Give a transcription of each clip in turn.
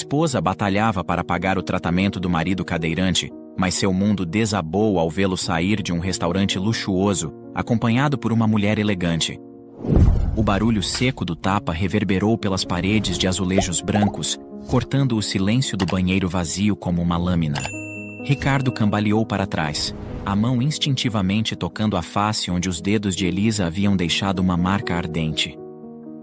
esposa batalhava para pagar o tratamento do marido cadeirante, mas seu mundo desabou ao vê-lo sair de um restaurante luxuoso, acompanhado por uma mulher elegante. O barulho seco do tapa reverberou pelas paredes de azulejos brancos, cortando o silêncio do banheiro vazio como uma lâmina. Ricardo cambaleou para trás, a mão instintivamente tocando a face onde os dedos de Elisa haviam deixado uma marca ardente.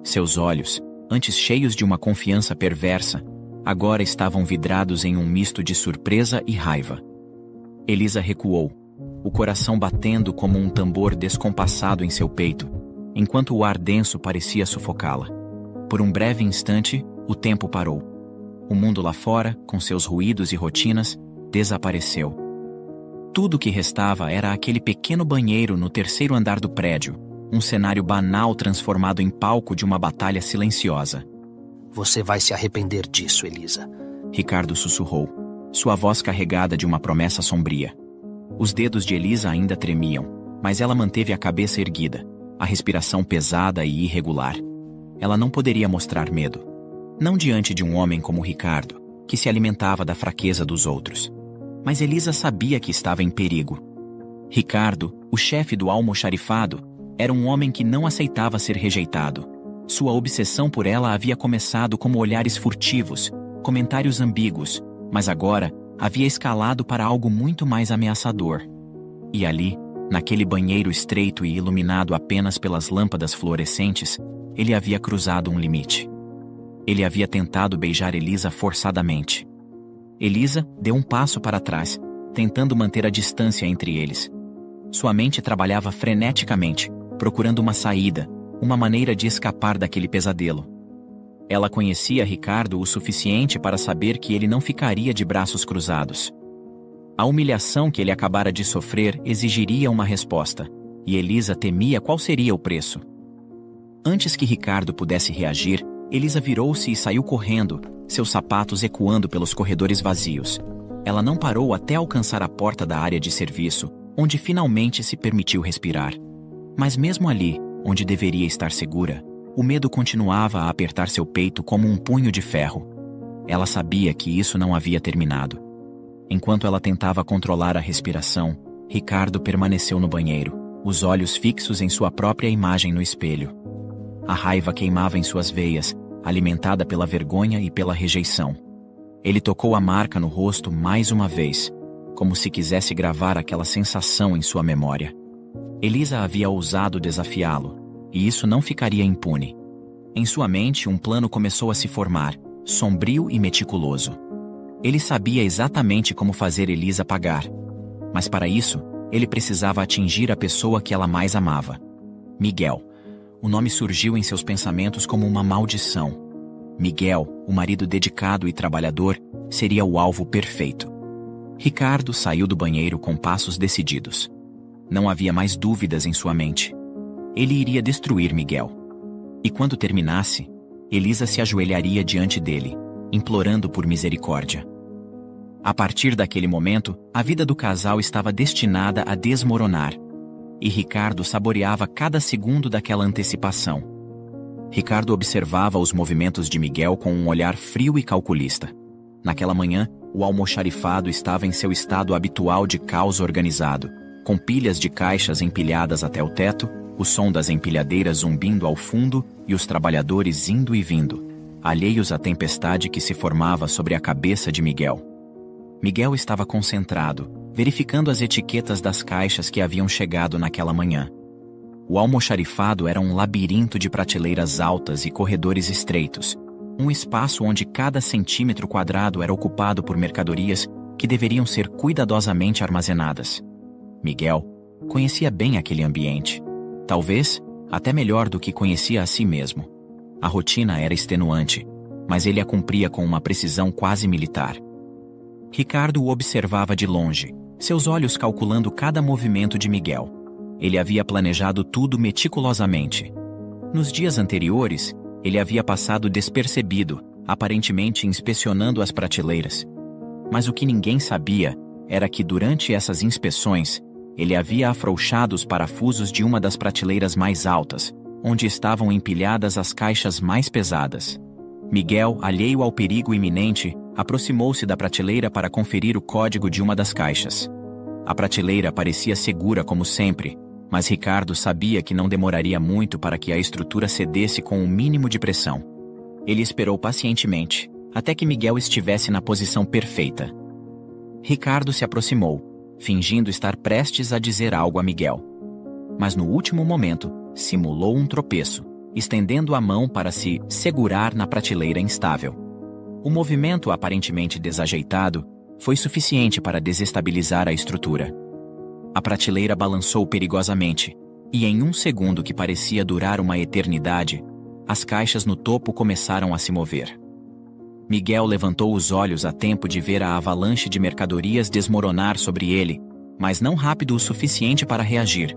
Seus olhos, antes cheios de uma confiança perversa, agora estavam vidrados em um misto de surpresa e raiva. Elisa recuou, o coração batendo como um tambor descompassado em seu peito, enquanto o ar denso parecia sufocá-la. Por um breve instante, o tempo parou. O mundo lá fora, com seus ruídos e rotinas, desapareceu. Tudo o que restava era aquele pequeno banheiro no terceiro andar do prédio, um cenário banal transformado em palco de uma batalha silenciosa. Você vai se arrepender disso, Elisa. Ricardo sussurrou, sua voz carregada de uma promessa sombria. Os dedos de Elisa ainda tremiam, mas ela manteve a cabeça erguida, a respiração pesada e irregular. Ela não poderia mostrar medo. Não diante de um homem como Ricardo, que se alimentava da fraqueza dos outros. Mas Elisa sabia que estava em perigo. Ricardo, o chefe do almoxarifado, era um homem que não aceitava ser rejeitado. Sua obsessão por ela havia começado como olhares furtivos, comentários ambíguos, mas agora havia escalado para algo muito mais ameaçador. E ali, naquele banheiro estreito e iluminado apenas pelas lâmpadas fluorescentes, ele havia cruzado um limite. Ele havia tentado beijar Elisa forçadamente. Elisa deu um passo para trás, tentando manter a distância entre eles. Sua mente trabalhava freneticamente, procurando uma saída, uma maneira de escapar daquele pesadelo. Ela conhecia Ricardo o suficiente para saber que ele não ficaria de braços cruzados. A humilhação que ele acabara de sofrer exigiria uma resposta, e Elisa temia qual seria o preço. Antes que Ricardo pudesse reagir, Elisa virou-se e saiu correndo, seus sapatos ecoando pelos corredores vazios. Ela não parou até alcançar a porta da área de serviço, onde finalmente se permitiu respirar. Mas mesmo ali, onde deveria estar segura, o medo continuava a apertar seu peito como um punho de ferro. Ela sabia que isso não havia terminado. Enquanto ela tentava controlar a respiração, Ricardo permaneceu no banheiro, os olhos fixos em sua própria imagem no espelho. A raiva queimava em suas veias, alimentada pela vergonha e pela rejeição. Ele tocou a marca no rosto mais uma vez, como se quisesse gravar aquela sensação em sua memória. Elisa havia ousado desafiá-lo, e isso não ficaria impune. Em sua mente, um plano começou a se formar, sombrio e meticuloso. Ele sabia exatamente como fazer Elisa pagar. Mas para isso, ele precisava atingir a pessoa que ela mais amava. Miguel. O nome surgiu em seus pensamentos como uma maldição. Miguel, o marido dedicado e trabalhador, seria o alvo perfeito. Ricardo saiu do banheiro com passos decididos. Não havia mais dúvidas em sua mente. Ele iria destruir Miguel. E quando terminasse, Elisa se ajoelharia diante dele, implorando por misericórdia. A partir daquele momento, a vida do casal estava destinada a desmoronar. E Ricardo saboreava cada segundo daquela antecipação. Ricardo observava os movimentos de Miguel com um olhar frio e calculista. Naquela manhã, o almoxarifado estava em seu estado habitual de caos organizado, com pilhas de caixas empilhadas até o teto, o som das empilhadeiras zumbindo ao fundo e os trabalhadores indo e vindo, alheios à tempestade que se formava sobre a cabeça de Miguel. Miguel estava concentrado, verificando as etiquetas das caixas que haviam chegado naquela manhã. O almoxarifado era um labirinto de prateleiras altas e corredores estreitos, um espaço onde cada centímetro quadrado era ocupado por mercadorias que deveriam ser cuidadosamente armazenadas. Miguel conhecia bem aquele ambiente, talvez até melhor do que conhecia a si mesmo. A rotina era extenuante, mas ele a cumpria com uma precisão quase militar. Ricardo o observava de longe, seus olhos calculando cada movimento de Miguel. Ele havia planejado tudo meticulosamente. Nos dias anteriores, ele havia passado despercebido, aparentemente inspecionando as prateleiras. Mas o que ninguém sabia era que durante essas inspeções, ele havia afrouxado os parafusos de uma das prateleiras mais altas, onde estavam empilhadas as caixas mais pesadas. Miguel, alheio ao perigo iminente, aproximou-se da prateleira para conferir o código de uma das caixas. A prateleira parecia segura como sempre, mas Ricardo sabia que não demoraria muito para que a estrutura cedesse com um mínimo de pressão. Ele esperou pacientemente, até que Miguel estivesse na posição perfeita. Ricardo se aproximou, fingindo estar prestes a dizer algo a Miguel. Mas no último momento, simulou um tropeço, estendendo a mão para se segurar na prateleira instável. O movimento aparentemente desajeitado foi suficiente para desestabilizar a estrutura. A prateleira balançou perigosamente, e em um segundo que parecia durar uma eternidade, as caixas no topo começaram a se mover. Miguel levantou os olhos a tempo de ver a avalanche de mercadorias desmoronar sobre ele, mas não rápido o suficiente para reagir.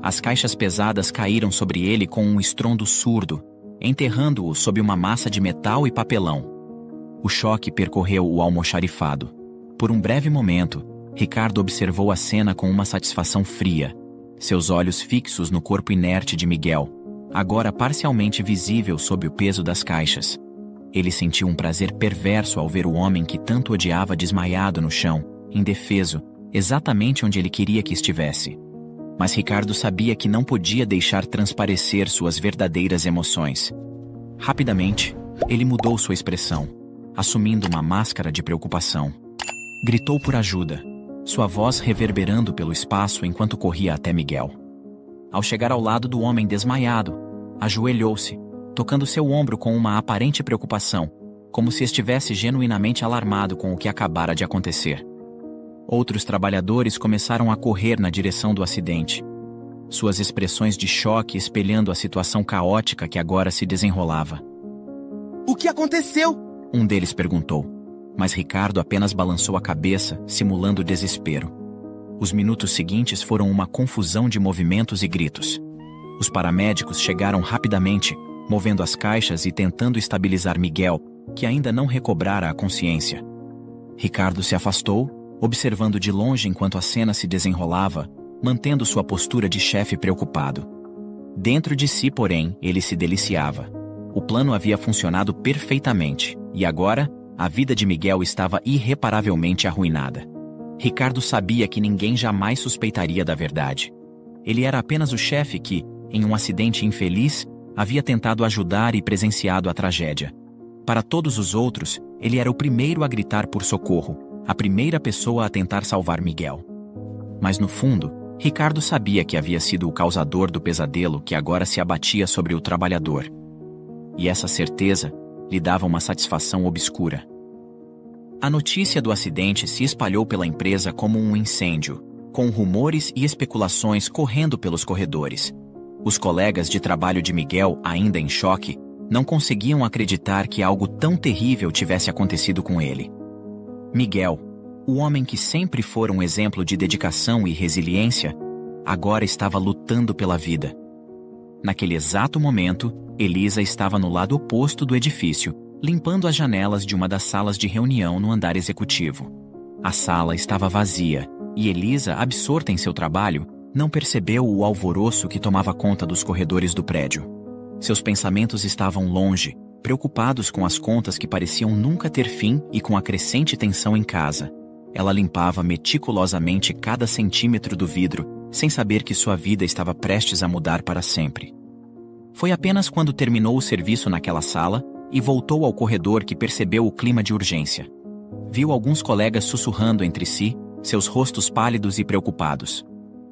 As caixas pesadas caíram sobre ele com um estrondo surdo, enterrando-o sob uma massa de metal e papelão. O choque percorreu o almoxarifado. Por um breve momento, Ricardo observou a cena com uma satisfação fria, seus olhos fixos no corpo inerte de Miguel, agora parcialmente visível sob o peso das caixas. Ele sentiu um prazer perverso ao ver o homem que tanto odiava desmaiado no chão, indefeso, exatamente onde ele queria que estivesse. Mas Ricardo sabia que não podia deixar transparecer suas verdadeiras emoções. Rapidamente, ele mudou sua expressão, assumindo uma máscara de preocupação. Gritou por ajuda, sua voz reverberando pelo espaço enquanto corria até Miguel. Ao chegar ao lado do homem desmaiado, ajoelhou-se, tocando seu ombro com uma aparente preocupação, como se estivesse genuinamente alarmado com o que acabara de acontecer. Outros trabalhadores começaram a correr na direção do acidente, suas expressões de choque espelhando a situação caótica que agora se desenrolava. "O que aconteceu?" Um deles perguntou, mas Ricardo apenas balançou a cabeça, simulando desespero. Os minutos seguintes foram uma confusão de movimentos e gritos. Os paramédicos chegaram rapidamente, movendo as caixas e tentando estabilizar Miguel, que ainda não recobrara a consciência. Ricardo se afastou, observando de longe enquanto a cena se desenrolava, mantendo sua postura de chefe preocupado. Dentro de si, porém, ele se deliciava. O plano havia funcionado perfeitamente, e agora, a vida de Miguel estava irreparavelmente arruinada. Ricardo sabia que ninguém jamais suspeitaria da verdade. Ele era apenas o chefe que, em um acidente infeliz, havia tentado ajudar e presenciado a tragédia. Para todos os outros, ele era o primeiro a gritar por socorro, a primeira pessoa a tentar salvar Miguel. Mas no fundo, Ricardo sabia que havia sido o causador do pesadelo que agora se abatia sobre o trabalhador. E essa certeza lhe dava uma satisfação obscura. A notícia do acidente se espalhou pela empresa como um incêndio, com rumores e especulações correndo pelos corredores. Os colegas de trabalho de Miguel, ainda em choque, não conseguiam acreditar que algo tão terrível tivesse acontecido com ele. Miguel, o homem que sempre fora um exemplo de dedicação e resiliência, agora estava lutando pela vida. Naquele exato momento, Elisa estava no lado oposto do edifício, limpando as janelas de uma das salas de reunião no andar executivo. A sala estava vazia, e Elisa, absorta em seu trabalho, não percebeu o alvoroço que tomava conta dos corredores do prédio. Seus pensamentos estavam longe, preocupados com as contas que pareciam nunca ter fim e com a crescente tensão em casa. Ela limpava meticulosamente cada centímetro do vidro, sem saber que sua vida estava prestes a mudar para sempre. Foi apenas quando terminou o serviço naquela sala e voltou ao corredor que percebeu o clima de urgência. Viu alguns colegas sussurrando entre si, seus rostos pálidos e preocupados.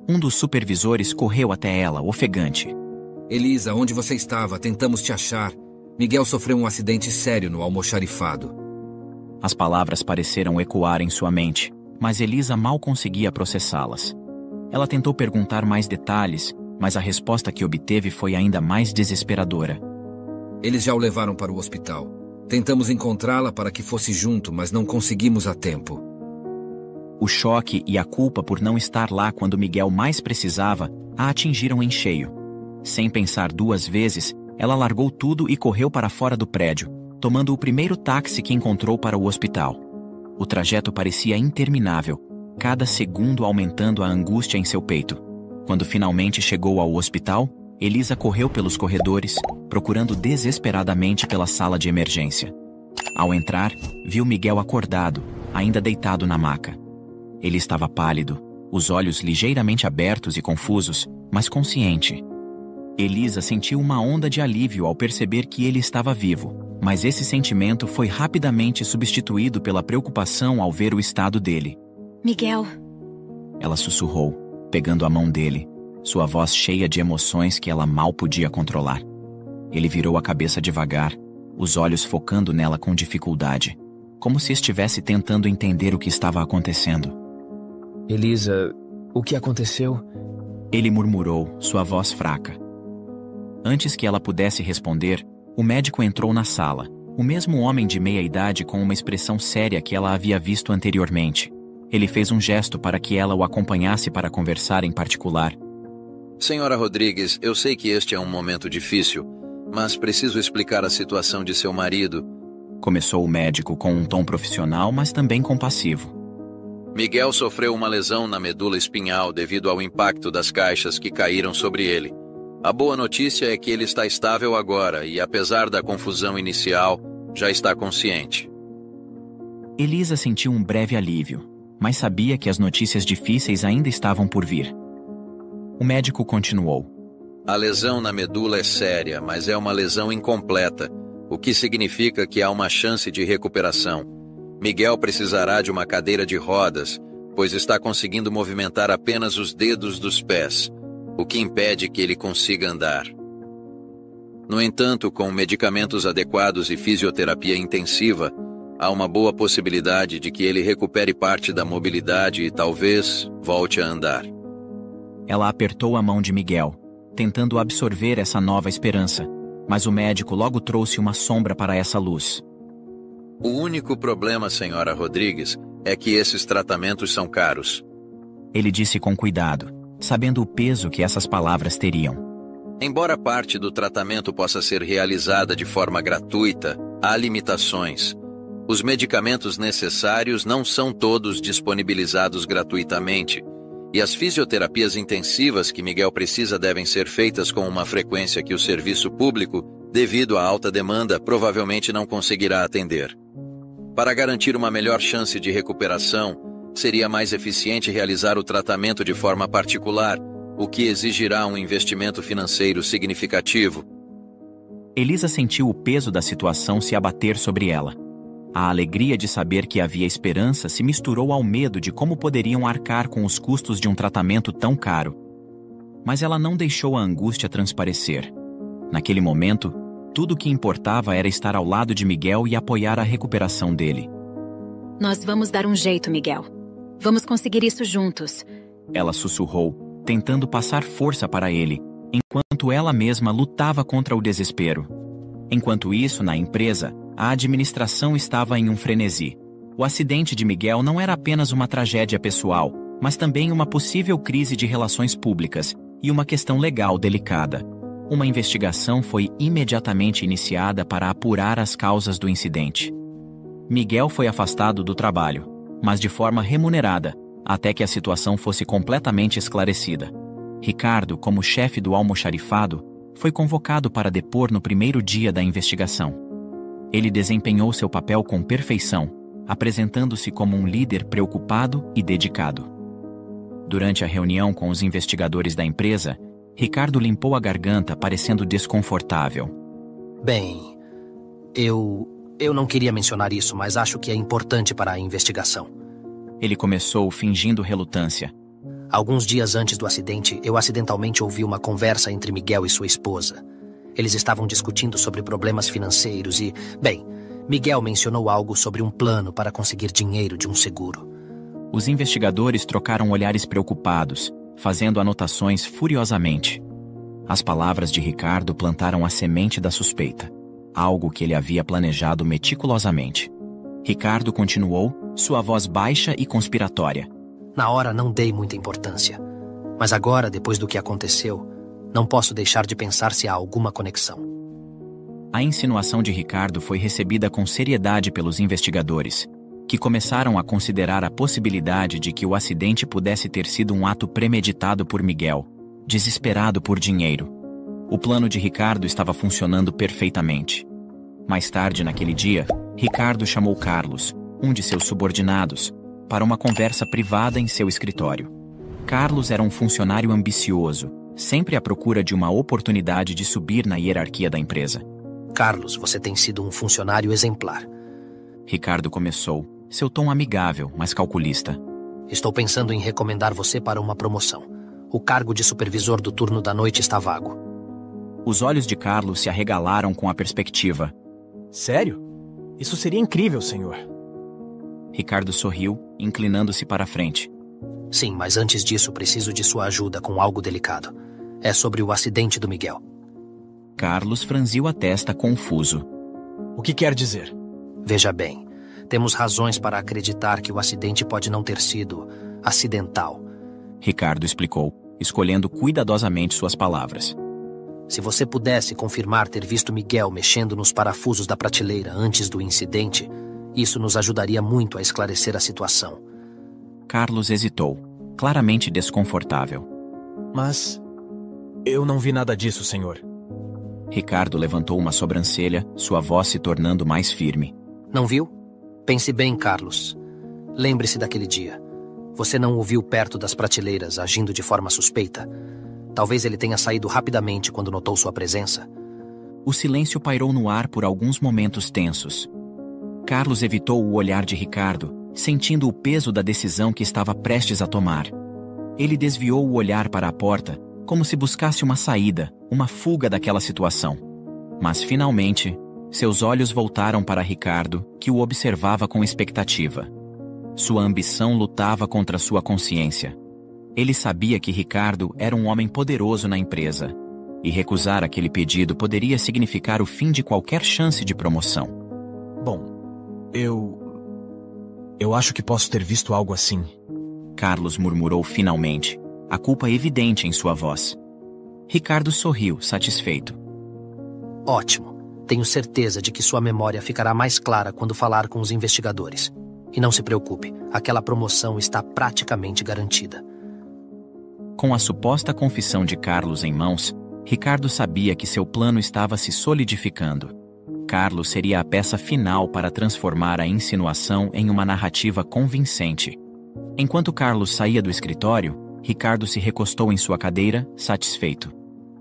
Um dos supervisores correu até ela, ofegante. "Elisa, onde você estava? Tentamos te achar. Miguel sofreu um acidente sério no almoxarifado." As palavras pareceram ecoar em sua mente, mas Elisa mal conseguia processá-las. Ela tentou perguntar mais detalhes, mas a resposta que obteve foi ainda mais desesperadora. "Eles já o levaram para o hospital. Tentamos encontrá-la para que fosse junto, mas não conseguimos a tempo." O choque e a culpa por não estar lá quando Miguel mais precisava a atingiram em cheio. Sem pensar duas vezes, ela largou tudo e correu para fora do prédio, tomando o primeiro táxi que encontrou para o hospital. O trajeto parecia interminável, cada segundo aumentando a angústia em seu peito. Quando finalmente chegou ao hospital, Elisa correu pelos corredores, procurando desesperadamente pela sala de emergência. Ao entrar, viu Miguel acordado, ainda deitado na maca. Ele estava pálido, os olhos ligeiramente abertos e confusos, mas consciente. Elisa sentiu uma onda de alívio ao perceber que ele estava vivo, mas esse sentimento foi rapidamente substituído pela preocupação ao ver o estado dele. Miguel. Ela sussurrou, pegando a mão dele, sua voz cheia de emoções que ela mal podia controlar. Ele virou a cabeça devagar, os olhos focando nela com dificuldade, como se estivesse tentando entender o que estava acontecendo. Elisa, o que aconteceu? Ele murmurou, sua voz fraca. Antes que ela pudesse responder, o médico entrou na sala, o mesmo homem de meia-idade com uma expressão séria que ela havia visto anteriormente. Ele fez um gesto para que ela o acompanhasse para conversar em particular. Senhora Rodrigues, eu sei que este é um momento difícil, mas preciso explicar a situação de seu marido. Começou o médico com um tom profissional, mas também compassivo. Miguel sofreu uma lesão na medula espinhal devido ao impacto das caixas que caíram sobre ele. A boa notícia é que ele está estável agora e, apesar da confusão inicial, já está consciente. Elisa sentiu um breve alívio, mas sabia que as notícias difíceis ainda estavam por vir. O médico continuou. A lesão na medula é séria, mas é uma lesão incompleta, o que significa que há uma chance de recuperação. Miguel precisará de uma cadeira de rodas, pois está conseguindo movimentar apenas os dedos dos pés, o que impede que ele consiga andar. No entanto, com medicamentos adequados e fisioterapia intensiva, há uma boa possibilidade de que ele recupere parte da mobilidade e talvez volte a andar. Ela apertou a mão de Miguel, tentando absorver essa nova esperança, mas o médico logo trouxe uma sombra para essa luz. O único problema, senhora Rodrigues, é que esses tratamentos são caros. Ele disse com cuidado, sabendo o peso que essas palavras teriam. Embora parte do tratamento possa ser realizada de forma gratuita, há limitações. Os medicamentos necessários não são todos disponibilizados gratuitamente, e as fisioterapias intensivas que Miguel precisa devem ser feitas com uma frequência que o serviço público, devido à alta demanda, provavelmente não conseguirá atender. Para garantir uma melhor chance de recuperação, seria mais eficiente realizar o tratamento de forma particular, o que exigirá um investimento financeiro significativo. Elisa sentiu o peso da situação se abater sobre ela. A alegria de saber que havia esperança se misturou ao medo de como poderiam arcar com os custos de um tratamento tão caro. Mas ela não deixou a angústia transparecer. Naquele momento, tudo o que importava era estar ao lado de Miguel e apoiar a recuperação dele. Nós vamos dar um jeito, Miguel. Vamos conseguir isso juntos. Ela sussurrou, tentando passar força para ele, enquanto ela mesma lutava contra o desespero. Enquanto isso, na empresa, a administração estava em um frenesi. O acidente de Miguel não era apenas uma tragédia pessoal, mas também uma possível crise de relações públicas e uma questão legal delicada. Uma investigação foi imediatamente iniciada para apurar as causas do incidente. Miguel foi afastado do trabalho, mas de forma remunerada, até que a situação fosse completamente esclarecida. Ricardo, como chefe do almoxarifado, foi convocado para depor no primeiro dia da investigação. Ele desempenhou seu papel com perfeição, apresentando-se como um líder preocupado e dedicado. Durante a reunião com os investigadores da empresa, Ricardo limpou a garganta, parecendo desconfortável. Bem, eu não queria mencionar isso, mas acho que é importante para a investigação. Ele começou fingindo relutância. Alguns dias antes do acidente, eu acidentalmente ouvi uma conversa entre Miguel e sua esposa. Eles estavam discutindo sobre problemas financeiros e, bem, Miguel mencionou algo sobre um plano para conseguir dinheiro de um seguro. Os investigadores trocaram olhares preocupados, fazendo anotações furiosamente. As palavras de Ricardo plantaram a semente da suspeita, algo que ele havia planejado meticulosamente. Ricardo continuou, sua voz baixa e conspiratória. Na hora não dei muita importância, mas agora, depois do que aconteceu, não posso deixar de pensar se há alguma conexão. A insinuação de Ricardo foi recebida com seriedade pelos investigadores, que começaram a considerar a possibilidade de que o acidente pudesse ter sido um ato premeditado por Miguel, desesperado por dinheiro. O plano de Ricardo estava funcionando perfeitamente. Mais tarde naquele dia, Ricardo chamou Carlos, um de seus subordinados, para uma conversa privada em seu escritório. Carlos era um funcionário ambicioso, sempre à procura de uma oportunidade de subir na hierarquia da empresa. Carlos, você tem sido um funcionário exemplar. Ricardo começou, seu tom amigável, mas calculista. Estou pensando em recomendar você para uma promoção. O cargo de supervisor do turno da noite está vago. Os olhos de Carlos se arregalaram com a perspectiva. Sério? Isso seria incrível, senhor. Ricardo sorriu, inclinando-se para a frente. Sim, mas antes disso preciso de sua ajuda com algo delicado. É sobre o acidente do Miguel. Carlos franziu a testa confuso. O que quer dizer? Veja bem, temos razões para acreditar que o acidente pode não ter sido acidental. Ricardo explicou, escolhendo cuidadosamente suas palavras. Se você pudesse confirmar ter visto Miguel mexendo nos parafusos da prateleira antes do incidente, isso nos ajudaria muito a esclarecer a situação. Carlos hesitou, claramente desconfortável. Mas eu não vi nada disso, senhor. Ricardo levantou uma sobrancelha, sua voz se tornando mais firme. Não viu? Pense bem, Carlos. Lembre-se daquele dia. Você não o viu perto das prateleiras, agindo de forma suspeita. Talvez ele tenha saído rapidamente quando notou sua presença. O silêncio pairou no ar por alguns momentos tensos. Carlos evitou o olhar de Ricardo, sentindo o peso da decisão que estava prestes a tomar. Ele desviou o olhar para a porta, como se buscasse uma saída, uma fuga daquela situação. Mas, finalmente, seus olhos voltaram para Ricardo, que o observava com expectativa. Sua ambição lutava contra sua consciência. Ele sabia que Ricardo era um homem poderoso na empresa, e recusar aquele pedido poderia significar o fim de qualquer chance de promoção. Bom, eu acho que posso ter visto algo assim. Carlos murmurou finalmente, a culpa evidente em sua voz. Ricardo sorriu, satisfeito. Ótimo. Tenho certeza de que sua memória ficará mais clara quando falar com os investigadores. E não se preocupe, aquela promoção está praticamente garantida. Com a suposta confissão de Carlos em mãos, Ricardo sabia que seu plano estava se solidificando. Carlos seria a peça final para transformar a insinuação em uma narrativa convincente. Enquanto Carlos saía do escritório, Ricardo se recostou em sua cadeira, satisfeito.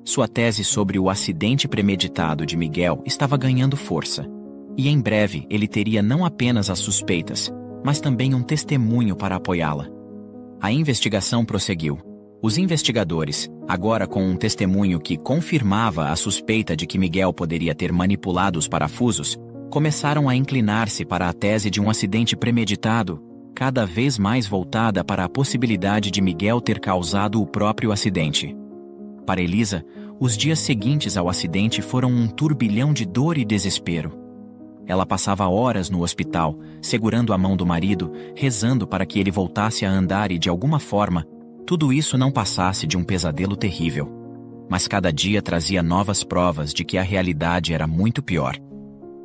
Sua tese sobre o acidente premeditado de Miguel estava ganhando força. E em breve ele teria não apenas as suspeitas, mas também um testemunho para apoiá-la. A investigação prosseguiu. Os investigadores, agora com um testemunho que confirmava a suspeita de que Miguel poderia ter manipulado os parafusos, começaram a inclinar-se para a tese de um acidente premeditado, cada vez mais voltada para a possibilidade de Miguel ter causado o próprio acidente. Para Elisa, os dias seguintes ao acidente foram um turbilhão de dor e desespero. Ela passava horas no hospital, segurando a mão do marido, rezando para que ele voltasse a andar e, de alguma forma, tudo isso não passasse de um pesadelo terrível. Mas cada dia trazia novas provas de que a realidade era muito pior.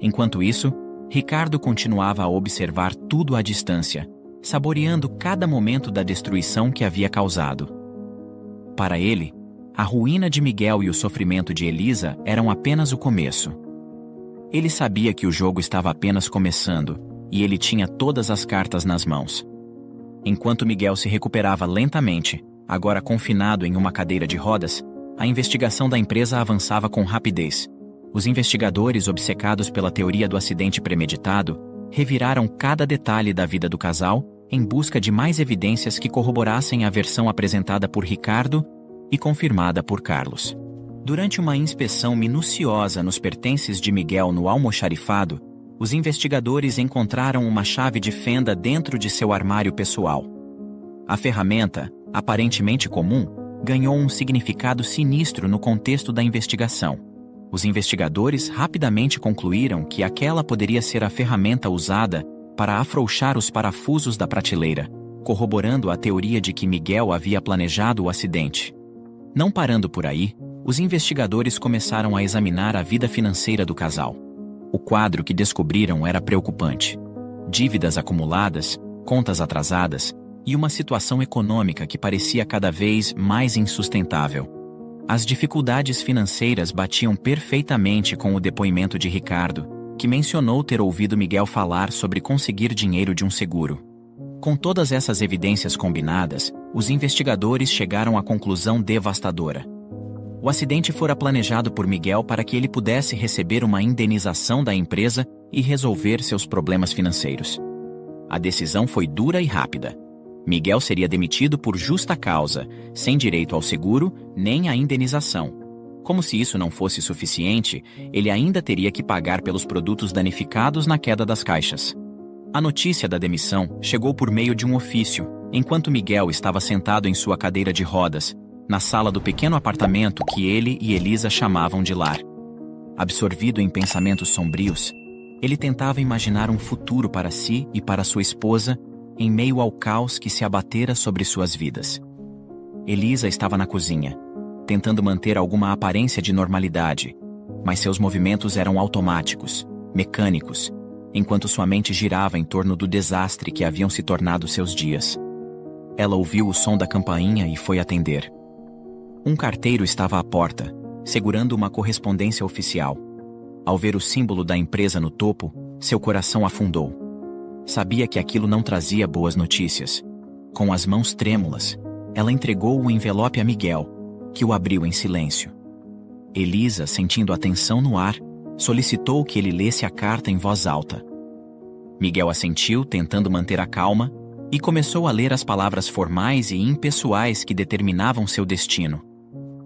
Enquanto isso, Ricardo continuava a observar tudo à distância, saboreando cada momento da destruição que havia causado. Para ele, a ruína de Miguel e o sofrimento de Elisa eram apenas o começo. Ele sabia que o jogo estava apenas começando, e ele tinha todas as cartas nas mãos. Enquanto Miguel se recuperava lentamente, agora confinado em uma cadeira de rodas, a investigação da empresa avançava com rapidez. Os investigadores, obcecados pela teoria do acidente premeditado, reviraram cada detalhe da vida do casal em busca de mais evidências que corroborassem a versão apresentada por Ricardo e confirmada por Carlos. Durante uma inspeção minuciosa nos pertences de Miguel no almoxarifado, os investigadores encontraram uma chave de fenda dentro de seu armário pessoal. A ferramenta, aparentemente comum, ganhou um significado sinistro no contexto da investigação. Os investigadores rapidamente concluíram que aquela poderia ser a ferramenta usada para afrouxar os parafusos da prateleira, corroborando a teoria de que Miguel havia planejado o acidente. Não parando por aí, os investigadores começaram a examinar a vida financeira do casal. O quadro que descobriram era preocupante. Dívidas acumuladas, contas atrasadas e uma situação econômica que parecia cada vez mais insustentável. As dificuldades financeiras batiam perfeitamente com o depoimento de Ricardo, que mencionou ter ouvido Miguel falar sobre conseguir dinheiro de um seguro. Com todas essas evidências combinadas, os investigadores chegaram à conclusão devastadora. O acidente fora planejado por Miguel para que ele pudesse receber uma indenização da empresa e resolver seus problemas financeiros. A decisão foi dura e rápida. Miguel seria demitido por justa causa, sem direito ao seguro nem à indenização. Como se isso não fosse suficiente, ele ainda teria que pagar pelos produtos danificados na queda das caixas. A notícia da demissão chegou por meio de um ofício, enquanto Miguel estava sentado em sua cadeira de rodas, na sala do pequeno apartamento que ele e Elisa chamavam de lar. Absorvido em pensamentos sombrios, ele tentava imaginar um futuro para si e para sua esposa, em meio ao caos que se abatera sobre suas vidas. Elisa estava na cozinha, tentando manter alguma aparência de normalidade, mas seus movimentos eram automáticos, mecânicos, enquanto sua mente girava em torno do desastre que haviam se tornado seus dias. Ela ouviu o som da campainha e foi atender. Um carteiro estava à porta, segurando uma correspondência oficial. Ao ver o símbolo da empresa no topo, seu coração afundou. Sabia que aquilo não trazia boas notícias. Com as mãos trêmulas, ela entregou o envelope a Miguel, que o abriu em silêncio. Elisa, sentindo a tensão no ar, solicitou que ele lesse a carta em voz alta. Miguel assentiu, tentando manter a calma, e começou a ler as palavras formais e impessoais que determinavam seu destino.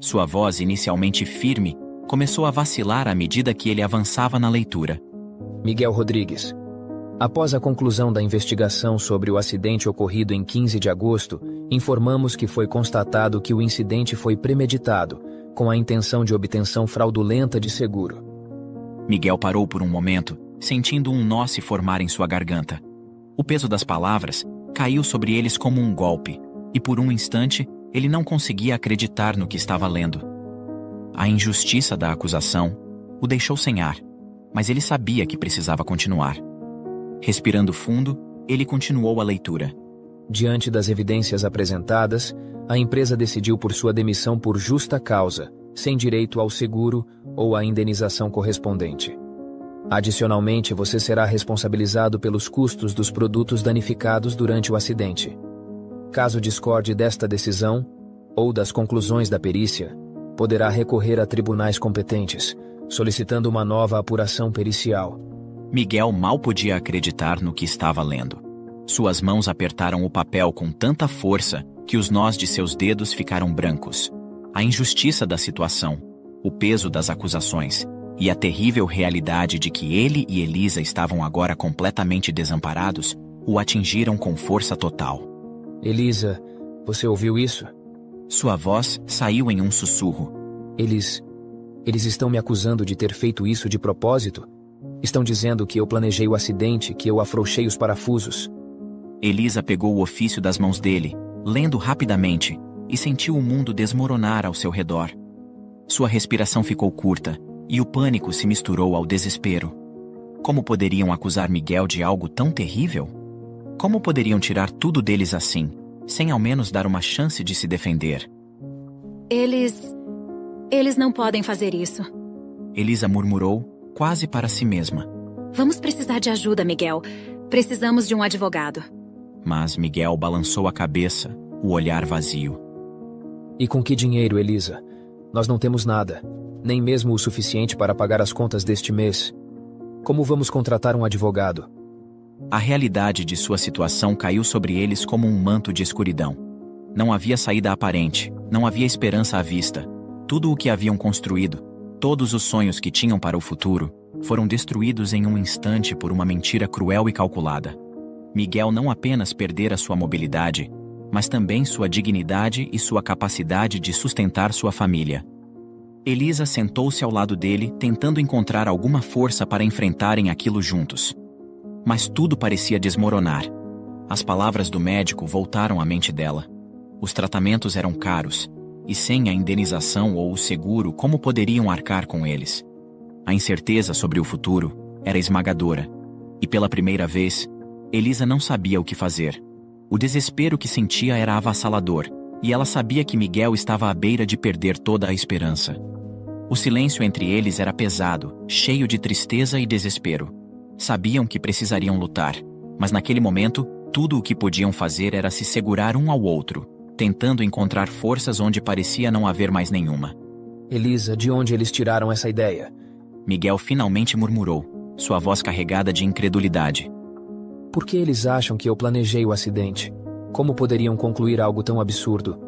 Sua voz, inicialmente firme, começou a vacilar à medida que ele avançava na leitura. Miguel Rodrigues. Após a conclusão da investigação sobre o acidente ocorrido em 15 de agosto, informamos que foi constatado que o incidente foi premeditado, com a intenção de obtenção fraudulenta de seguro. Miguel parou por um momento, sentindo um nó se formar em sua garganta. O peso das palavras caiu sobre eles como um golpe, e por um instante ele não conseguia acreditar no que estava lendo. A injustiça da acusação o deixou sem ar, mas ele sabia que precisava continuar. Respirando fundo, ele continuou a leitura. Diante das evidências apresentadas, a empresa decidiu por sua demissão por justa causa, sem direito ao seguro ou à indenização correspondente. Adicionalmente, você será responsabilizado pelos custos dos produtos danificados durante o acidente. Caso discorde desta decisão, ou das conclusões da perícia, poderá recorrer a tribunais competentes, solicitando uma nova apuração pericial. Miguel mal podia acreditar no que estava lendo. Suas mãos apertaram o papel com tanta força que os nós de seus dedos ficaram brancos. A injustiça da situação, o peso das acusações e a terrível realidade de que ele e Elisa estavam agora completamente desamparados o atingiram com força total. Elisa, você ouviu isso? Sua voz saiu em um sussurro. Eles estão me acusando de ter feito isso de propósito? Estão dizendo que eu planejei o acidente, que eu afrouxei os parafusos. Elisa pegou o ofício das mãos dele, lendo rapidamente, e sentiu o mundo desmoronar ao seu redor. Sua respiração ficou curta, e o pânico se misturou ao desespero. Como poderiam acusar Miguel de algo tão terrível? Como poderiam tirar tudo deles assim, sem ao menos dar uma chance de se defender? Eles não podem fazer isso. Elisa murmurou, quase para si mesma. Vamos precisar de ajuda, Miguel. Precisamos de um advogado. Mas Miguel balançou a cabeça, o olhar vazio. E com que dinheiro, Elisa? Nós não temos nada, nem mesmo o suficiente para pagar as contas deste mês. Como vamos contratar um advogado? A realidade de sua situação caiu sobre eles como um manto de escuridão. Não havia saída aparente, não havia esperança à vista. Tudo o que haviam construído, todos os sonhos que tinham para o futuro, foram destruídos em um instante por uma mentira cruel e calculada. Miguel não apenas perdera sua mobilidade, mas também sua dignidade e sua capacidade de sustentar sua família. Elisa sentou-se ao lado dele, tentando encontrar alguma força para enfrentarem aquilo juntos. Mas tudo parecia desmoronar. As palavras do médico voltaram à mente dela. Os tratamentos eram caros, e sem a indenização ou o seguro, como poderiam arcar com eles? A incerteza sobre o futuro era esmagadora, e pela primeira vez, Elisa não sabia o que fazer. O desespero que sentia era avassalador, e ela sabia que Miguel estava à beira de perder toda a esperança. O silêncio entre eles era pesado, cheio de tristeza e desespero. Sabiam que precisariam lutar, mas naquele momento, tudo o que podiam fazer era se segurar um ao outro, tentando encontrar forças onde parecia não haver mais nenhuma. Elisa, de onde eles tiraram essa ideia? Miguel finalmente murmurou, sua voz carregada de incredulidade. Por que eles acham que eu planejei o acidente? Como poderiam concluir algo tão absurdo?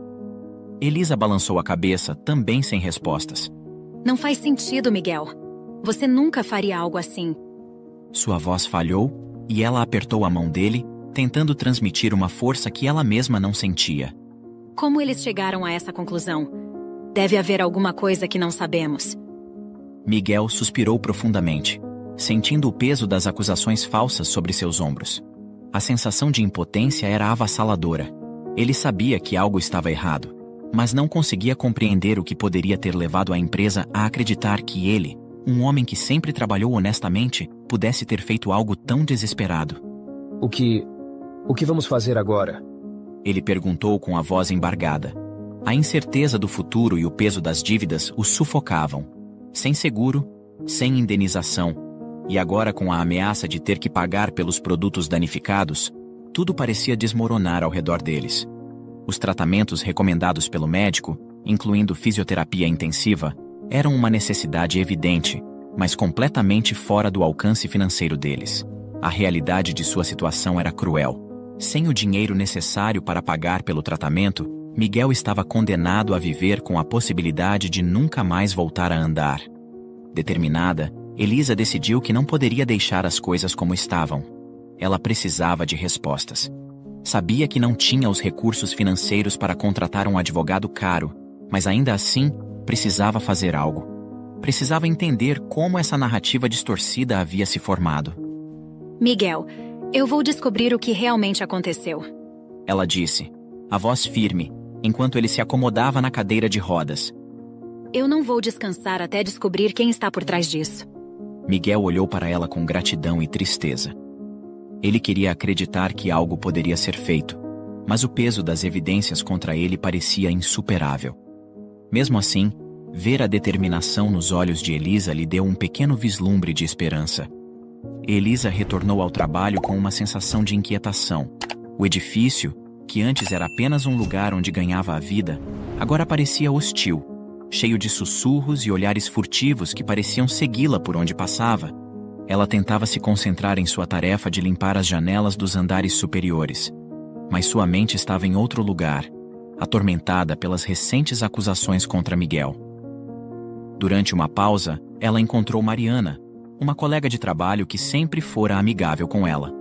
Elisa balançou a cabeça, também sem respostas. Não faz sentido, Miguel. Você nunca faria algo assim. Sua voz falhou, e ela apertou a mão dele, tentando transmitir uma força que ela mesma não sentia. Como eles chegaram a essa conclusão? Deve haver alguma coisa que não sabemos. Miguel suspirou profundamente, sentindo o peso das acusações falsas sobre seus ombros. A sensação de impotência era avassaladora. Ele sabia que algo estava errado, mas não conseguia compreender o que poderia ter levado a empresa a acreditar que ele, um homem que sempre trabalhou honestamente, pudesse ter feito algo tão desesperado. O que vamos fazer agora? Ele perguntou com a voz embargada. A incerteza do futuro e o peso das dívidas o sufocavam. Sem seguro, sem indenização, e agora com a ameaça de ter que pagar pelos produtos danificados, tudo parecia desmoronar ao redor deles. Os tratamentos recomendados pelo médico, incluindo fisioterapia intensiva, eram uma necessidade evidente, mas completamente fora do alcance financeiro deles. A realidade de sua situação era cruel. Sem o dinheiro necessário para pagar pelo tratamento, Miguel estava condenado a viver com a possibilidade de nunca mais voltar a andar. Determinada, Elisa decidiu que não poderia deixar as coisas como estavam. Ela precisava de respostas. Sabia que não tinha os recursos financeiros para contratar um advogado caro, mas ainda assim, precisava fazer algo. Precisava entender como essa narrativa distorcida havia se formado. Miguel, eu vou descobrir o que realmente aconteceu. Ela disse, a voz firme, enquanto ele se acomodava na cadeira de rodas. Eu não vou descansar até descobrir quem está por trás disso. Miguel olhou para ela com gratidão e tristeza. Ele queria acreditar que algo poderia ser feito, mas o peso das evidências contra ele parecia insuperável. Mesmo assim, ver a determinação nos olhos de Elisa lhe deu um pequeno vislumbre de esperança. Elisa retornou ao trabalho com uma sensação de inquietação. O edifício, que antes era apenas um lugar onde ganhava a vida, agora parecia hostil, cheio de sussurros e olhares furtivos que pareciam segui-la por onde passava. Ela tentava se concentrar em sua tarefa de limpar as janelas dos andares superiores, mas sua mente estava em outro lugar, atormentada pelas recentes acusações contra Miguel. Durante uma pausa, ela encontrou Mariana, uma colega de trabalho que sempre fora amigável com ela.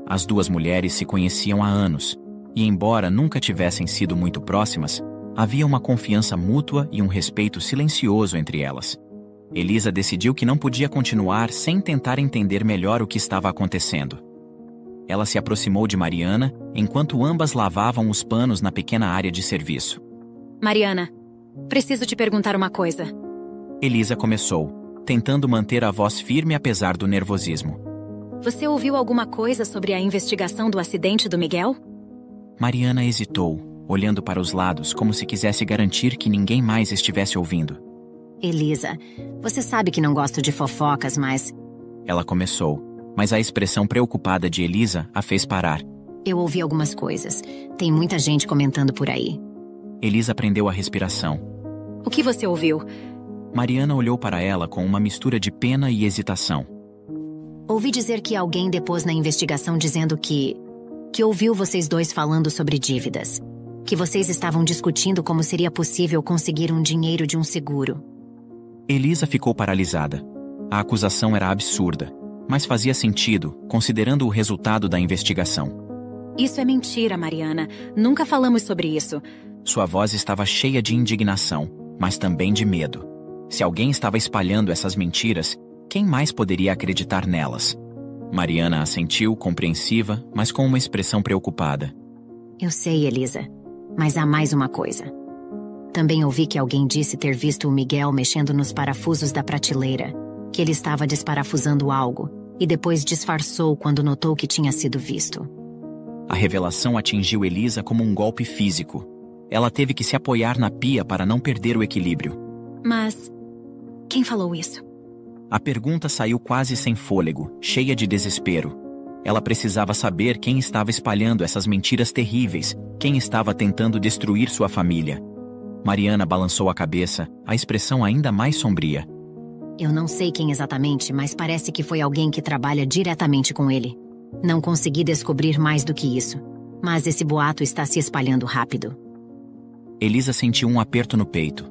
As duas mulheres se conheciam há anos, e embora nunca tivessem sido muito próximas, havia uma confiança mútua e um respeito silencioso entre elas. Elisa decidiu que não podia continuar sem tentar entender melhor o que estava acontecendo. Ela se aproximou de Mariana, enquanto ambas lavavam os panos na pequena área de serviço. Mariana, preciso te perguntar uma coisa. Elisa começou, tentando manter a voz firme apesar do nervosismo. Você ouviu alguma coisa sobre a investigação do acidente do Miguel? Mariana hesitou, olhando para os lados como se quisesse garantir que ninguém mais estivesse ouvindo. Elisa, você sabe que não gosto de fofocas, mas... Ela começou, mas a expressão preocupada de Elisa a fez parar. Eu ouvi algumas coisas. Tem muita gente comentando por aí. Elisa prendeu a respiração. O que você ouviu? Mariana olhou para ela com uma mistura de pena e hesitação. Ouvi dizer que alguém depôs na investigação dizendo que ouviu vocês dois falando sobre dívidas. Que vocês estavam discutindo como seria possível conseguir um dinheiro de um seguro. Elisa ficou paralisada. A acusação era absurda, mas fazia sentido, considerando o resultado da investigação. Isso é mentira, Mariana. Nunca falamos sobre isso. Sua voz estava cheia de indignação, mas também de medo. Se alguém estava espalhando essas mentiras, quem mais poderia acreditar nelas? Mariana assentiu, compreensiva, mas com uma expressão preocupada. Eu sei, Elisa, mas há mais uma coisa. Também ouvi que alguém disse ter visto o Miguel mexendo nos parafusos da prateleira, que ele estava desparafusando algo, e depois disfarçou quando notou que tinha sido visto. A revelação atingiu Elisa como um golpe físico. Ela teve que se apoiar na pia para não perder o equilíbrio. Mas quem falou isso? A pergunta saiu quase sem fôlego, cheia de desespero. Ela precisava saber quem estava espalhando essas mentiras terríveis, quem estava tentando destruir sua família. Mariana balançou a cabeça, a expressão ainda mais sombria. Eu não sei quem exatamente, mas parece que foi alguém que trabalha diretamente com ele. Não consegui descobrir mais do que isso. Mas esse boato está se espalhando rápido. Elisa sentiu um aperto no peito.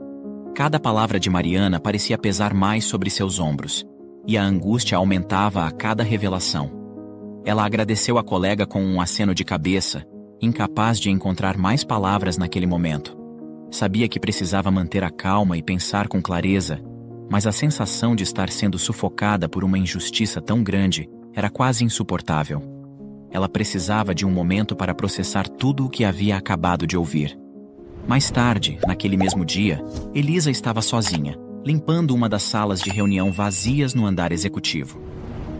Cada palavra de Mariana parecia pesar mais sobre seus ombros. E a angústia aumentava a cada revelação. Ela agradeceu a colega com um aceno de cabeça, incapaz de encontrar mais palavras naquele momento. Sabia que precisava manter a calma e pensar com clareza, mas a sensação de estar sendo sufocada por uma injustiça tão grande era quase insuportável. Ela precisava de um momento para processar tudo o que havia acabado de ouvir. Mais tarde, naquele mesmo dia, Elisa estava sozinha, limpando uma das salas de reunião vazias no andar executivo.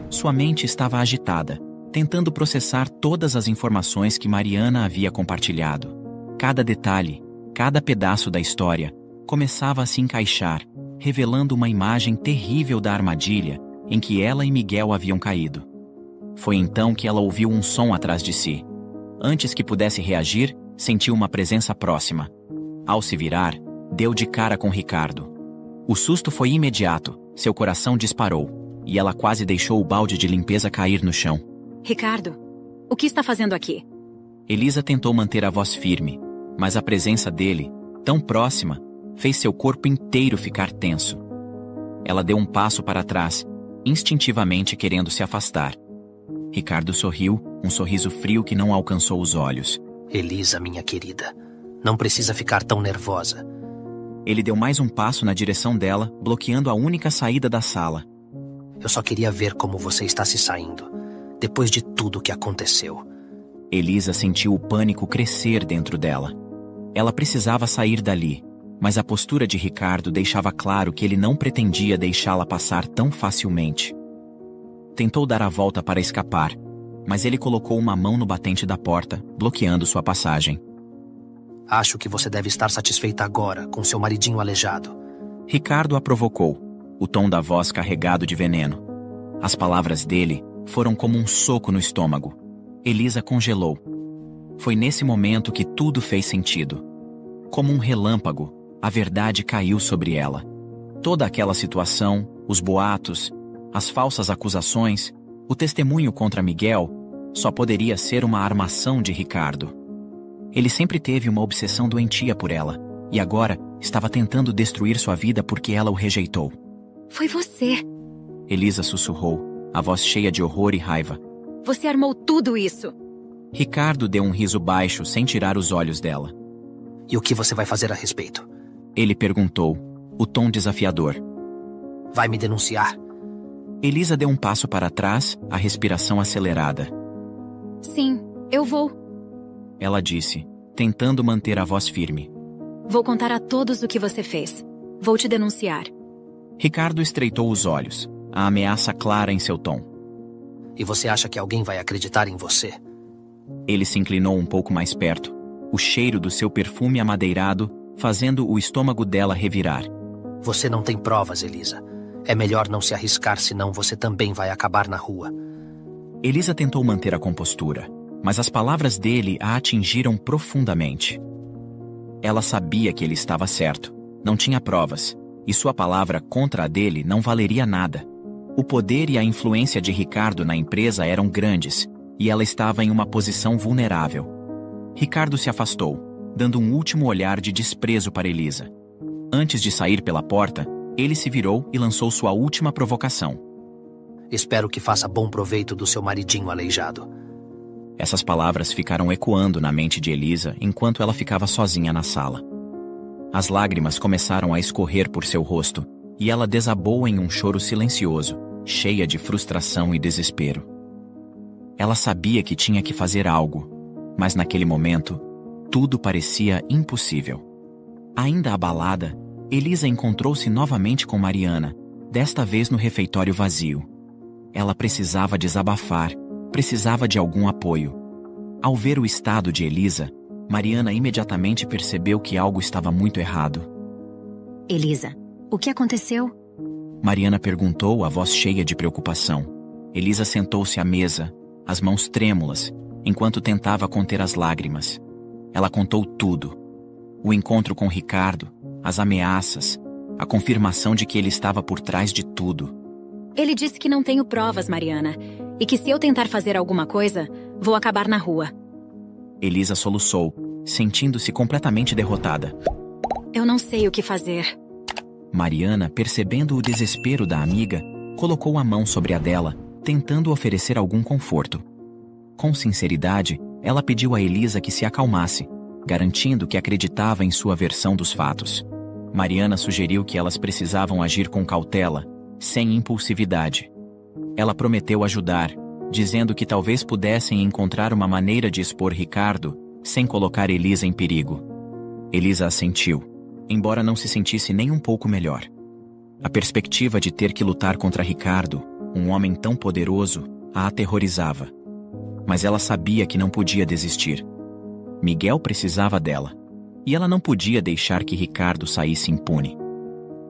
Sua mente estava agitada, tentando processar todas as informações que Mariana havia compartilhado. Cada detalhe, cada pedaço da história, começava a se encaixar, revelando uma imagem terrível da armadilha em que ela e Miguel haviam caído. Foi então que ela ouviu um som atrás de si. Antes que pudesse reagir, sentiu uma presença próxima. Ao se virar, deu de cara com Ricardo. O susto foi imediato, seu coração disparou, e ela quase deixou o balde de limpeza cair no chão. Ricardo, o que está fazendo aqui? Elisa tentou manter a voz firme, mas a presença dele, tão próxima, fez seu corpo inteiro ficar tenso. Ela deu um passo para trás, instintivamente querendo se afastar. Ricardo sorriu, um sorriso frio que não alcançou os olhos. Elisa, minha querida, não precisa ficar tão nervosa. Ele deu mais um passo na direção dela, bloqueando a única saída da sala. Eu só queria ver como você está se saindo, depois de tudo o que aconteceu. Elisa sentiu o pânico crescer dentro dela. Ela precisava sair dali, mas a postura de Ricardo deixava claro que ele não pretendia deixá-la passar tão facilmente. Tentou dar a volta para escapar, mas ele colocou uma mão no batente da porta, bloqueando sua passagem. Acho que você deve estar satisfeita agora, com seu maridinho aleijado. Ricardo a provocou, o tom da voz carregado de veneno. As palavras dele foram como um soco no estômago. Elisa congelou. Foi nesse momento que tudo fez sentido. Como um relâmpago, a verdade caiu sobre ela. Toda aquela situação, os boatos, as falsas acusações, o testemunho contra Miguel, só poderia ser uma armação de Ricardo. Ele sempre teve uma obsessão doentia por ela, e agora estava tentando destruir sua vida porque ela o rejeitou. Foi você. Elisa sussurrou, a voz cheia de horror e raiva. Você armou tudo isso. Ricardo deu um riso baixo sem tirar os olhos dela. E o que você vai fazer a respeito? Ele perguntou, o tom desafiador. Vai me denunciar? Elisa deu um passo para trás, a respiração acelerada. Sim, eu vou. Ela disse, tentando manter a voz firme. Vou contar a todos o que você fez. Vou te denunciar. Ricardo estreitou os olhos, a ameaça clara em seu tom. E você acha que alguém vai acreditar em você? Ele se inclinou um pouco mais perto, o cheiro do seu perfume amadeirado fazendo o estômago dela revirar. Você não tem provas, Elisa. É melhor não se arriscar, senão você também vai acabar na rua. Elisa tentou manter a compostura, mas as palavras dele a atingiram profundamente. Ela sabia que ele estava certo, não tinha provas, e sua palavra contra a dele não valeria nada. O poder e a influência de Ricardo na empresa eram grandes, e ela estava em uma posição vulnerável. Ricardo se afastou, dando um último olhar de desprezo para Elisa. Antes de sair pela porta, ele se virou e lançou sua última provocação. Espero que faça bom proveito do seu maridinho aleijado. Essas palavras ficaram ecoando na mente de Elisa enquanto ela ficava sozinha na sala. As lágrimas começaram a escorrer por seu rosto, e ela desabou em um choro silencioso, cheia de frustração e desespero. Ela sabia que tinha que fazer algo, mas naquele momento, tudo parecia impossível. Ainda abalada, Elisa encontrou-se novamente com Mariana, desta vez no refeitório vazio. Ela precisava desabafar, precisava de algum apoio. Ao ver o estado de Elisa, Mariana imediatamente percebeu que algo estava muito errado. Elisa, o que aconteceu? Mariana perguntou, a voz cheia de preocupação. Elisa sentou-se à mesa, as mãos trêmulas, enquanto tentava conter as lágrimas. Ela contou tudo. O encontro com Ricardo, as ameaças, a confirmação de que ele estava por trás de tudo. Ele disse que não tenho provas, Mariana, e que se eu tentar fazer alguma coisa, vou acabar na rua. Elisa soluçou, sentindo-se completamente derrotada. Eu não sei o que fazer. Mariana, percebendo o desespero da amiga, colocou a mão sobre a dela, tentando oferecer algum conforto. Com sinceridade, ela pediu a Elisa que se acalmasse, garantindo que acreditava em sua versão dos fatos. Mariana sugeriu que elas precisavam agir com cautela, sem impulsividade. Ela prometeu ajudar, dizendo que talvez pudessem encontrar uma maneira de expor Ricardo, sem colocar Elisa em perigo. Elisa assentiu, embora não se sentisse nem um pouco melhor. A perspectiva de ter que lutar contra Ricardo, um homem tão poderoso, a aterrorizava. Mas ela sabia que não podia desistir. Miguel precisava dela. E ela não podia deixar que Ricardo saísse impune.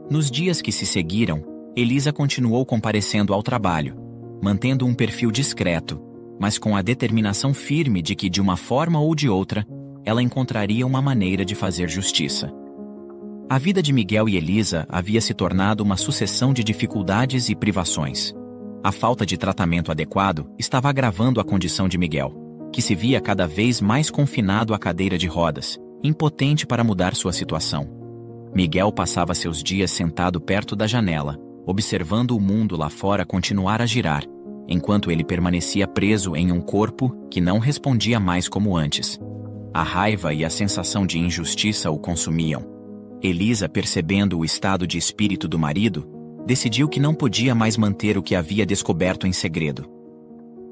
Nos dias que se seguiram, Elisa continuou comparecendo ao trabalho, mantendo um perfil discreto, mas com a determinação firme de que, de uma forma ou de outra, ela encontraria uma maneira de fazer justiça. A vida de Miguel e Elisa havia se tornado uma sucessão de dificuldades e privações. A falta de tratamento adequado estava agravando a condição de Miguel, que se via cada vez mais confinado à cadeira de rodas, impotente para mudar sua situação. Miguel passava seus dias sentado perto da janela, observando o mundo lá fora continuar a girar, enquanto ele permanecia preso em um corpo que não respondia mais como antes. A raiva e a sensação de injustiça o consumiam. Elisa, percebendo o estado de espírito do marido, decidiu que não podia mais manter o que havia descoberto em segredo.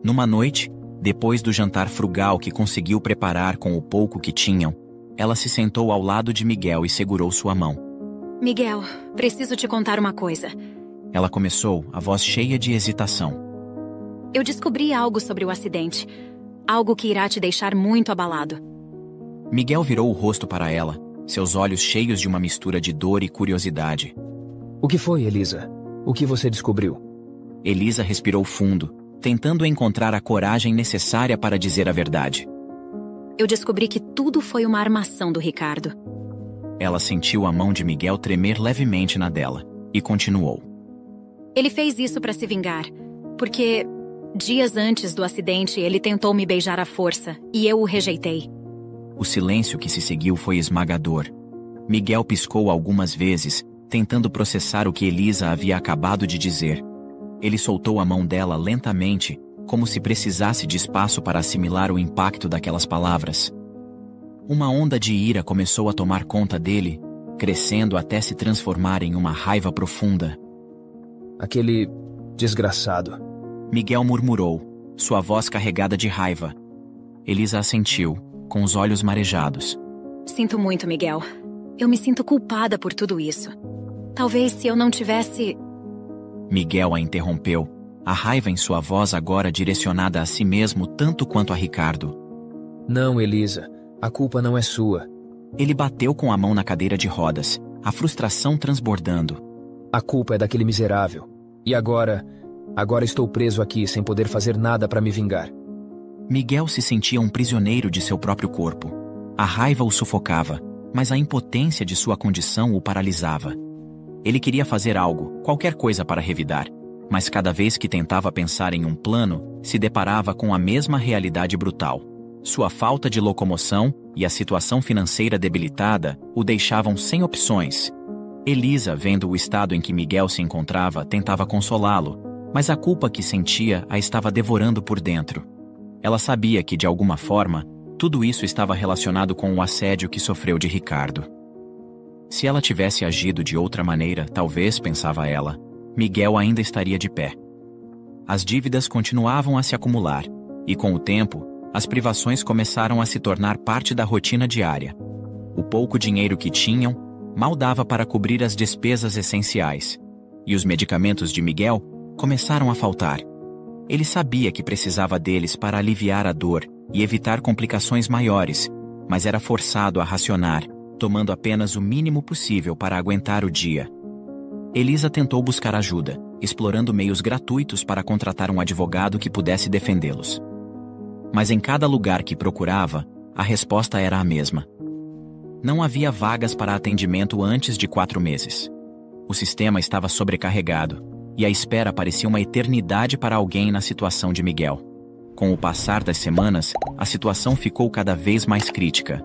Numa noite, depois do jantar frugal que conseguiu preparar com o pouco que tinham, ela se sentou ao lado de Miguel e segurou sua mão. Miguel, preciso te contar uma coisa. Ela começou, a voz cheia de hesitação. Eu descobri algo sobre o acidente. Algo que irá te deixar muito abalado. Miguel virou o rosto para ela, seus olhos cheios de uma mistura de dor e curiosidade. O que foi, Elisa? O que você descobriu? Elisa respirou fundo, tentando encontrar a coragem necessária para dizer a verdade. Eu descobri que tudo foi uma armação do Ricardo. Ela sentiu a mão de Miguel tremer levemente na dela, e continuou. Ele fez isso para se vingar, porque dias antes do acidente ele tentou me beijar à força, e eu o rejeitei. O silêncio que se seguiu foi esmagador. Miguel piscou algumas vezes, tentando processar o que Elisa havia acabado de dizer. Ele soltou a mão dela lentamente, como se precisasse de espaço para assimilar o impacto daquelas palavras. Uma onda de ira começou a tomar conta dele, crescendo até se transformar em uma raiva profunda. Aquele desgraçado. Miguel murmurou, sua voz carregada de raiva. Elisa assentiu, com os olhos marejados. Sinto muito, Miguel. Eu me sinto culpada por tudo isso. Talvez se eu não tivesse... Miguel a interrompeu, a raiva em sua voz agora direcionada a si mesmo tanto quanto a Ricardo. Não, Elisa. A culpa não é sua. Ele bateu com a mão na cadeira de rodas, a frustração transbordando. A culpa é daquele miserável. E agora estou preso aqui sem poder fazer nada para me vingar. Miguel se sentia um prisioneiro de seu próprio corpo. A raiva o sufocava, mas a impotência de sua condição o paralisava. Ele queria fazer algo, qualquer coisa para revidar, mas cada vez que tentava pensar em um plano, se deparava com a mesma realidade brutal. Sua falta de locomoção e a situação financeira debilitada o deixavam sem opções. Elisa, vendo o estado em que Miguel se encontrava, tentava consolá-lo, mas a culpa que sentia a estava devorando por dentro. Ela sabia que, de alguma forma, tudo isso estava relacionado com o assédio que sofreu de Ricardo. Se ela tivesse agido de outra maneira, talvez, pensava ela, Miguel ainda estaria de pé. As dívidas continuavam a se acumular, e com o tempo, as privações começaram a se tornar parte da rotina diária. O pouco dinheiro que tinham mal dava para cobrir as despesas essenciais, e os medicamentos de Miguel começaram a faltar. Ele sabia que precisava deles para aliviar a dor e evitar complicações maiores, mas era forçado a racionar, tomando apenas o mínimo possível para aguentar o dia. Elisa tentou buscar ajuda, explorando meios gratuitos para contratar um advogado que pudesse defendê-los. Mas em cada lugar que procurava, a resposta era a mesma. Não havia vagas para atendimento antes de 4 meses. O sistema estava sobrecarregado, e a espera parecia uma eternidade para alguém na situação de Miguel. Com o passar das semanas, a situação ficou cada vez mais crítica.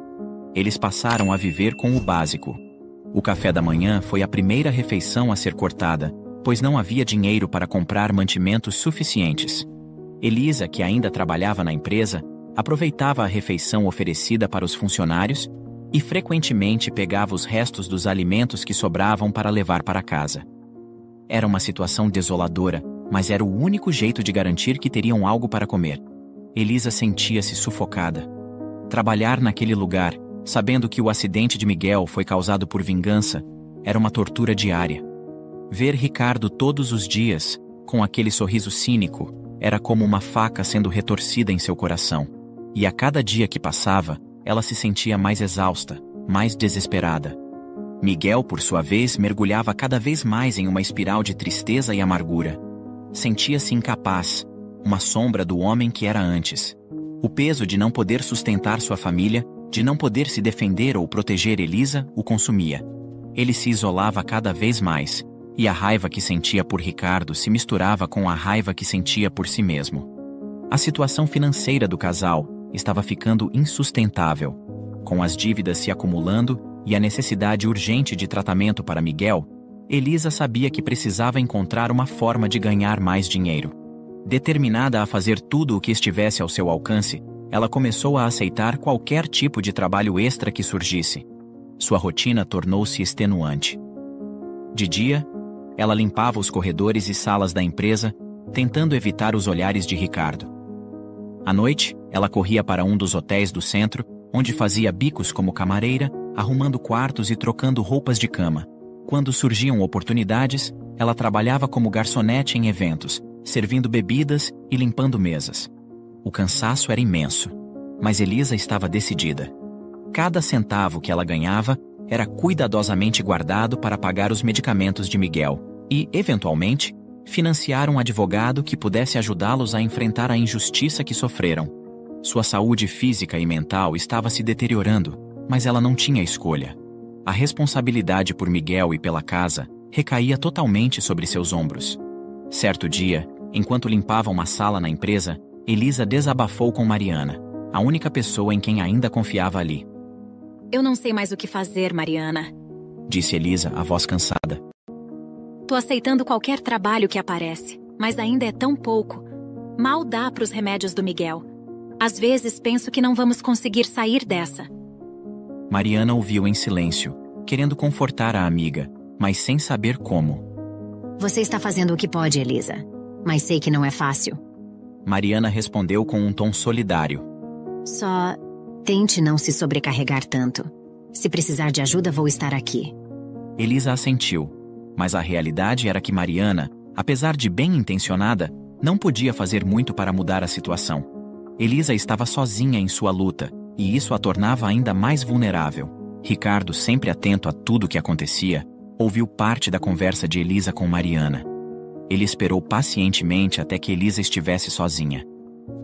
Eles passaram a viver com o básico. O café da manhã foi a primeira refeição a ser cortada, pois não havia dinheiro para comprar mantimentos suficientes. Elisa, que ainda trabalhava na empresa, aproveitava a refeição oferecida para os funcionários e frequentemente pegava os restos dos alimentos que sobravam para levar para casa. Era uma situação desoladora, mas era o único jeito de garantir que teriam algo para comer. Elisa sentia-se sufocada. Trabalhar naquele lugar, sabendo que o acidente de Miguel foi causado por vingança, era uma tortura diária. Ver Ricardo todos os dias, com aquele sorriso cínico, era como uma faca sendo retorcida em seu coração. E a cada dia que passava, ela se sentia mais exausta, mais desesperada. Miguel, por sua vez, mergulhava cada vez mais em uma espiral de tristeza e amargura. Sentia-se incapaz, uma sombra do homem que era antes. O peso de não poder sustentar sua família, de não poder se defender ou proteger Elisa, o consumia. Ele se isolava cada vez mais, e a raiva que sentia por Ricardo se misturava com a raiva que sentia por si mesmo. A situação financeira do casal estava ficando insustentável. Com as dívidas se acumulando e a necessidade urgente de tratamento para Miguel, Elisa sabia que precisava encontrar uma forma de ganhar mais dinheiro. Determinada a fazer tudo o que estivesse ao seu alcance, ela começou a aceitar qualquer tipo de trabalho extra que surgisse. Sua rotina tornou-se extenuante. De dia, ela limpava os corredores e salas da empresa, tentando evitar os olhares de Ricardo. À noite, ela corria para um dos hotéis do centro, onde fazia bicos como camareira, arrumando quartos e trocando roupas de cama. Quando surgiam oportunidades, ela trabalhava como garçonete em eventos, servindo bebidas e limpando mesas. O cansaço era imenso, mas Elisa estava decidida. Cada centavo que ela ganhava era cuidadosamente guardado para pagar os medicamentos de Miguel e, eventualmente, financiar um advogado que pudesse ajudá-los a enfrentar a injustiça que sofreram. Sua saúde física e mental estava se deteriorando, mas ela não tinha escolha. A responsabilidade por Miguel e pela casa recaía totalmente sobre seus ombros. Certo dia, enquanto limpava uma sala na empresa, Elisa desabafou com Mariana, a única pessoa em quem ainda confiava ali. Eu não sei mais o que fazer, Mariana, disse Elisa, a voz cansada. Tô aceitando qualquer trabalho que aparece, mas ainda é tão pouco. Mal dá para os remédios do Miguel. Às vezes penso que não vamos conseguir sair dessa. Mariana ouviu em silêncio, querendo confortar a amiga, mas sem saber como. Você está fazendo o que pode, Elisa, mas sei que não é fácil. Mariana respondeu com um tom solidário. Só tente não se sobrecarregar tanto. Se precisar de ajuda, vou estar aqui. Elisa assentiu, mas a realidade era que Mariana, apesar de bem intencionada, não podia fazer muito para mudar a situação. Elisa estava sozinha em sua luta, e isso a tornava ainda mais vulnerável. Ricardo, sempre atento a tudo o que acontecia, ouviu parte da conversa de Elisa com Mariana. Ele esperou pacientemente até que Elisa estivesse sozinha.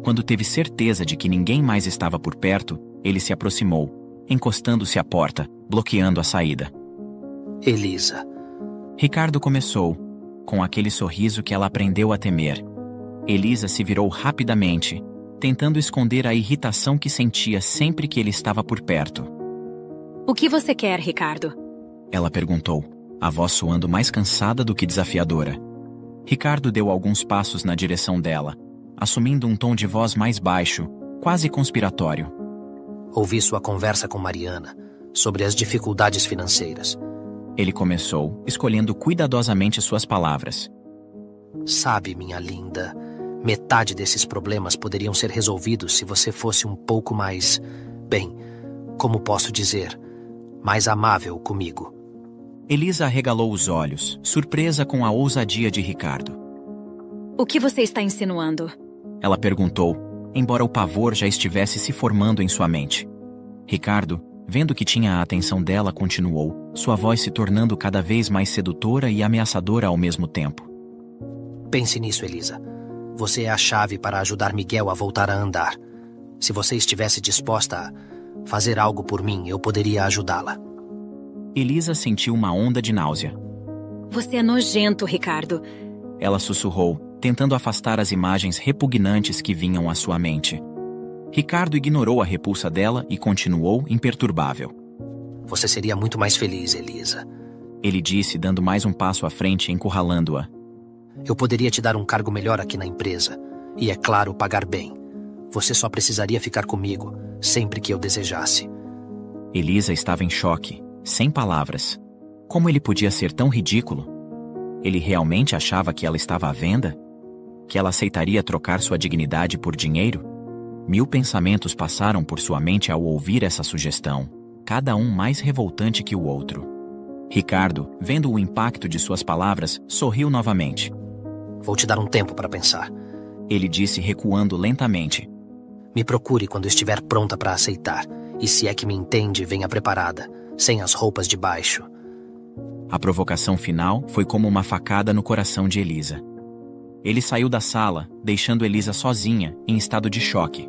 Quando teve certeza de que ninguém mais estava por perto, ele se aproximou, encostando-se à porta, bloqueando a saída. Elisa. Ricardo começou, com aquele sorriso que ela aprendeu a temer. Elisa se virou rapidamente, tentando esconder a irritação que sentia sempre que ele estava por perto. O que você quer, Ricardo? Ela perguntou, a voz soando mais cansada do que desafiadora. Ricardo deu alguns passos na direção dela, assumindo um tom de voz mais baixo, quase conspiratório. Ouvi sua conversa com Mariana sobre as dificuldades financeiras. Ele começou, escolhendo cuidadosamente suas palavras. Sabe, minha linda, metade desses problemas poderiam ser resolvidos se você fosse um pouco mais, bem, como posso dizer, mais amável comigo. Elisa arregalou os olhos, surpresa com a ousadia de Ricardo. O que você está insinuando? Ela perguntou, embora o pavor já estivesse se formando em sua mente. Ricardo, vendo que tinha a atenção dela, continuou, sua voz se tornando cada vez mais sedutora e ameaçadora ao mesmo tempo. Pense nisso, Elisa. Você é a chave para ajudar Miguel a voltar a andar. Se você estivesse disposta a fazer algo por mim, eu poderia ajudá-la. Elisa sentiu uma onda de náusea. Você é nojento, Ricardo. Ela sussurrou, tentando afastar as imagens repugnantes que vinham à sua mente. Ricardo ignorou a repulsa dela e continuou imperturbável. Você seria muito mais feliz, Elisa. Ele disse, dando mais um passo à frente, encurralando-a. Eu poderia te dar um cargo melhor aqui na empresa. E, é claro, pagar bem. Você só precisaria ficar comigo, sempre que eu desejasse. Elisa estava em choque, sem palavras. Como ele podia ser tão ridículo? Ele realmente achava que ela estava à venda? Que ela aceitaria trocar sua dignidade por dinheiro? 1000 pensamentos passaram por sua mente ao ouvir essa sugestão, cada um mais revoltante que o outro. Ricardo, vendo o impacto de suas palavras, sorriu novamente. Vou te dar um tempo para pensar. Ele disse, recuando lentamente. Me procure quando estiver pronta para aceitar. E se é que me entende, venha preparada, sem as roupas de baixo. A provocação final foi como uma facada no coração de Elisa. Ele saiu da sala, deixando Elisa sozinha, em estado de choque.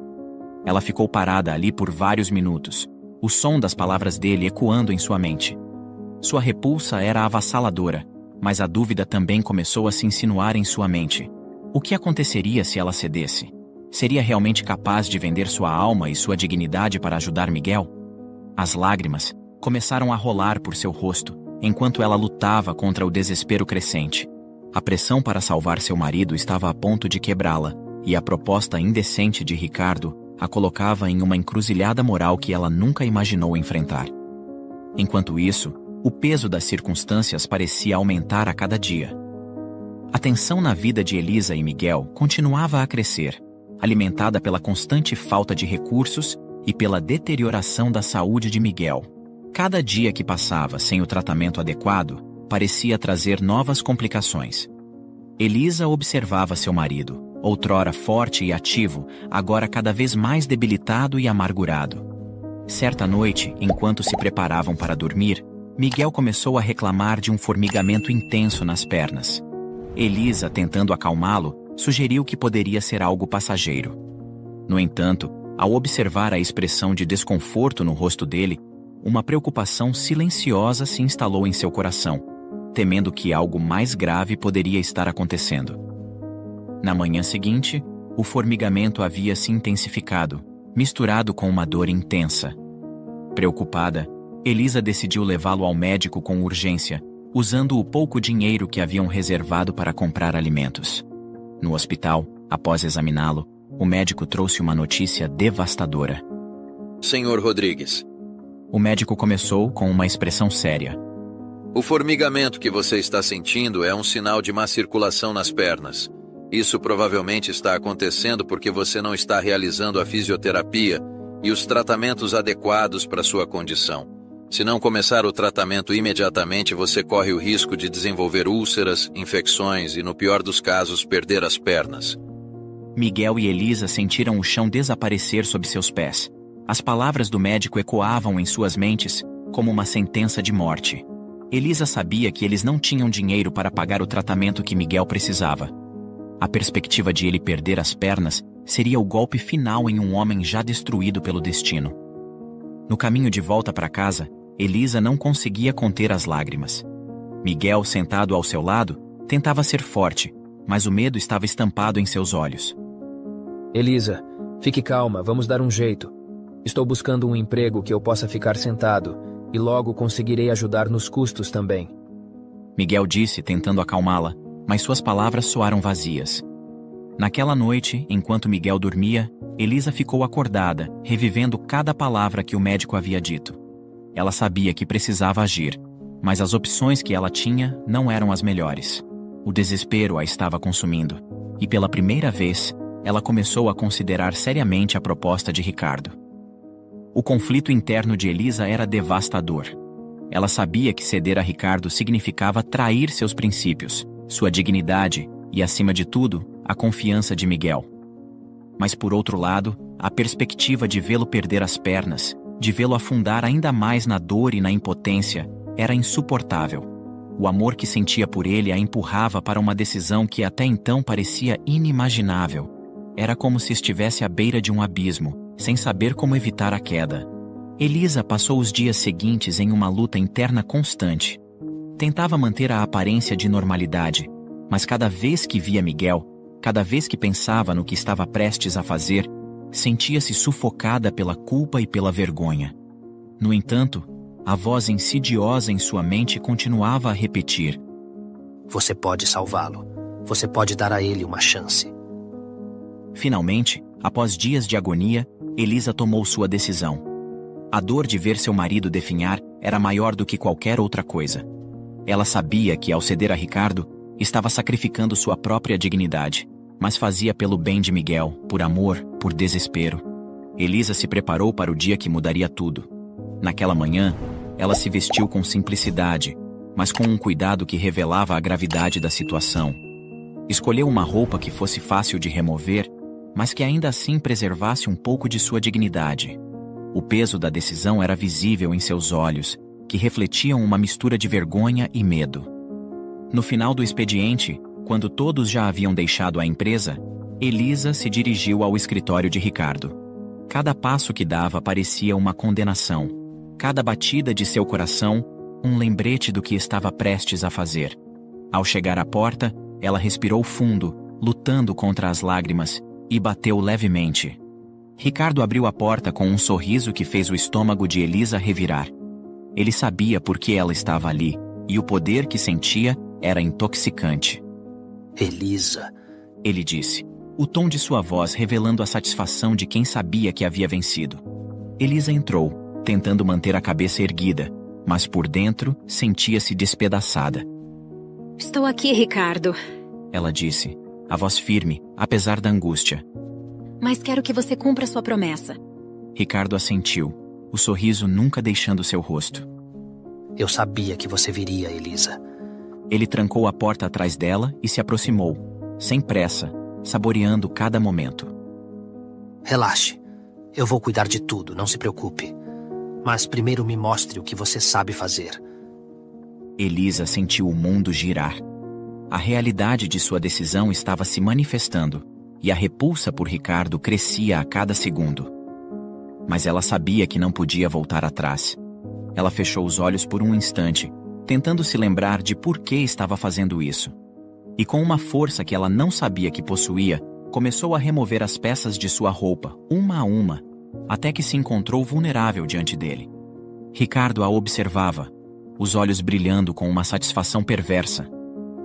Ela ficou parada ali por vários minutos, o som das palavras dele ecoando em sua mente. Sua repulsa era avassaladora, mas a dúvida também começou a se insinuar em sua mente. O que aconteceria se ela cedesse? Seria realmente capaz de vender sua alma e sua dignidade para ajudar Miguel? As lágrimas começaram a rolar por seu rosto, enquanto ela lutava contra o desespero crescente. A pressão para salvar seu marido estava a ponto de quebrá-la, e a proposta indecente de Ricardo a colocava em uma encruzilhada moral que ela nunca imaginou enfrentar. Enquanto isso, o peso das circunstâncias parecia aumentar a cada dia. A tensão na vida de Elisa e Miguel continuava a crescer, alimentada pela constante falta de recursos e pela deterioração da saúde de Miguel. Cada dia que passava sem o tratamento adequado parecia trazer novas complicações. Elisa observava seu marido, outrora forte e ativo, agora cada vez mais debilitado e amargurado. Certa noite, enquanto se preparavam para dormir, Miguel começou a reclamar de um formigamento intenso nas pernas. Elisa, tentando acalmá-lo, sugeriu que poderia ser algo passageiro. No entanto, ao observar a expressão de desconforto no rosto dele, uma preocupação silenciosa se instalou em seu coração, temendo que algo mais grave poderia estar acontecendo. Na manhã seguinte, o formigamento havia se intensificado, misturado com uma dor intensa. Preocupada, Elisa decidiu levá-lo ao médico com urgência, usando o pouco dinheiro que haviam reservado para comprar alimentos. No hospital, após examiná-lo, o médico trouxe uma notícia devastadora. Senhor Rodrigues. O médico começou com uma expressão séria. O formigamento que você está sentindo é um sinal de má circulação nas pernas. Isso provavelmente está acontecendo porque você não está realizando a fisioterapia e os tratamentos adequados para sua condição. Se não começar o tratamento imediatamente, você corre o risco de desenvolver úlceras, infecções e, no pior dos casos, perder as pernas. Miguel e Elisa sentiram o chão desaparecer sob seus pés. As palavras do médico ecoavam em suas mentes como uma sentença de morte. Elisa sabia que eles não tinham dinheiro para pagar o tratamento que Miguel precisava. A perspectiva de ele perder as pernas seria o golpe final em um homem já destruído pelo destino. No caminho de volta para casa, Elisa não conseguia conter as lágrimas. Miguel, sentado ao seu lado, tentava ser forte, mas o medo estava estampado em seus olhos. Elisa, fique calma, vamos dar um jeito. Estou buscando um emprego que eu possa ficar sentado, e logo conseguirei ajudar nos custos também. Miguel disse, tentando acalmá-la, mas suas palavras soaram vazias. Naquela noite, enquanto Miguel dormia, Elisa ficou acordada, revivendo cada palavra que o médico havia dito. Ela sabia que precisava agir, mas as opções que ela tinha não eram as melhores. O desespero a estava consumindo, e pela primeira vez, ela começou a considerar seriamente a proposta de Ricardo. O conflito interno de Elisa era devastador. Ela sabia que ceder a Ricardo significava trair seus princípios, sua dignidade e, acima de tudo, a confiança de Miguel. Mas, por outro lado, a perspectiva de vê-lo perder as pernas, de vê-lo afundar ainda mais na dor e na impotência, era insuportável. O amor que sentia por ele a empurrava para uma decisão que até então parecia inimaginável. Era como se estivesse à beira de um abismo, sem saber como evitar a queda. Elisa passou os dias seguintes em uma luta interna constante. Tentava manter a aparência de normalidade, mas cada vez que via Miguel, cada vez que pensava no que estava prestes a fazer, sentia-se sufocada pela culpa e pela vergonha. No entanto, a voz insidiosa em sua mente continuava a repetir: Você pode salvá-lo. Você pode dar a ele uma chance. Finalmente, após dias de agonia, Elisa tomou sua decisão. A dor de ver seu marido definhar era maior do que qualquer outra coisa. Ela sabia que, ao ceder a Ricardo, estava sacrificando sua própria dignidade, mas fazia pelo bem de Miguel, por amor, por desespero. Elisa se preparou para o dia que mudaria tudo. Naquela manhã, ela se vestiu com simplicidade, mas com um cuidado que revelava a gravidade da situação. Escolheu uma roupa que fosse fácil de remover, mas que ainda assim preservasse um pouco de sua dignidade. O peso da decisão era visível em seus olhos, que refletiam uma mistura de vergonha e medo. No final do expediente, quando todos já haviam deixado a empresa, Elisa se dirigiu ao escritório de Ricardo. Cada passo que dava parecia uma condenação. Cada batida de seu coração, um lembrete do que estava prestes a fazer. Ao chegar à porta, ela respirou fundo, lutando contra as lágrimas, e bateu levemente. Ricardo abriu a porta com um sorriso que fez o estômago de Elisa revirar. Ele sabia por que ela estava ali, e o poder que sentia era intoxicante. Elisa, ele disse, o tom de sua voz revelando a satisfação de quem sabia que havia vencido. Elisa entrou, tentando manter a cabeça erguida, mas por dentro sentia-se despedaçada. Estou aqui, Ricardo, ela disse, a voz firme, apesar da angústia. Mas quero que você cumpra sua promessa. Ricardo assentiu, o sorriso nunca deixando seu rosto. Eu sabia que você viria, Elisa. Ele trancou a porta atrás dela e se aproximou, sem pressa, saboreando cada momento. Relaxe. Eu vou cuidar de tudo, não se preocupe. Mas primeiro me mostre o que você sabe fazer. Elisa sentiu o mundo girar. A realidade de sua decisão estava se manifestando, e a repulsa por Ricardo crescia a cada segundo. Mas ela sabia que não podia voltar atrás. Ela fechou os olhos por um instante, tentando se lembrar de por que estava fazendo isso. E com uma força que ela não sabia que possuía, começou a remover as peças de sua roupa, uma a uma, até que se encontrou vulnerável diante dele. Ricardo a observava, os olhos brilhando com uma satisfação perversa.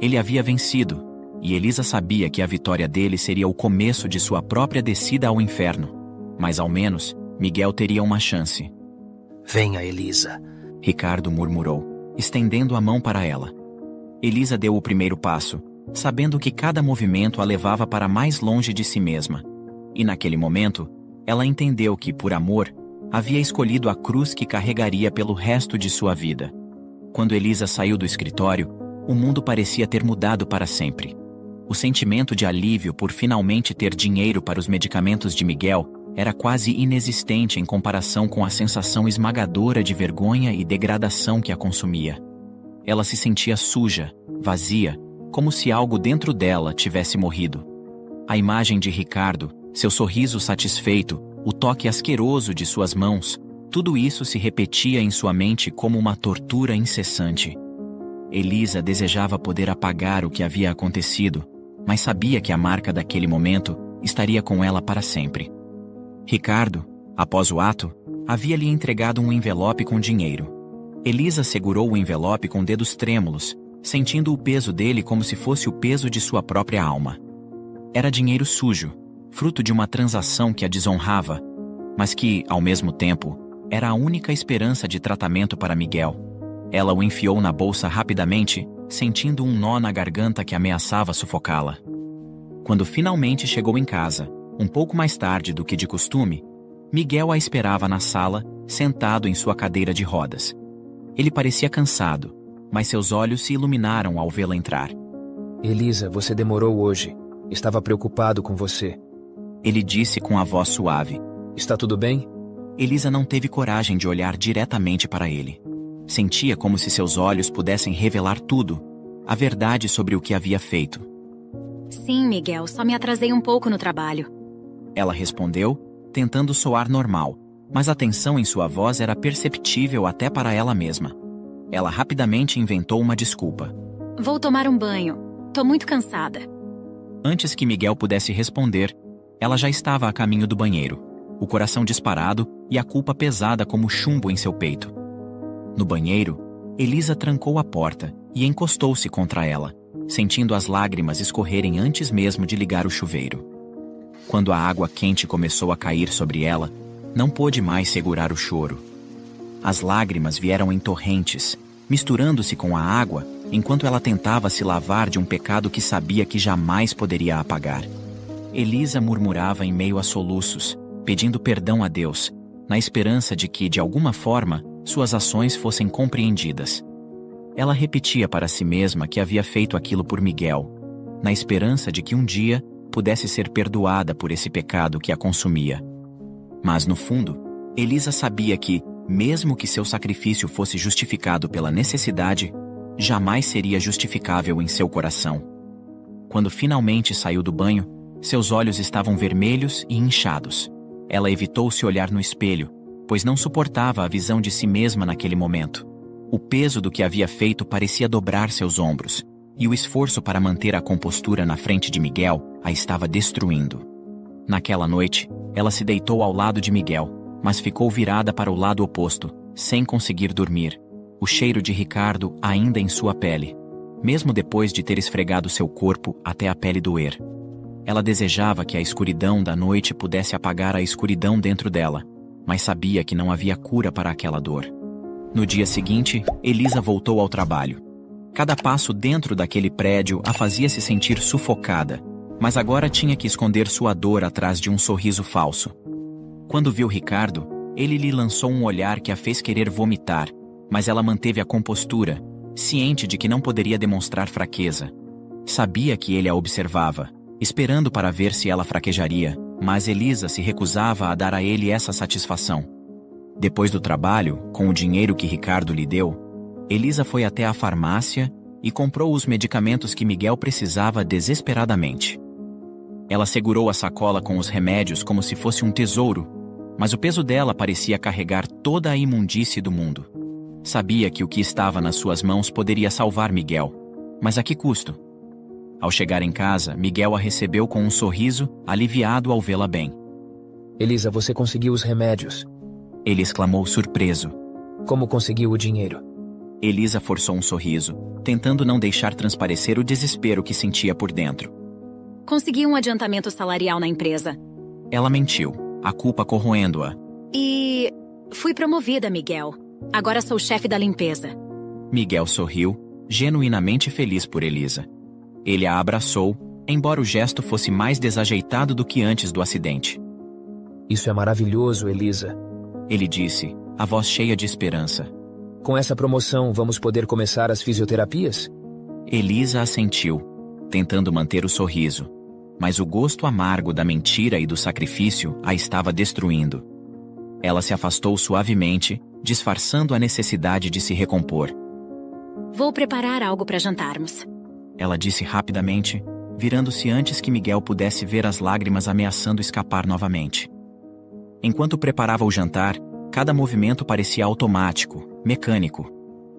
Ele havia vencido, e Elisa sabia que a vitória dele seria o começo de sua própria descida ao inferno. Mas ao menos, Miguel teria uma chance. Venha, Elisa, Ricardo murmurou, estendendo a mão para ela. Elisa deu o primeiro passo, sabendo que cada movimento a levava para mais longe de si mesma. E naquele momento, ela entendeu que, por amor, havia escolhido a cruz que carregaria pelo resto de sua vida. Quando Elisa saiu do escritório, o mundo parecia ter mudado para sempre. O sentimento de alívio por finalmente ter dinheiro para os medicamentos de Miguel era quase inexistente em comparação com a sensação esmagadora de vergonha e degradação que a consumia. Ela se sentia suja, vazia, como se algo dentro dela tivesse morrido. A imagem de Ricardo, seu sorriso satisfeito, o toque asqueroso de suas mãos, tudo isso se repetia em sua mente como uma tortura incessante. Elisa desejava poder apagar o que havia acontecido, mas sabia que a marca daquele momento estaria com ela para sempre. Ricardo, após o ato, havia lhe entregado um envelope com dinheiro. Elisa segurou o envelope com dedos trêmulos, sentindo o peso dele como se fosse o peso de sua própria alma. Era dinheiro sujo, fruto de uma transação que a desonrava, mas que, ao mesmo tempo, era a única esperança de tratamento para Miguel. Ela o enfiou na bolsa rapidamente, sentindo um nó na garganta que ameaçava sufocá-la. Quando finalmente chegou em casa, um pouco mais tarde do que de costume, Miguel a esperava na sala, sentado em sua cadeira de rodas. Ele parecia cansado, mas seus olhos se iluminaram ao vê-la entrar. Elisa, você demorou hoje. Estava preocupado com você. Ele disse com a voz suave. Está tudo bem? Elisa não teve coragem de olhar diretamente para ele. Sentia como se seus olhos pudessem revelar tudo, a verdade sobre o que havia feito. Sim, Miguel, só me atrasei um pouco no trabalho. Ela respondeu, tentando soar normal, mas a tensão em sua voz era perceptível até para ela mesma. Ela rapidamente inventou uma desculpa. Vou tomar um banho. Tô muito cansada. Antes que Miguel pudesse responder, ela já estava a caminho do banheiro, o coração disparado e a culpa pesada como chumbo em seu peito. No banheiro, Elisa trancou a porta e encostou-se contra ela, sentindo as lágrimas escorrerem antes mesmo de ligar o chuveiro. Quando a água quente começou a cair sobre ela, não pôde mais segurar o choro. As lágrimas vieram em torrentes, misturando-se com a água, enquanto ela tentava se lavar de um pecado que sabia que jamais poderia apagar. Elisa murmurava em meio a soluços, pedindo perdão a Deus, na esperança de que, de alguma forma, suas ações fossem compreendidas. Ela repetia para si mesma que havia feito aquilo por Miguel, na esperança de que um dia pudesse ser perdoada por esse pecado que a consumia. Mas, no fundo, Elisa sabia que, mesmo que seu sacrifício fosse justificado pela necessidade, jamais seria justificável em seu coração. Quando finalmente saiu do banho, seus olhos estavam vermelhos e inchados. Ela evitou se olhar no espelho, pois não suportava a visão de si mesma naquele momento. O peso do que havia feito parecia dobrar seus ombros, e o esforço para manter a compostura na frente de Miguel a estava destruindo. Naquela noite, ela se deitou ao lado de Miguel, mas ficou virada para o lado oposto, sem conseguir dormir, o cheiro de Ricardo ainda em sua pele, mesmo depois de ter esfregado seu corpo até a pele doer. Ela desejava que a escuridão da noite pudesse apagar a escuridão dentro dela, mas sabia que não havia cura para aquela dor. No dia seguinte, Elisa voltou ao trabalho. Cada passo dentro daquele prédio a fazia se sentir sufocada, mas agora tinha que esconder sua dor atrás de um sorriso falso. Quando viu Ricardo, ele lhe lançou um olhar que a fez querer vomitar, mas ela manteve a compostura, ciente de que não poderia demonstrar fraqueza. Sabia que ele a observava, esperando para ver se ela fraquejaria, mas Elisa se recusava a dar a ele essa satisfação. Depois do trabalho, com o dinheiro que Ricardo lhe deu, Elisa foi até a farmácia e comprou os medicamentos que Miguel precisava desesperadamente. Ela segurou a sacola com os remédios como se fosse um tesouro, mas o peso dela parecia carregar toda a imundície do mundo. Sabia que o que estava nas suas mãos poderia salvar Miguel, mas a que custo? Ao chegar em casa, Miguel a recebeu com um sorriso, aliviado ao vê-la bem. Elisa, você conseguiu os remédios. Ele exclamou surpreso. Como conseguiu o dinheiro? Elisa forçou um sorriso, tentando não deixar transparecer o desespero que sentia por dentro. Consegui um adiantamento salarial na empresa. Ela mentiu, a culpa corroendo-a. E fui promovida, Miguel. Agora sou chefe da limpeza. Miguel sorriu, genuinamente feliz por Elisa. Ele a abraçou, embora o gesto fosse mais desajeitado do que antes do acidente. Isso é maravilhoso, Elisa. Ele disse, a voz cheia de esperança. Com essa promoção, vamos poder começar as fisioterapias? Elisa assentiu, tentando manter o sorriso. Mas o gosto amargo da mentira e do sacrifício a estava destruindo. Ela se afastou suavemente, disfarçando a necessidade de se recompor. Vou preparar algo para jantarmos. Ela disse rapidamente, virando-se antes que Miguel pudesse ver as lágrimas ameaçando escapar novamente. Enquanto preparava o jantar, cada movimento parecia automático, mecânico.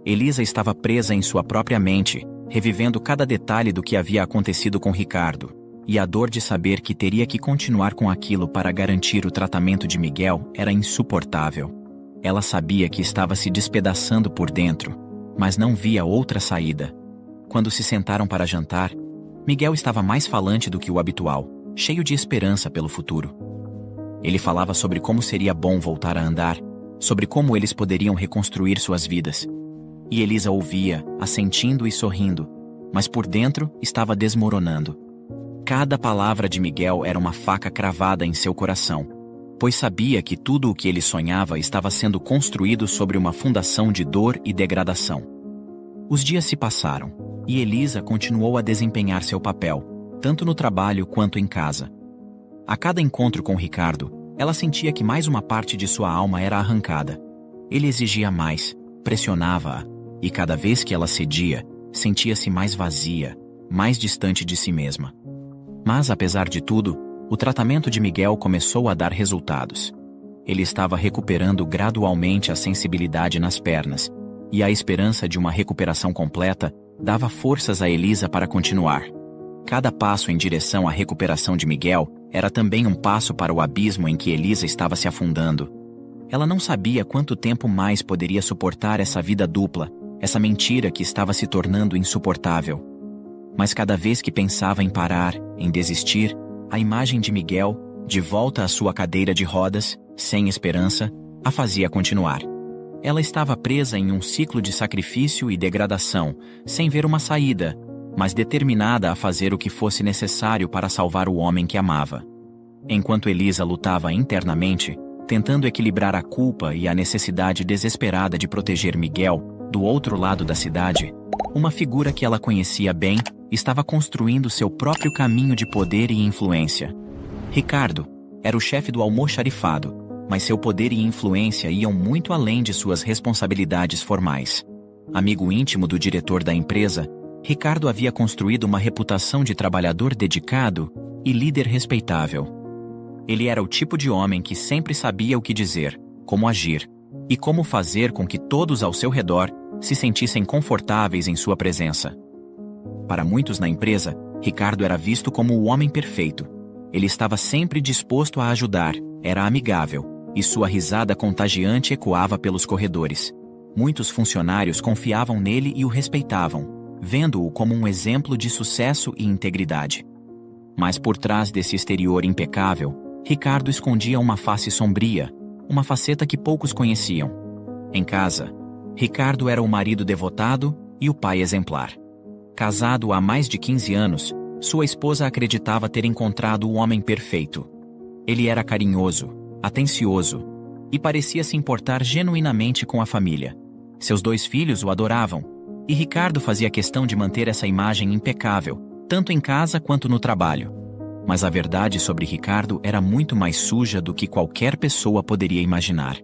Elisa estava presa em sua própria mente, revivendo cada detalhe do que havia acontecido com Ricardo, e a dor de saber que teria que continuar com aquilo para garantir o tratamento de Miguel era insuportável. Ela sabia que estava se despedaçando por dentro, mas não via outra saída. Quando se sentaram para jantar, Miguel estava mais falante do que o habitual, cheio de esperança pelo futuro. Ele falava sobre como seria bom voltar a andar, sobre como eles poderiam reconstruir suas vidas. E Elisa ouvia, assentindo e sorrindo, mas por dentro estava desmoronando. Cada palavra de Miguel era uma faca cravada em seu coração, pois sabia que tudo o que ele sonhava estava sendo construído sobre uma fundação de dor e degradação. Os dias se passaram, e Elisa continuou a desempenhar seu papel, tanto no trabalho quanto em casa. A cada encontro com Ricardo, Ela sentia que mais uma parte de sua alma era arrancada. Ele exigia mais, pressionava-a, e cada vez que ela cedia, sentia-se mais vazia, mais distante de si mesma. Mas, apesar de tudo, o tratamento de Miguel começou a dar resultados. Ele estava recuperando gradualmente a sensibilidade nas pernas, e a esperança de uma recuperação completa dava forças a Elisa para continuar. Cada passo em direção à recuperação de Miguel era também um passo para o abismo em que Elisa estava se afundando. Ela não sabia quanto tempo mais poderia suportar essa vida dupla, essa mentira que estava se tornando insuportável. Mas cada vez que pensava em parar, em desistir, a imagem de Miguel, de volta à sua cadeira de rodas, sem esperança, a fazia continuar. Ela estava presa em um ciclo de sacrifício e degradação, sem ver uma saída, mas determinada a fazer o que fosse necessário para salvar o homem que amava. Enquanto Elisa lutava internamente, tentando equilibrar a culpa e a necessidade desesperada de proteger Miguel, do outro lado da cidade, uma figura que ela conhecia bem estava construindo seu próprio caminho de poder e influência. Ricardo era o chefe do almoxarifado, mas seu poder e influência iam muito além de suas responsabilidades formais. Amigo íntimo do diretor da empresa, Ricardo havia construído uma reputação de trabalhador dedicado e líder respeitável. Ele era o tipo de homem que sempre sabia o que dizer, como agir, e como fazer com que todos ao seu redor se sentissem confortáveis em sua presença. Para muitos na empresa, Ricardo era visto como o homem perfeito. Ele estava sempre disposto a ajudar, era amigável, e sua risada contagiante ecoava pelos corredores. Muitos funcionários confiavam nele e o respeitavam, vendo-o como um exemplo de sucesso e integridade. Mas por trás desse exterior impecável, Ricardo escondia uma face sombria, uma faceta que poucos conheciam. Em casa, Ricardo era o marido devotado e o pai exemplar. Casado há mais de 15 anos, sua esposa acreditava ter encontrado o homem perfeito. Ele era carinhoso, atencioso, e parecia se importar genuinamente com a família. Seus 2 filhos o adoravam, e Ricardo fazia questão de manter essa imagem impecável, tanto em casa quanto no trabalho. Mas a verdade sobre Ricardo era muito mais suja do que qualquer pessoa poderia imaginar.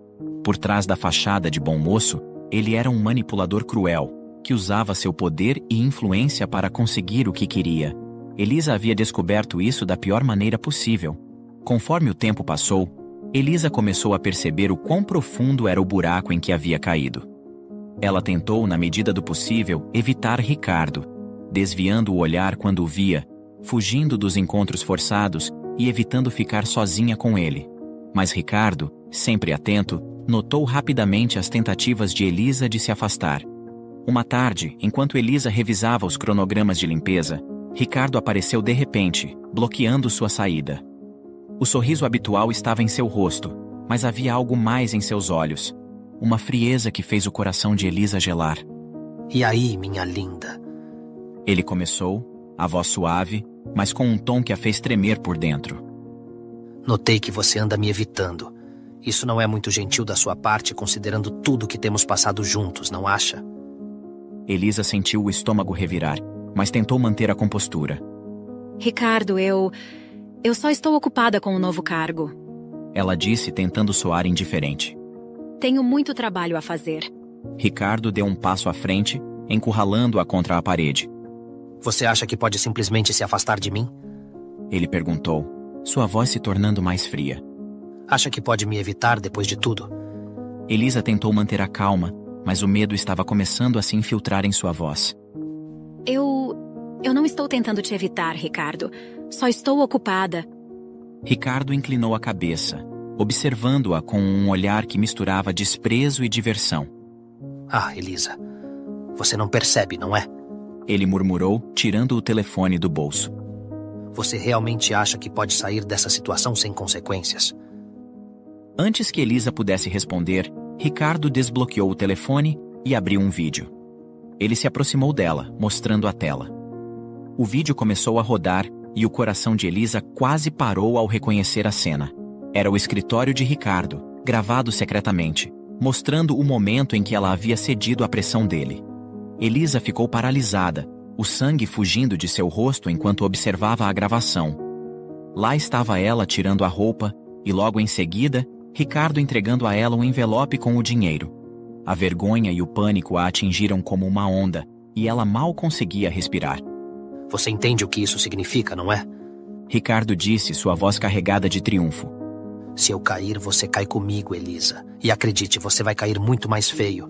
Por trás da fachada de bom moço, ele era um manipulador cruel, que usava seu poder e influência para conseguir o que queria. Elisa havia descoberto isso da pior maneira possível. Conforme o tempo passou, Elisa começou a perceber o quão profundo era o buraco em que havia caído. Ela tentou, na medida do possível, evitar Ricardo, desviando o olhar quando o via, fugindo dos encontros forçados e evitando ficar sozinha com ele. Mas Ricardo, sempre atento, notou rapidamente as tentativas de Elisa de se afastar. Uma tarde, enquanto Elisa revisava os cronogramas de limpeza, Ricardo apareceu de repente, bloqueando sua saída. O sorriso habitual estava em seu rosto, mas havia algo mais em seus olhos. Uma frieza que fez o coração de Elisa gelar. E aí, minha linda? Ele começou, a voz suave, mas com um tom que a fez tremer por dentro. Notei que você anda me evitando. Isso não é muito gentil da sua parte, considerando tudo que temos passado juntos, não acha? Elisa sentiu o estômago revirar, mas tentou manter a compostura. Ricardo, eu só estou ocupada com o novo cargo. Ela disse, tentando soar indiferente. Tenho muito trabalho a fazer. Ricardo deu um passo à frente, encurralando-a contra a parede. Você acha que pode simplesmente se afastar de mim? Ele perguntou, sua voz se tornando mais fria. Acha que pode me evitar depois de tudo? Elisa tentou manter a calma, mas o medo estava começando a se infiltrar em sua voz. Eu não estou tentando te evitar, Ricardo. Só estou ocupada. Ricardo inclinou a cabeça, observando-a com um olhar que misturava desprezo e diversão. Ah, Elisa, você não percebe, não é? Ele murmurou, tirando o telefone do bolso. Você realmente acha que pode sair dessa situação sem consequências? Antes que Elisa pudesse responder, Ricardo desbloqueou o telefone e abriu um vídeo. Ele se aproximou dela, mostrando a tela. O vídeo começou a rodar e o coração de Elisa quase parou ao reconhecer a cena. Era o escritório de Ricardo, gravado secretamente, mostrando o momento em que ela havia cedido à pressão dele. Elisa ficou paralisada, o sangue fugindo de seu rosto enquanto observava a gravação. Lá estava ela tirando a roupa, e logo em seguida, Ricardo entregando a ela um envelope com o dinheiro. A vergonha e o pânico a atingiram como uma onda, e ela mal conseguia respirar. Você entende o que isso significa, não é? Ricardo disse, sua voz carregada de triunfo. Se eu cair, você cai comigo, Elisa. E acredite, você vai cair muito mais feio.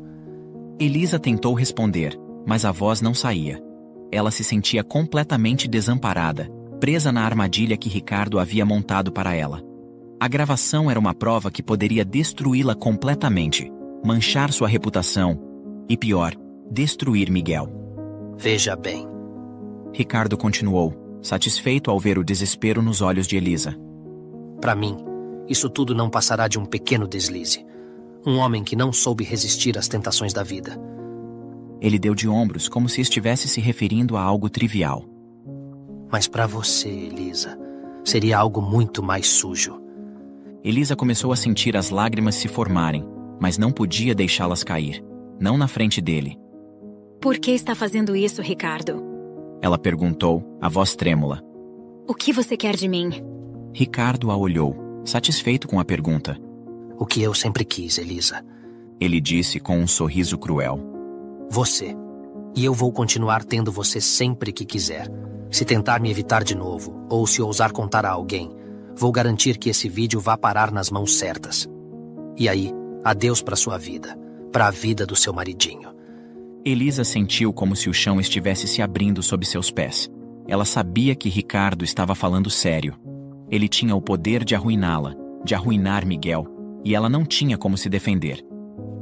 Elisa tentou responder, mas a voz não saía. Ela se sentia completamente desamparada, presa na armadilha que Ricardo havia montado para ela. A gravação era uma prova que poderia destruí-la completamente, manchar sua reputação e, pior, destruir Miguel. Veja bem. Ricardo continuou, satisfeito ao ver o desespero nos olhos de Elisa. Para mim, isso tudo não passará de um pequeno deslize. Um homem que não soube resistir às tentações da vida. Ele deu de ombros como se estivesse se referindo a algo trivial. Mas para você, Elisa, seria algo muito mais sujo. Elisa começou a sentir as lágrimas se formarem, mas não podia deixá-las cair, não na frente dele. Por que está fazendo isso, Ricardo? Ela perguntou, a voz trêmula. O que você quer de mim? Ricardo a olhou, satisfeito com a pergunta. O que eu sempre quis, Elisa. Ele disse com um sorriso cruel. Você. E eu vou continuar tendo você sempre que quiser. Se tentar me evitar de novo, ou se ousar contar a alguém, vou garantir que esse vídeo vá parar nas mãos certas. E aí, adeus para sua vida, para a vida do seu maridinho. Elisa sentiu como se o chão estivesse se abrindo sob seus pés. Ela sabia que Ricardo estava falando sério. Ele tinha o poder de arruiná-la, de arruinar Miguel, e ela não tinha como se defender.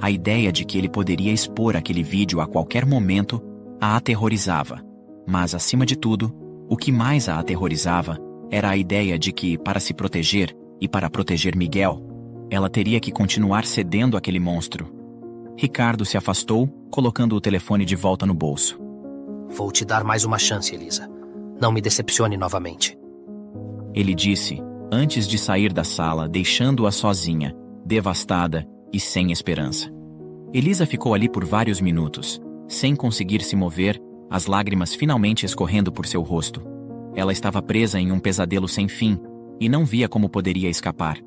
A ideia de que ele poderia expor aquele vídeo a qualquer momento a aterrorizava. Mas, acima de tudo, o que mais a aterrorizava era a ideia de que, para se proteger, e para proteger Miguel, ela teria que continuar cedendo àquele monstro. Ricardo se afastou, colocando o telefone de volta no bolso. Vou te dar mais uma chance, Elisa. Não me decepcione novamente. Ele disse, antes de sair da sala, deixando-a sozinha, devastada e sem esperança. Elisa ficou ali por vários minutos, sem conseguir se mover, as lágrimas finalmente escorrendo por seu rosto. Ela estava presa em um pesadelo sem fim, e não via como poderia escapar.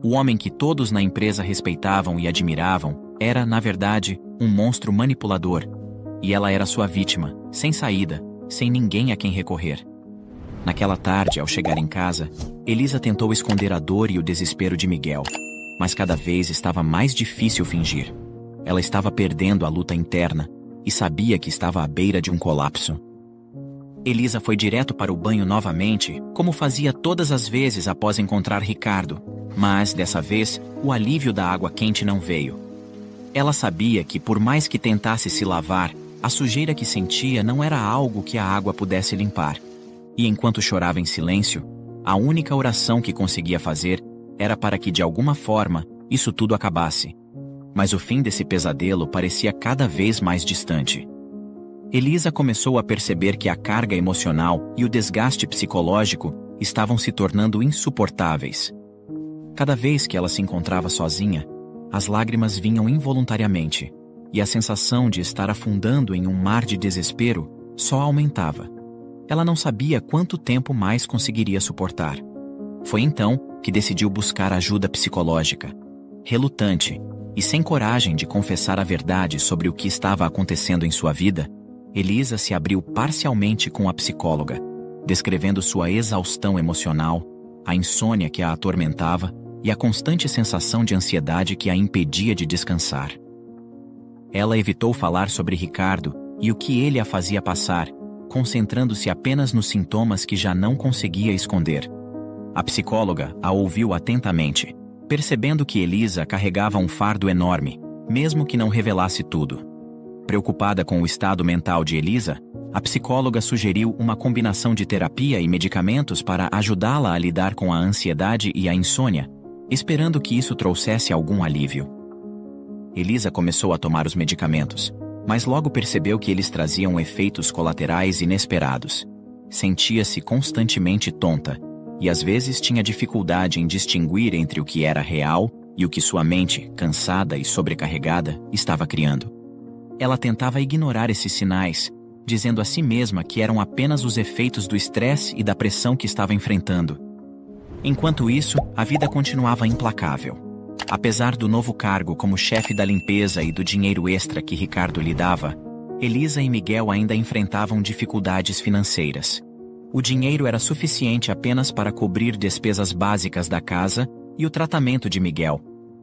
O homem que todos na empresa respeitavam e admiravam era, na verdade, um monstro manipulador. E ela era sua vítima, sem saída, sem ninguém a quem recorrer. Naquela tarde, ao chegar em casa, Elisa tentou esconder a dor e o desespero de Miguel, mas cada vez estava mais difícil fingir. Ela estava perdendo a luta interna e sabia que estava à beira de um colapso. Elisa foi direto para o banho novamente, como fazia todas as vezes após encontrar Ricardo, mas, dessa vez, o alívio da água quente não veio. Ela sabia que, por mais que tentasse se lavar, a sujeira que sentia não era algo que a água pudesse limpar. E enquanto chorava em silêncio, a única oração que conseguia fazer era para que, de alguma forma, isso tudo acabasse. Mas o fim desse pesadelo parecia cada vez mais distante. Elisa começou a perceber que a carga emocional e o desgaste psicológico estavam se tornando insuportáveis. Cada vez que ela se encontrava sozinha, as lágrimas vinham involuntariamente, e a sensação de estar afundando em um mar de desespero só aumentava. Ela não sabia quanto tempo mais conseguiria suportar. Foi então que decidiu buscar ajuda psicológica. Relutante e sem coragem de confessar a verdade sobre o que estava acontecendo em sua vida, Elisa se abriu parcialmente com a psicóloga, descrevendo sua exaustão emocional, a insônia que a atormentava e a constante sensação de ansiedade que a impedia de descansar. Ela evitou falar sobre Ricardo e o que ele a fazia passar, concentrando-se apenas nos sintomas que já não conseguia esconder. A psicóloga a ouviu atentamente, percebendo que Elisa carregava um fardo enorme, mesmo que não revelasse tudo. Preocupada com o estado mental de Elisa, a psicóloga sugeriu uma combinação de terapia e medicamentos para ajudá-la a lidar com a ansiedade e a insônia, esperando que isso trouxesse algum alívio. Elisa começou a tomar os medicamentos, mas logo percebeu que eles traziam efeitos colaterais inesperados. Sentia-se constantemente tonta, e às vezes tinha dificuldade em distinguir entre o que era real e o que sua mente, cansada e sobrecarregada, estava criando. Ela tentava ignorar esses sinais, dizendo a si mesma que eram apenas os efeitos do estresse e da pressão que estava enfrentando. Enquanto isso, a vida continuava implacável. Apesar do novo cargo como chefe da limpeza e do dinheiro extra que Ricardo lhe dava, Elisa e Miguel ainda enfrentavam dificuldades financeiras. O dinheiro era suficiente apenas para cobrir despesas básicas da casa e o tratamento de Miguel,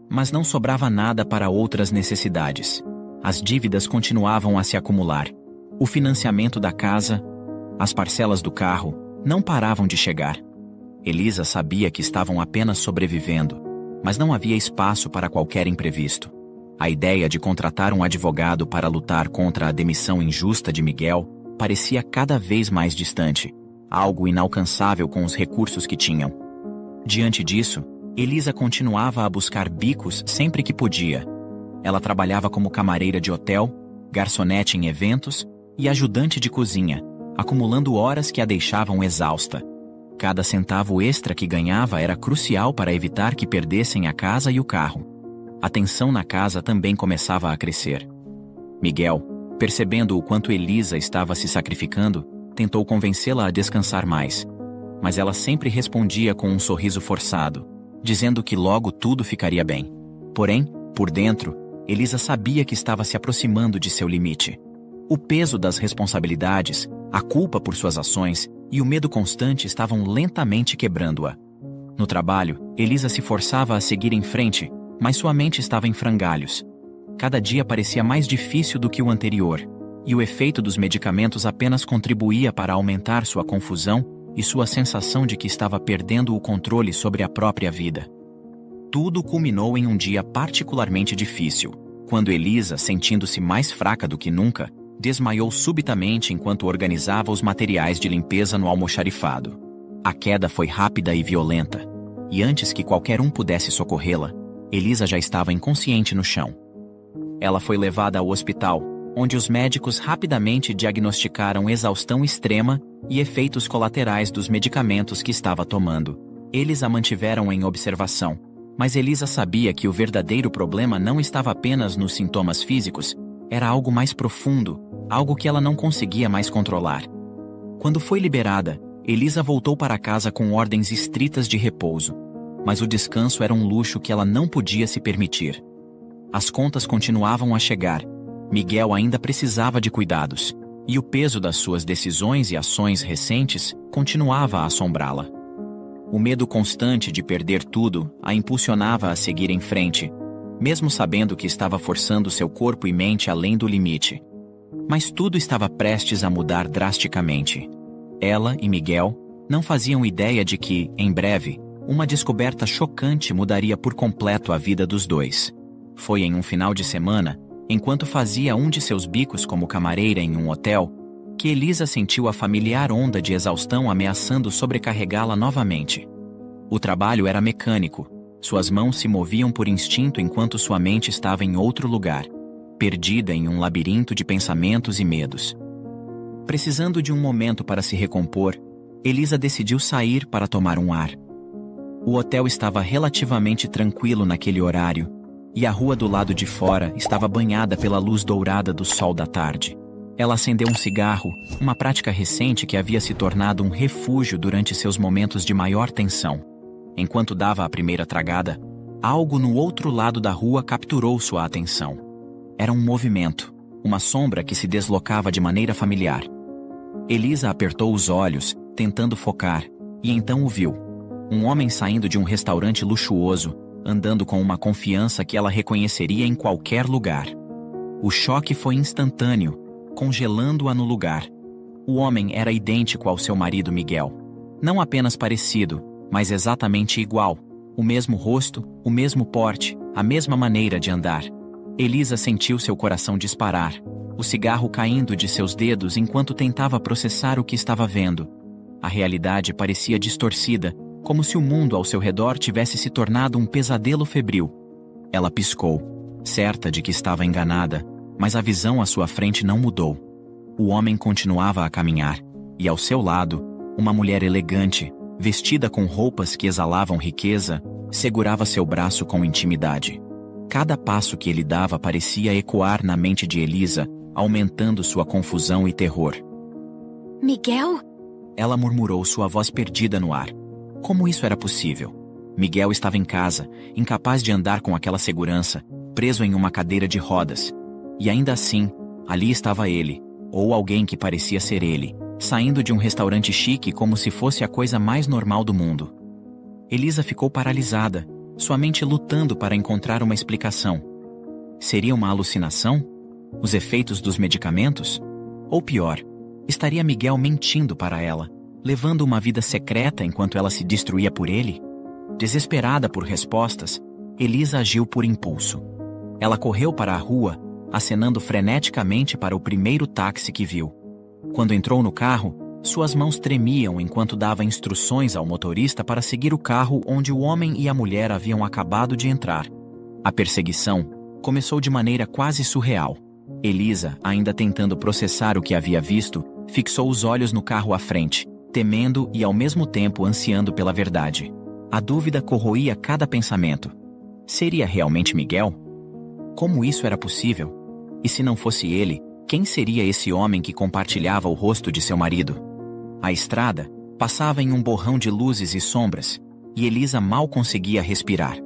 mas não sobrava nada para outras necessidades. As dívidas continuavam a se acumular. O financiamento da casa, as parcelas do carro, não paravam de chegar. Elisa sabia que estavam apenas sobrevivendo, mas não havia espaço para qualquer imprevisto. A ideia de contratar um advogado para lutar contra a demissão injusta de Miguel parecia cada vez mais distante, algo inalcançável com os recursos que tinham. Diante disso, Elisa continuava a buscar bicos sempre que podia. Ela trabalhava como camareira de hotel, garçonete em eventos e ajudante de cozinha, acumulando horas que a deixavam exausta. Cada centavo extra que ganhava era crucial para evitar que perdessem a casa e o carro. A tensão na casa também começava a crescer. Miguel, percebendo o quanto Elisa estava se sacrificando, tentou convencê-la a descansar mais. Mas ela sempre respondia com um sorriso forçado, dizendo que logo tudo ficaria bem. Porém, por dentro, Elisa sabia que estava se aproximando de seu limite. O peso das responsabilidades, a culpa por suas ações e o medo constante estavam lentamente quebrando-a. No trabalho, Elisa se forçava a seguir em frente, mas sua mente estava em frangalhos. Cada dia parecia mais difícil do que o anterior, e o efeito dos medicamentos apenas contribuía para aumentar sua confusão e sua sensação de que estava perdendo o controle sobre a própria vida. Tudo culminou em um dia particularmente difícil, quando Elisa, sentindo-se mais fraca do que nunca, desmaiou subitamente enquanto organizava os materiais de limpeza no almoxarifado. A queda foi rápida e violenta, e antes que qualquer um pudesse socorrê-la, Elisa já estava inconsciente no chão. Ela foi levada ao hospital, onde os médicos rapidamente diagnosticaram exaustão extrema e efeitos colaterais dos medicamentos que estava tomando. Eles a mantiveram em observação, mas Elisa sabia que o verdadeiro problema não estava apenas nos sintomas físicos, era algo mais profundo, algo que ela não conseguia mais controlar. Quando foi liberada, Elisa voltou para casa com ordens estritas de repouso, mas o descanso era um luxo que ela não podia se permitir. As contas continuavam a chegar, Miguel ainda precisava de cuidados, e o peso das suas decisões e ações recentes continuava a assombrá-la. O medo constante de perder tudo a impulsionava a seguir em frente, mesmo sabendo que estava forçando seu corpo e mente além do limite. Mas tudo estava prestes a mudar drasticamente. Ela e Miguel não faziam ideia de que, em breve, uma descoberta chocante mudaria por completo a vida dos dois. Foi em um final de semana, enquanto fazia um de seus bicos como camareira em um hotel, que Elisa sentiu a familiar onda de exaustão ameaçando sobrecarregá-la novamente. O trabalho era mecânico, suas mãos se moviam por instinto enquanto sua mente estava em outro lugar, perdida em um labirinto de pensamentos e medos. Precisando de um momento para se recompor, Elisa decidiu sair para tomar um ar. O hotel estava relativamente tranquilo naquele horário, e a rua do lado de fora estava banhada pela luz dourada do sol da tarde. Ela acendeu um cigarro, uma prática recente que havia se tornado um refúgio durante seus momentos de maior tensão. Enquanto dava a primeira tragada, algo no outro lado da rua capturou sua atenção. Era um movimento, uma sombra que se deslocava de maneira familiar. Elisa apertou os olhos, tentando focar, e então o viu. Um homem saindo de um restaurante luxuoso, andando com uma confiança que ela reconheceria em qualquer lugar. O choque foi instantâneo, congelando-a no lugar. O homem era idêntico ao seu marido Miguel. Não apenas parecido, mas exatamente igual. O mesmo rosto, o mesmo porte, a mesma maneira de andar. Elisa sentiu seu coração disparar, o cigarro caindo de seus dedos enquanto tentava processar o que estava vendo. A realidade parecia distorcida, como se o mundo ao seu redor tivesse se tornado um pesadelo febril. Ela piscou, certa de que estava enganada, mas a visão à sua frente não mudou. O homem continuava a caminhar, e ao seu lado, uma mulher elegante, vestida com roupas que exalavam riqueza, segurava seu braço com intimidade. Cada passo que ele dava parecia ecoar na mente de Elisa, aumentando sua confusão e terror. Miguel? Ela murmurou, sua voz perdida no ar. Como isso era possível? Miguel estava em casa, incapaz de andar com aquela segurança, preso em uma cadeira de rodas. E ainda assim, ali estava ele, ou alguém que parecia ser ele, saindo de um restaurante chique como se fosse a coisa mais normal do mundo. Elisa ficou paralisada, sua mente lutando para encontrar uma explicação. Seria uma alucinação? Os efeitos dos medicamentos? Ou pior, estaria Miguel mentindo para ela, levando uma vida secreta enquanto ela se destruía por ele? Desesperada por respostas, Elisa agiu por impulso. Ela correu para a rua, acenando freneticamente para o primeiro táxi que viu. Quando entrou no carro, suas mãos tremiam enquanto dava instruções ao motorista para seguir o carro onde o homem e a mulher haviam acabado de entrar. A perseguição começou de maneira quase surreal. Elisa, ainda tentando processar o que havia visto, fixou os olhos no carro à frente, temendo e ao mesmo tempo ansiando pela verdade. A dúvida corroía cada pensamento. Seria realmente Miguel? Como isso era possível? E se não fosse ele, quem seria esse homem que compartilhava o rosto de seu marido? A estrada passava em um borrão de luzes e sombras, e Elisa mal conseguia respirar.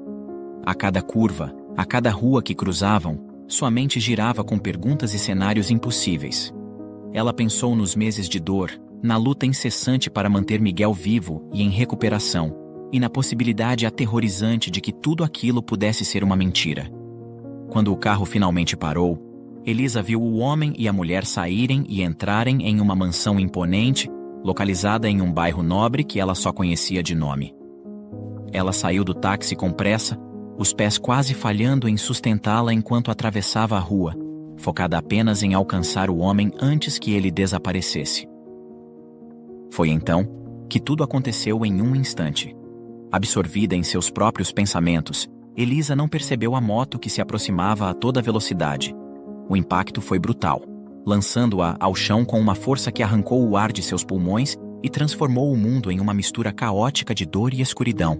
A cada curva, a cada rua que cruzavam, sua mente girava com perguntas e cenários impossíveis. Ela pensou nos meses de dor, na luta incessante para manter Miguel vivo e em recuperação, e na possibilidade aterrorizante de que tudo aquilo pudesse ser uma mentira. Quando o carro finalmente parou, Elisa viu o homem e a mulher saírem e entrarem em uma mansão imponente, localizada em um bairro nobre que ela só conhecia de nome. Ela saiu do táxi com pressa, os pés quase falhando em sustentá-la enquanto atravessava a rua, focada apenas em alcançar o homem antes que ele desaparecesse. Foi então que tudo aconteceu em um instante. Absorvida em seus próprios pensamentos, Elisa não percebeu a moto que se aproximava a toda velocidade. O impacto foi brutal, lançando-a ao chão com uma força que arrancou o ar de seus pulmões e transformou o mundo em uma mistura caótica de dor e escuridão.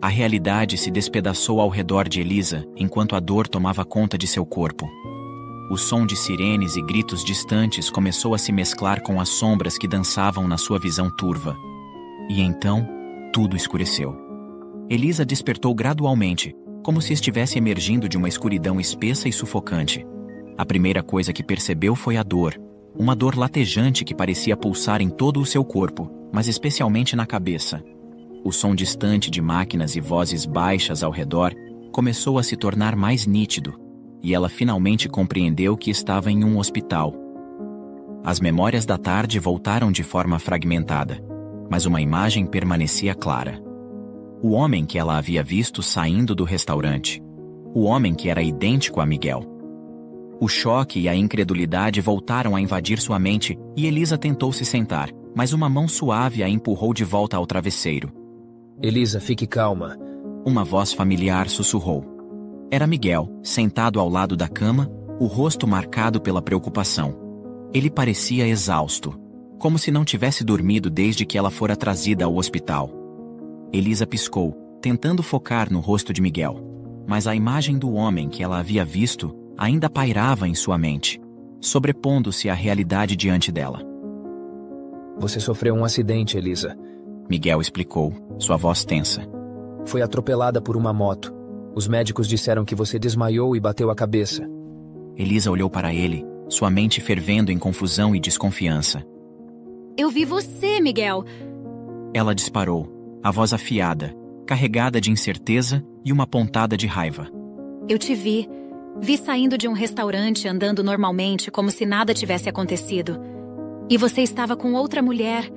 A realidade se despedaçou ao redor de Elisa enquanto a dor tomava conta de seu corpo. O som de sirenes e gritos distantes começou a se mesclar com as sombras que dançavam na sua visão turva. E então, tudo escureceu. Elisa despertou gradualmente, como se estivesse emergindo de uma escuridão espessa e sufocante. A primeira coisa que percebeu foi a dor, uma dor latejante que parecia pulsar em todo o seu corpo, mas especialmente na cabeça. O som distante de máquinas e vozes baixas ao redor começou a se tornar mais nítido, e ela finalmente compreendeu que estava em um hospital. As memórias da tarde voltaram de forma fragmentada, mas uma imagem permanecia clara. O homem que ela havia visto saindo do restaurante. O homem que era idêntico a Miguel. O choque e a incredulidade voltaram a invadir sua mente e Elisa tentou se sentar, mas uma mão suave a empurrou de volta ao travesseiro. Elisa, fique calma. Uma voz familiar sussurrou. Era Miguel, sentado ao lado da cama, o rosto marcado pela preocupação. Ele parecia exausto, como se não tivesse dormido desde que ela fora trazida ao hospital. Elisa piscou, tentando focar no rosto de Miguel, mas a imagem do homem que ela havia visto ainda pairava em sua mente, sobrepondo-se à realidade diante dela. Você sofreu um acidente, Elisa. Miguel explicou, sua voz tensa. Foi atropelada por uma moto. Os médicos disseram que você desmaiou e bateu a cabeça. Elisa olhou para ele, sua mente fervendo em confusão e desconfiança. Eu vi você, Miguel. Ela disparou, a voz afiada, carregada de incerteza e uma pontada de raiva. Eu te vi. Vi saindo de um restaurante andando normalmente como se nada tivesse acontecido. E você estava com outra mulher.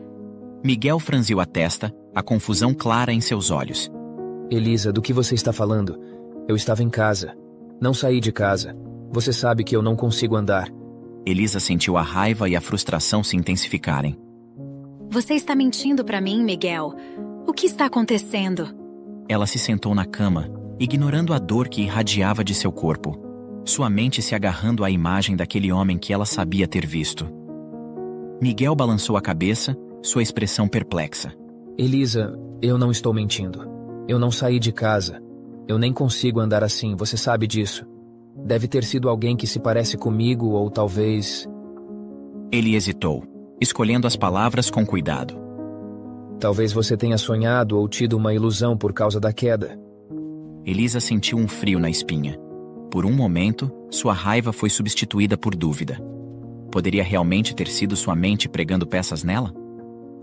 Miguel franziu a testa, a confusão clara em seus olhos. Elisa, do que você está falando? Eu estava em casa. Não saí de casa. Você sabe que eu não consigo andar. Elisa sentiu a raiva e a frustração se intensificarem. Você está mentindo para mim, Miguel. O que está acontecendo? Ela se sentou na cama, ignorando a dor que irradiava de seu corpo, sua mente se agarrando à imagem daquele homem que ela sabia ter visto. Miguel balançou a cabeça, sua expressão perplexa. Elisa, eu não estou mentindo. Eu não saí de casa. Eu nem consigo andar assim, você sabe disso. Deve ter sido alguém que se parece comigo ou talvez... Ele hesitou, escolhendo as palavras com cuidado. Talvez você tenha sonhado ou tido uma ilusão por causa da queda. Elisa sentiu um frio na espinha. Por um momento, sua raiva foi substituída por dúvida. Poderia realmente ter sido sua mente pregando peças nela?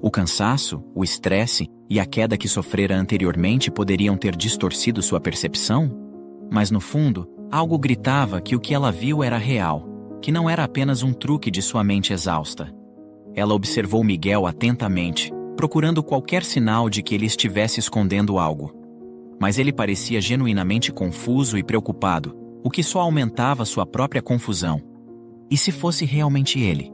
O cansaço, o estresse e a queda que sofrera anteriormente poderiam ter distorcido sua percepção? Mas no fundo, algo gritava que o que ela viu era real, que não era apenas um truque de sua mente exausta. Ela observou Miguel atentamente, procurando qualquer sinal de que ele estivesse escondendo algo. Mas ele parecia genuinamente confuso e preocupado, o que só aumentava sua própria confusão. E se fosse realmente ele?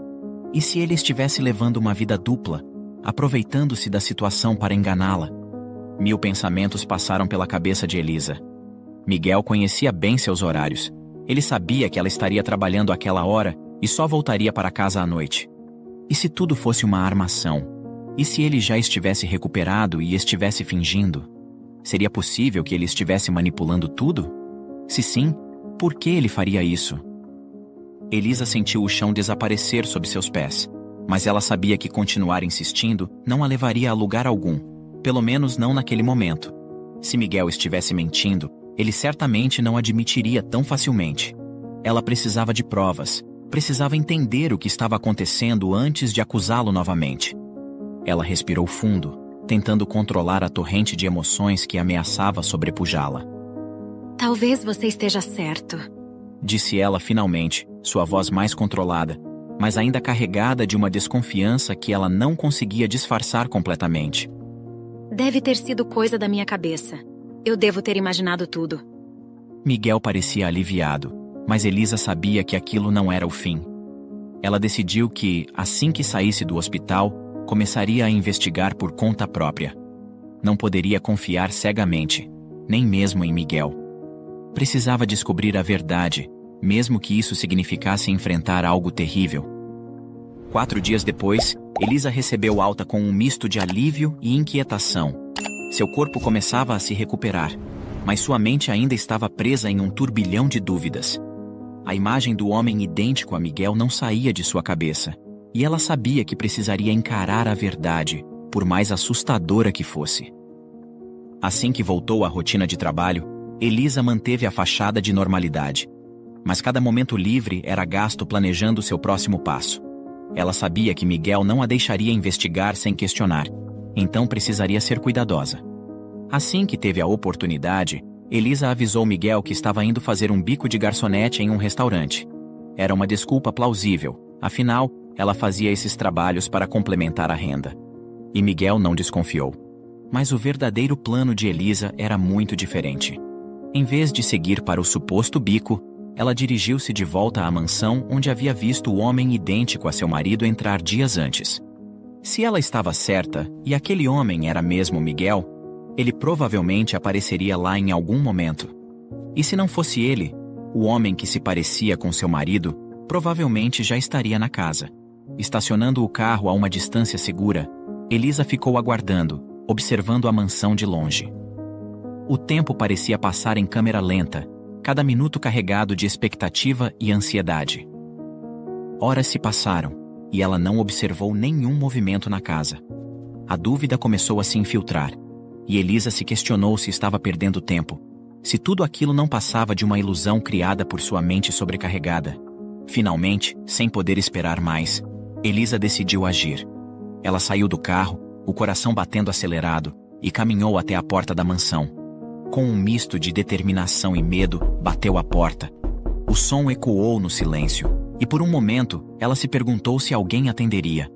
E se ele estivesse levando uma vida dupla, aproveitando-se da situação para enganá-la? 1000 pensamentos passaram pela cabeça de Elisa. Miguel conhecia bem seus horários. Ele sabia que ela estaria trabalhando àquela hora e só voltaria para casa à noite. E se tudo fosse uma armação? E se ele já estivesse recuperado e estivesse fingindo? Seria possível que ele estivesse manipulando tudo? Se sim, por que ele faria isso? Elisa sentiu o chão desaparecer sob seus pés, mas ela sabia que continuar insistindo não a levaria a lugar algum, pelo menos não naquele momento. Se Miguel estivesse mentindo, ele certamente não admitiria tão facilmente. Ela precisava de provas, precisava entender o que estava acontecendo antes de acusá-lo novamente. Ela respirou fundo, tentando controlar a torrente de emoções que ameaçava sobrepujá-la. Talvez você esteja certo, disse ela finalmente, sua voz mais controlada, mas ainda carregada de uma desconfiança que ela não conseguia disfarçar completamente. Deve ter sido coisa da minha cabeça. Eu devo ter imaginado tudo. Miguel parecia aliviado, mas Elisa sabia que aquilo não era o fim. Ela decidiu que, assim que saísse do hospital, começaria a investigar por conta própria. Não poderia confiar cegamente, nem mesmo em Miguel. Precisava descobrir a verdade, mesmo que isso significasse enfrentar algo terrível. 4 dias depois, Elisa recebeu alta com um misto de alívio e inquietação. Seu corpo começava a se recuperar, mas sua mente ainda estava presa em um turbilhão de dúvidas. A imagem do homem idêntico a Miguel não saía de sua cabeça, e ela sabia que precisaria encarar a verdade, por mais assustadora que fosse. Assim que voltou à rotina de trabalho, Elisa manteve a fachada de normalidade. Mas cada momento livre era gasto planejando seu próximo passo. Ela sabia que Miguel não a deixaria investigar sem questionar, então precisaria ser cuidadosa. Assim que teve a oportunidade, Elisa avisou Miguel que estava indo fazer um bico de garçonete em um restaurante. Era uma desculpa plausível, afinal, ela fazia esses trabalhos para complementar a renda. E Miguel não desconfiou. Mas o verdadeiro plano de Elisa era muito diferente. Em vez de seguir para o suposto bico, ela dirigiu-se de volta à mansão onde havia visto o homem idêntico a seu marido entrar dias antes. Se ela estava certa, e aquele homem era mesmo Miguel, ele provavelmente apareceria lá em algum momento. E se não fosse ele, o homem que se parecia com seu marido, provavelmente já estaria na casa. Estacionando o carro a uma distância segura, Elisa ficou aguardando, observando a mansão de longe. O tempo parecia passar em câmera lenta, cada minuto carregado de expectativa e ansiedade. Horas se passaram, e ela não observou nenhum movimento na casa. A dúvida começou a se infiltrar, e Elisa se questionou se estava perdendo tempo, se tudo aquilo não passava de uma ilusão criada por sua mente sobrecarregada. Finalmente, sem poder esperar mais, Elisa decidiu agir. Ela saiu do carro, o coração batendo acelerado, e caminhou até a porta da mansão. Com um misto de determinação e medo, bateu à porta. O som ecoou no silêncio, e por um momento, ela se perguntou se alguém atenderia.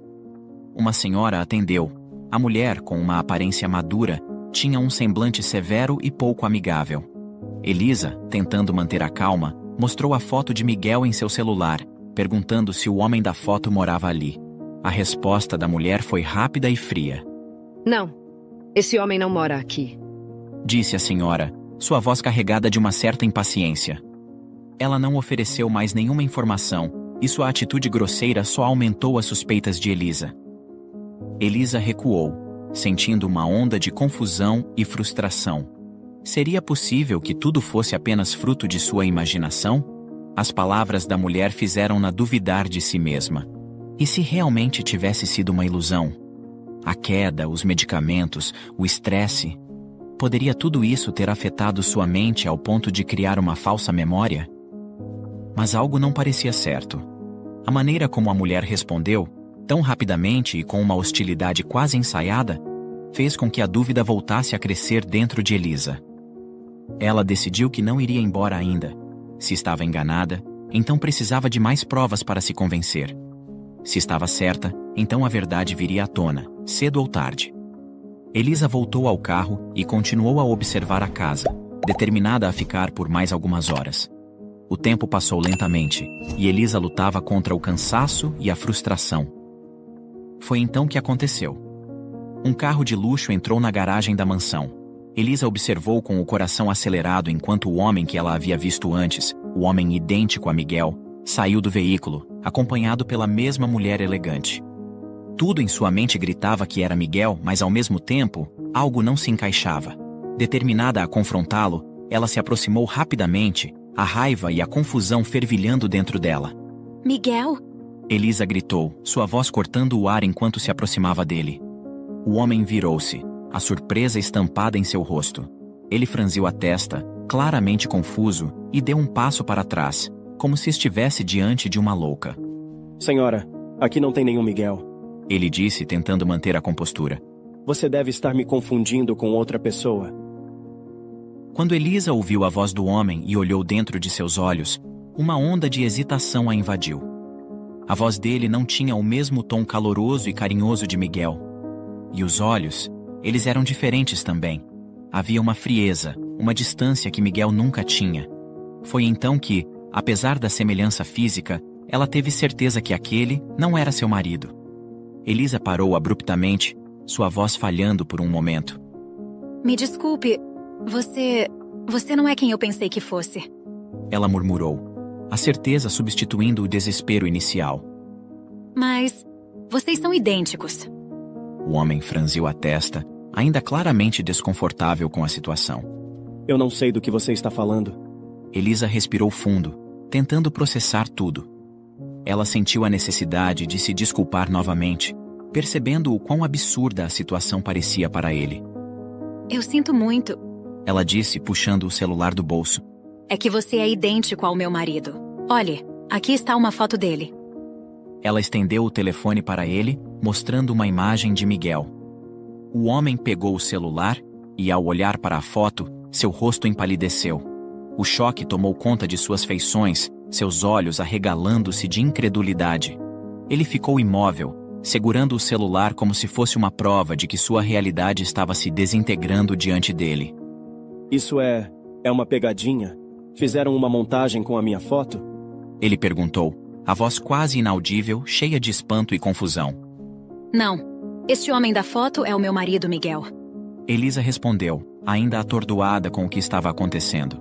Uma senhora atendeu. A mulher, com uma aparência madura, tinha um semblante severo e pouco amigável. Elisa, tentando manter a calma, mostrou a foto de Miguel em seu celular, perguntando se o homem da foto morava ali. A resposta da mulher foi rápida e fria. Não, esse homem não mora aqui, disse a senhora, sua voz carregada de uma certa impaciência. Ela não ofereceu mais nenhuma informação, e sua atitude grosseira só aumentou as suspeitas de Elisa. Elisa recuou, sentindo uma onda de confusão e frustração. Seria possível que tudo fosse apenas fruto de sua imaginação? As palavras da mulher fizeram-na duvidar de si mesma. E se realmente tivesse sido uma ilusão? A queda, os medicamentos, o estresse. Poderia tudo isso ter afetado sua mente ao ponto de criar uma falsa memória? Mas algo não parecia certo. A maneira como a mulher respondeu, tão rapidamente e com uma hostilidade quase ensaiada, fez com que a dúvida voltasse a crescer dentro de Elisa. Ela decidiu que não iria embora ainda. Se estava enganada, então precisava de mais provas para se convencer. Se estava certa, então a verdade viria à tona, cedo ou tarde. Elisa voltou ao carro e continuou a observar a casa, determinada a ficar por mais algumas horas. O tempo passou lentamente, e Elisa lutava contra o cansaço e a frustração. Foi então que aconteceu. Um carro de luxo entrou na garagem da mansão. Elisa observou com o coração acelerado enquanto o homem que ela havia visto antes, o homem idêntico a Miguel, saiu do veículo, acompanhado pela mesma mulher elegante. Tudo em sua mente gritava que era Miguel, mas ao mesmo tempo, algo não se encaixava. Determinada a confrontá-lo, ela se aproximou rapidamente, a raiva e a confusão fervilhando dentro dela. Miguel? Elisa gritou, sua voz cortando o ar enquanto se aproximava dele. O homem virou-se, a surpresa estampada em seu rosto. Ele franziu a testa, claramente confuso, e deu um passo para trás, como se estivesse diante de uma louca. Senhora, aqui não tem nenhum Miguel. Ele disse, tentando manter a compostura. Você deve estar me confundindo com outra pessoa. Quando Elisa ouviu a voz do homem e olhou dentro de seus olhos, uma onda de hesitação a invadiu. A voz dele não tinha o mesmo tom caloroso e carinhoso de Miguel. E os olhos, eles eram diferentes também. Havia uma frieza, uma distância que Miguel nunca tinha. Foi então que, apesar da semelhança física, ela teve certeza que aquele não era seu marido. Elisa parou abruptamente, sua voz falhando por um momento. Me desculpe, você não é quem eu pensei que fosse. Ela murmurou, a certeza substituindo o desespero inicial. Mas vocês são idênticos. O homem franziu a testa, ainda claramente desconfortável com a situação. Eu não sei do que você está falando. Elisa respirou fundo, tentando processar tudo. Ela sentiu a necessidade de se desculpar novamente, percebendo o quão absurda a situação parecia para ele. Eu sinto muito. Ela disse, puxando o celular do bolso. É que você é idêntico ao meu marido. Olhe, aqui está uma foto dele. Ela estendeu o telefone para ele, mostrando uma imagem de Miguel. O homem pegou o celular e, ao olhar para a foto, seu rosto empalideceu. O choque tomou conta de suas feições, seus olhos arregalando-se de incredulidade. Ele ficou imóvel, segurando o celular como se fosse uma prova de que sua realidade estava se desintegrando diante dele. Isso é uma pegadinha? Fizeram uma montagem com a minha foto? Ele perguntou, a voz quase inaudível, cheia de espanto e confusão. Não. Este homem da foto é o meu marido, Miguel. Elisa respondeu, ainda atordoada com o que estava acontecendo.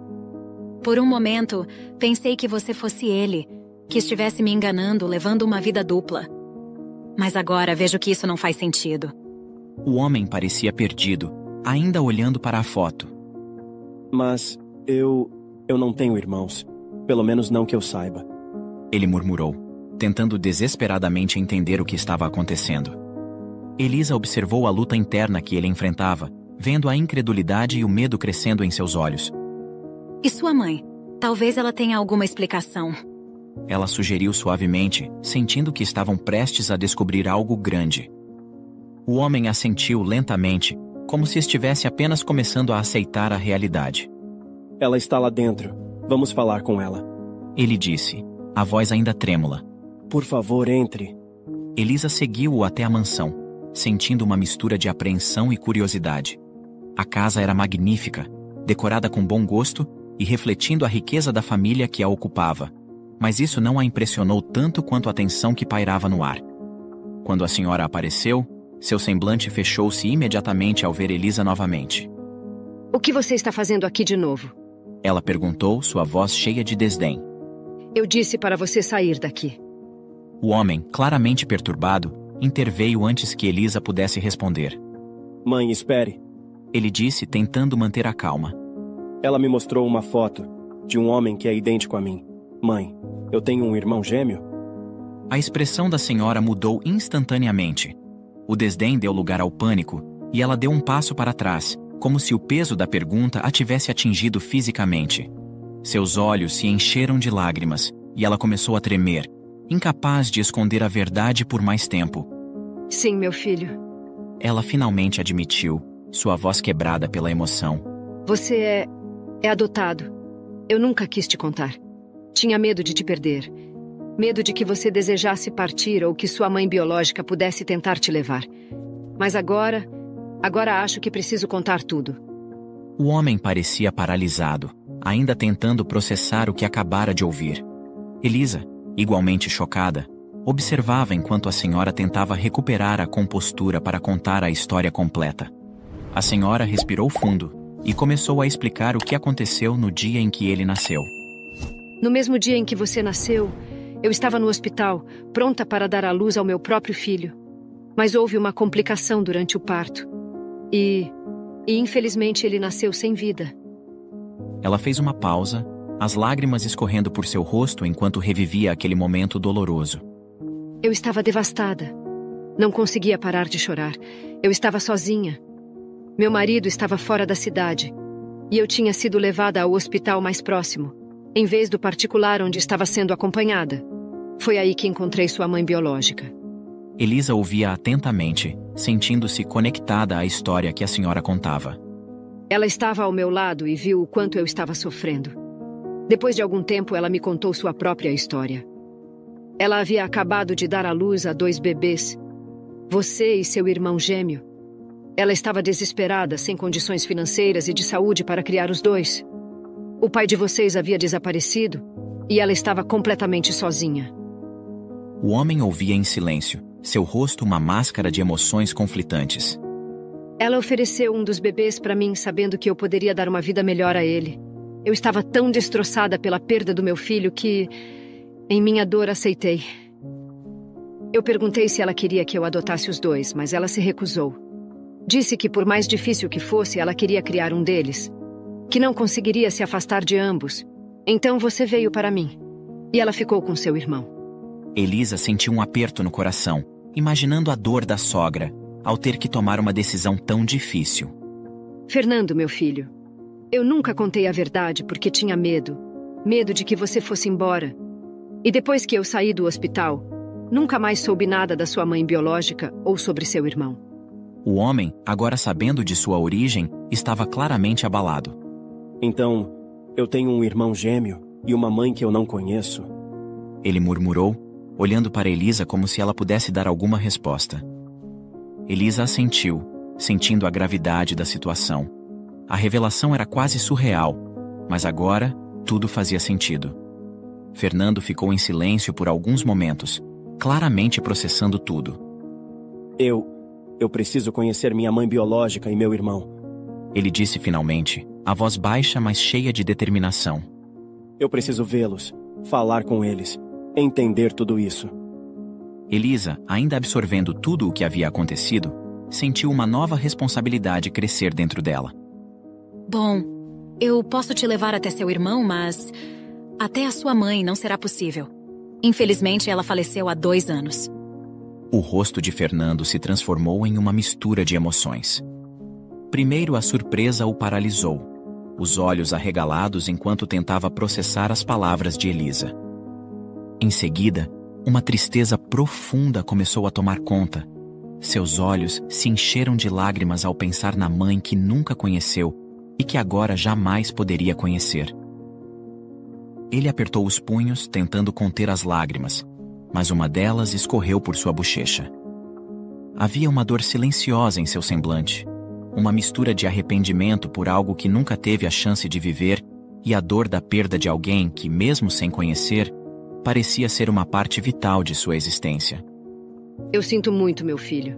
Por um momento, pensei que você fosse ele, que estivesse me enganando, levando uma vida dupla. Mas agora vejo que isso não faz sentido. O homem parecia perdido, ainda olhando para a foto. Mas eu não tenho irmãos. Pelo menos não que eu saiba. Ele murmurou, tentando desesperadamente entender o que estava acontecendo. Elisa observou a luta interna que ele enfrentava, vendo a incredulidade e o medo crescendo em seus olhos. E sua mãe? Talvez ela tenha alguma explicação. Ela sugeriu suavemente, sentindo que estavam prestes a descobrir algo grande. O homem assentiu lentamente, como se estivesse apenas começando a aceitar a realidade. Ela está lá dentro. Vamos falar com ela. Ele disse, a voz ainda trêmula. Por favor, entre. Elisa seguiu-o até a mansão, sentindo uma mistura de apreensão e curiosidade. A casa era magnífica, decorada com bom gosto e refletindo a riqueza da família que a ocupava. Mas isso não a impressionou tanto quanto a tensão que pairava no ar. Quando a senhora apareceu, seu semblante fechou-se imediatamente ao ver Elisa novamente. O que você está fazendo aqui de novo? Ela perguntou, sua voz cheia de desdém. Eu disse para você sair daqui. O homem, claramente perturbado, interveio antes que Elisa pudesse responder. Mãe, espere. Ele disse, tentando manter a calma. Ela me mostrou uma foto de um homem que é idêntico a mim. Mãe, eu tenho um irmão gêmeo? A expressão da senhora mudou instantaneamente. O desdém deu lugar ao pânico, e ela deu um passo para trás, como se o peso da pergunta a tivesse atingido fisicamente. Seus olhos se encheram de lágrimas, e ela começou a tremer, incapaz de esconder a verdade por mais tempo. Sim, meu filho. Ela finalmente admitiu, sua voz quebrada pela emoção. Você é adotado. Eu nunca quis te contar. Tinha medo de te perder. Medo de que você desejasse partir ou que sua mãe biológica pudesse tentar te levar. Mas agora acho que preciso contar tudo. O homem parecia paralisado, ainda tentando processar o que acabara de ouvir. Elisa, igualmente chocada, observava enquanto a senhora tentava recuperar a compostura para contar a história completa. A senhora respirou fundo e começou a explicar o que aconteceu no dia em que ele nasceu. No mesmo dia em que você nasceu, eu estava no hospital, pronta para dar à luz ao meu próprio filho. Mas houve uma complicação durante o parto. E infelizmente ele nasceu sem vida. Ela fez uma pausa, as lágrimas escorrendo por seu rosto enquanto revivia aquele momento doloroso. Eu estava devastada. Não conseguia parar de chorar. Eu estava sozinha. Meu marido estava fora da cidade. E eu tinha sido levada ao hospital mais próximo, em vez do particular onde estava sendo acompanhada. Foi aí que encontrei sua mãe biológica. Elisa ouvia atentamente, sentindo-se conectada à história que a senhora contava. Ela estava ao meu lado e viu o quanto eu estava sofrendo. Depois de algum tempo, ela me contou sua própria história. Ela havia acabado de dar à luz a 2 bebês. Você e seu irmão gêmeo. Ela estava desesperada, sem condições financeiras e de saúde para criar os 2. O pai de vocês havia desaparecido e ela estava completamente sozinha. O homem ouvia em silêncio, seu rosto uma máscara de emoções conflitantes. Ela ofereceu um dos bebês para mim, sabendo que eu poderia dar uma vida melhor a ele. Eu estava tão destroçada pela perda do meu filho que, em minha dor, aceitei. Eu perguntei se ela queria que eu adotasse os 2, mas ela se recusou. Disse que, por mais difícil que fosse, ela queria criar um deles. Que não conseguiria se afastar de ambos. Então você veio para mim. E ela ficou com seu irmão. Elisa sentiu um aperto no coração, imaginando a dor da sogra, ao ter que tomar uma decisão tão difícil. Fernando, meu filho, eu nunca contei a verdade porque tinha medo. Medo de que você fosse embora. E depois que eu saí do hospital, nunca mais soube nada da sua mãe biológica ou sobre seu irmão. O homem, agora sabendo de sua origem, estava claramente abalado. Então, eu tenho um irmão gêmeo e uma mãe que eu não conheço. Ele murmurou, olhando para Elisa como se ela pudesse dar alguma resposta. Elisa assentiu, sentindo a gravidade da situação. A revelação era quase surreal, mas agora tudo fazia sentido. Fernando ficou em silêncio por alguns momentos, claramente processando tudo. Eu preciso conhecer minha mãe biológica e meu irmão. Ele disse finalmente, a voz baixa, mas cheia de determinação. Eu preciso vê-los, falar com eles, entender tudo isso. Elisa, ainda absorvendo tudo o que havia acontecido, sentiu uma nova responsabilidade crescer dentro dela. Bom, eu posso te levar até seu irmão, mas até a sua mãe não será possível. Infelizmente, ela faleceu há 2 anos. O rosto de Fernando se transformou em uma mistura de emoções. Primeiro, a surpresa o paralisou, os olhos arregalados enquanto tentava processar as palavras de Elisa. Em seguida, uma tristeza profunda começou a tomar conta. Seus olhos se encheram de lágrimas ao pensar na mãe que nunca conheceu e que agora jamais poderia conhecer. Ele apertou os punhos, tentando conter as lágrimas, mas uma delas escorreu por sua bochecha. Havia uma dor silenciosa em seu semblante, uma mistura de arrependimento por algo que nunca teve a chance de viver e a dor da perda de alguém que, mesmo sem conhecer, parecia ser uma parte vital de sua existência. Eu sinto muito, meu filho.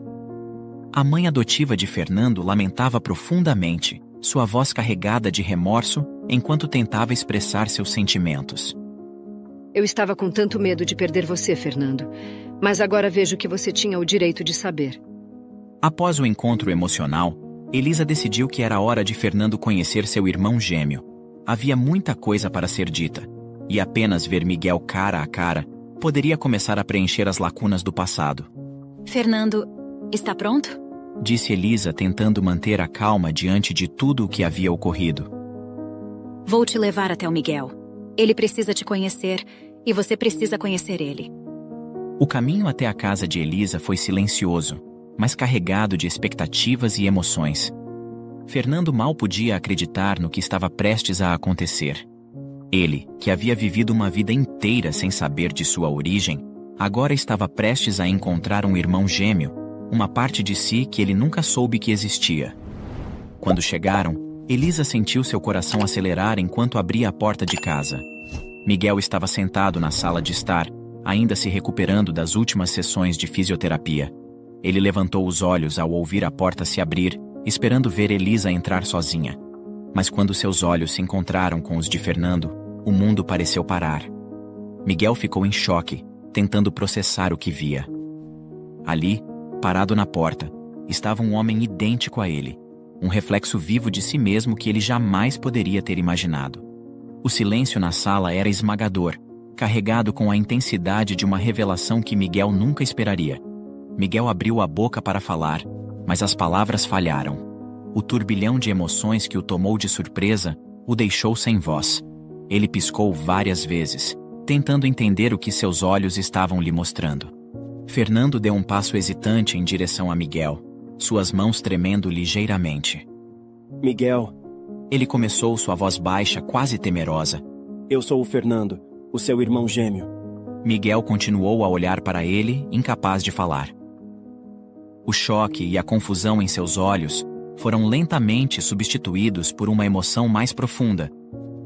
A mãe adotiva de Fernando lamentava profundamente, sua voz carregada de remorso, enquanto tentava expressar seus sentimentos. Eu estava com tanto medo de perder você, Fernando, mas agora vejo que você tinha o direito de saber. Após o encontro emocional, Elisa decidiu que era hora de Fernando conhecer seu irmão gêmeo. Havia muita coisa para ser dita, e apenas ver Miguel cara a cara poderia começar a preencher as lacunas do passado. Fernando, Está pronto? Disse Elisa, tentando manter a calma diante de tudo o que havia ocorrido. Vou te levar até o Miguel. Ele precisa te conhecer e você precisa conhecer ele. O caminho até a casa de Elisa foi silencioso, mas carregado de expectativas e emoções. Fernando mal podia acreditar no que estava prestes a acontecer. Ele, que havia vivido uma vida inteira sem saber de sua origem, agora estava prestes a encontrar um irmão gêmeo, uma parte de si que ele nunca soube que existia. Quando chegaram, Elisa sentiu seu coração acelerar enquanto abria a porta de casa. Miguel estava sentado na sala de estar, ainda se recuperando das últimas sessões de fisioterapia. Ele levantou os olhos ao ouvir a porta se abrir, esperando ver Elisa entrar sozinha. Mas quando seus olhos se encontraram com os de Fernando, o mundo pareceu parar. Miguel ficou em choque, tentando processar o que via. Ali, parado na porta, estava um homem idêntico a ele, um reflexo vivo de si mesmo que ele jamais poderia ter imaginado. O silêncio na sala era esmagador, carregado com a intensidade de uma revelação que Miguel nunca esperaria. Miguel abriu a boca para falar, mas as palavras falharam. O turbilhão de emoções que o tomou de surpresa o deixou sem voz. Ele piscou várias vezes, tentando entender o que seus olhos estavam lhe mostrando. Fernando deu um passo hesitante em direção a Miguel, suas mãos tremendo ligeiramente. Miguel. Ele começou, sua voz baixa, quase temerosa. Eu sou o Fernando, o seu irmão gêmeo. Miguel continuou a olhar para ele, incapaz de falar. O choque e a confusão em seus olhos foram lentamente substituídos por uma emoção mais profunda,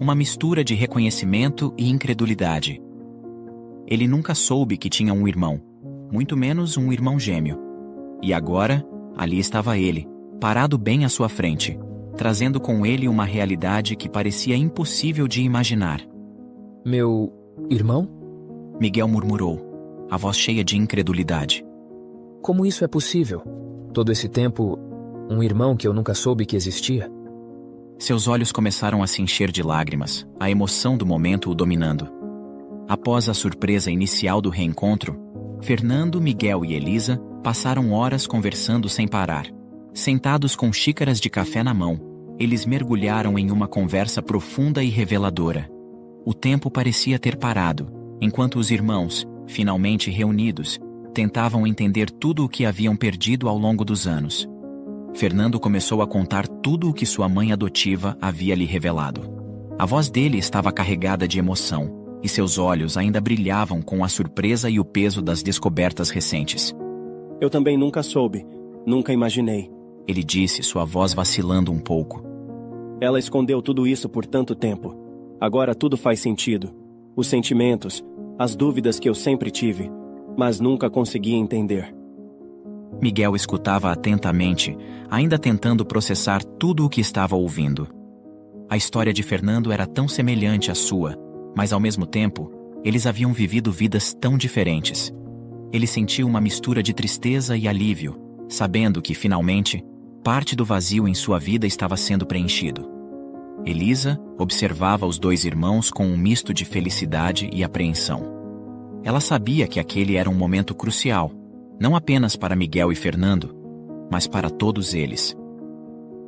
uma mistura de reconhecimento e incredulidade. Ele nunca soube que tinha um irmão, muito menos um irmão gêmeo. E agora, ali estava ele, parado bem à sua frente, trazendo com ele uma realidade que parecia impossível de imaginar. Meu irmão? Miguel murmurou, a voz cheia de incredulidade. Como isso é possível? Todo esse tempo, um irmão que eu nunca soube que existia? Seus olhos começaram a se encher de lágrimas, a emoção do momento o dominando. Após a surpresa inicial do reencontro, Fernando, Miguel e Elisa passaram horas conversando sem parar. Sentados com xícaras de café na mão, eles mergulharam em uma conversa profunda e reveladora. O tempo parecia ter parado, enquanto os irmãos, finalmente reunidos, tentavam entender tudo o que haviam perdido ao longo dos anos. Fernando começou a contar tudo o que sua mãe adotiva havia lhe revelado. A voz dele estava carregada de emoção, e seus olhos ainda brilhavam com a surpresa e o peso das descobertas recentes. Eu também nunca soube, nunca imaginei. Ele disse, sua voz vacilando um pouco. Ela escondeu tudo isso por tanto tempo. Agora tudo faz sentido. Os sentimentos, as dúvidas que eu sempre tive, mas nunca consegui entender. Miguel escutava atentamente, ainda tentando processar tudo o que estava ouvindo. A história de Fernando era tão semelhante à sua, mas ao mesmo tempo, eles haviam vivido vidas tão diferentes. Ele sentiu uma mistura de tristeza e alívio, sabendo que, finalmente, parte do vazio em sua vida estava sendo preenchido. Elisa observava os dois irmãos com um misto de felicidade e apreensão. Ela sabia que aquele era um momento crucial, não apenas para Miguel e Fernando, mas para todos eles.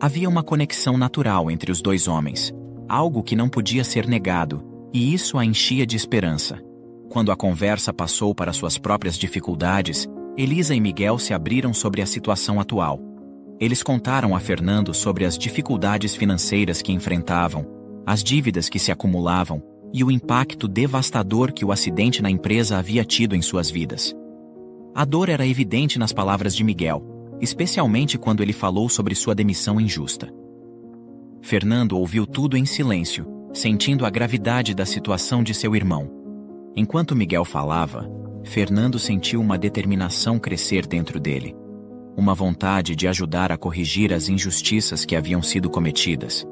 Havia uma conexão natural entre os dois homens, algo que não podia ser negado, e isso a enchia de esperança. Quando a conversa passou para suas próprias dificuldades, Elisa e Miguel se abriram sobre a situação atual. Eles contaram a Fernando sobre as dificuldades financeiras que enfrentavam, as dívidas que se acumulavam e o impacto devastador que o acidente na empresa havia tido em suas vidas. A dor era evidente nas palavras de Miguel, especialmente quando ele falou sobre sua demissão injusta. Fernando ouviu tudo em silêncio, sentindo a gravidade da situação de seu irmão. Enquanto Miguel falava, Fernando sentiu uma determinação crescer dentro dele. Uma vontade de ajudar a corrigir as injustiças que haviam sido cometidas.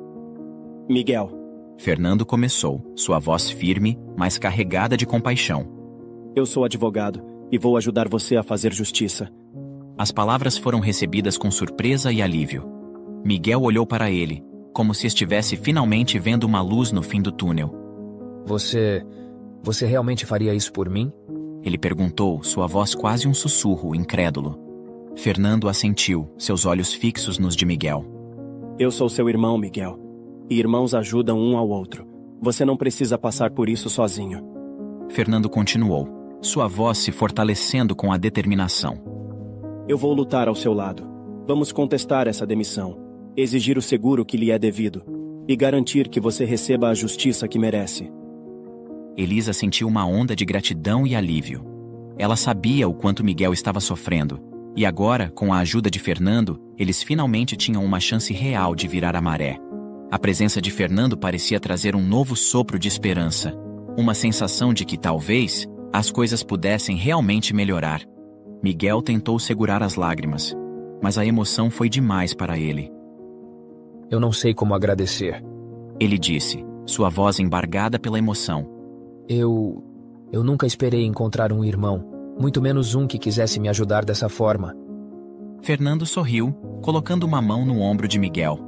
Miguel. Fernando começou, sua voz firme, mas carregada de compaixão. Eu sou advogado e vou ajudar você a fazer justiça. As palavras foram recebidas com surpresa e alívio. Miguel olhou para ele, como se estivesse finalmente vendo uma luz no fim do túnel. Você realmente faria isso por mim? Ele perguntou, sua voz quase um sussurro, incrédulo. Fernando assentiu, seus olhos fixos nos de Miguel. Eu sou seu irmão, Miguel. E irmãos ajudam um ao outro. Você não precisa passar por isso sozinho. Fernando continuou, sua voz se fortalecendo com a determinação. Eu vou lutar ao seu lado. Vamos contestar essa demissão, exigir o seguro que lhe é devido e garantir que você receba a justiça que merece. Elisa sentiu uma onda de gratidão e alívio. Ela sabia o quanto Miguel estava sofrendo, e agora, com a ajuda de Fernando, eles finalmente tinham uma chance real de virar a maré. A presença de Fernando parecia trazer um novo sopro de esperança, uma sensação de que talvez as coisas pudessem realmente melhorar. Miguel tentou segurar as lágrimas, mas a emoção foi demais para ele. Eu não sei como agradecer. Ele disse, sua voz embargada pela emoção. Eu nunca esperei encontrar um irmão, muito menos um que quisesse me ajudar dessa forma. Fernando sorriu, colocando uma mão no ombro de Miguel.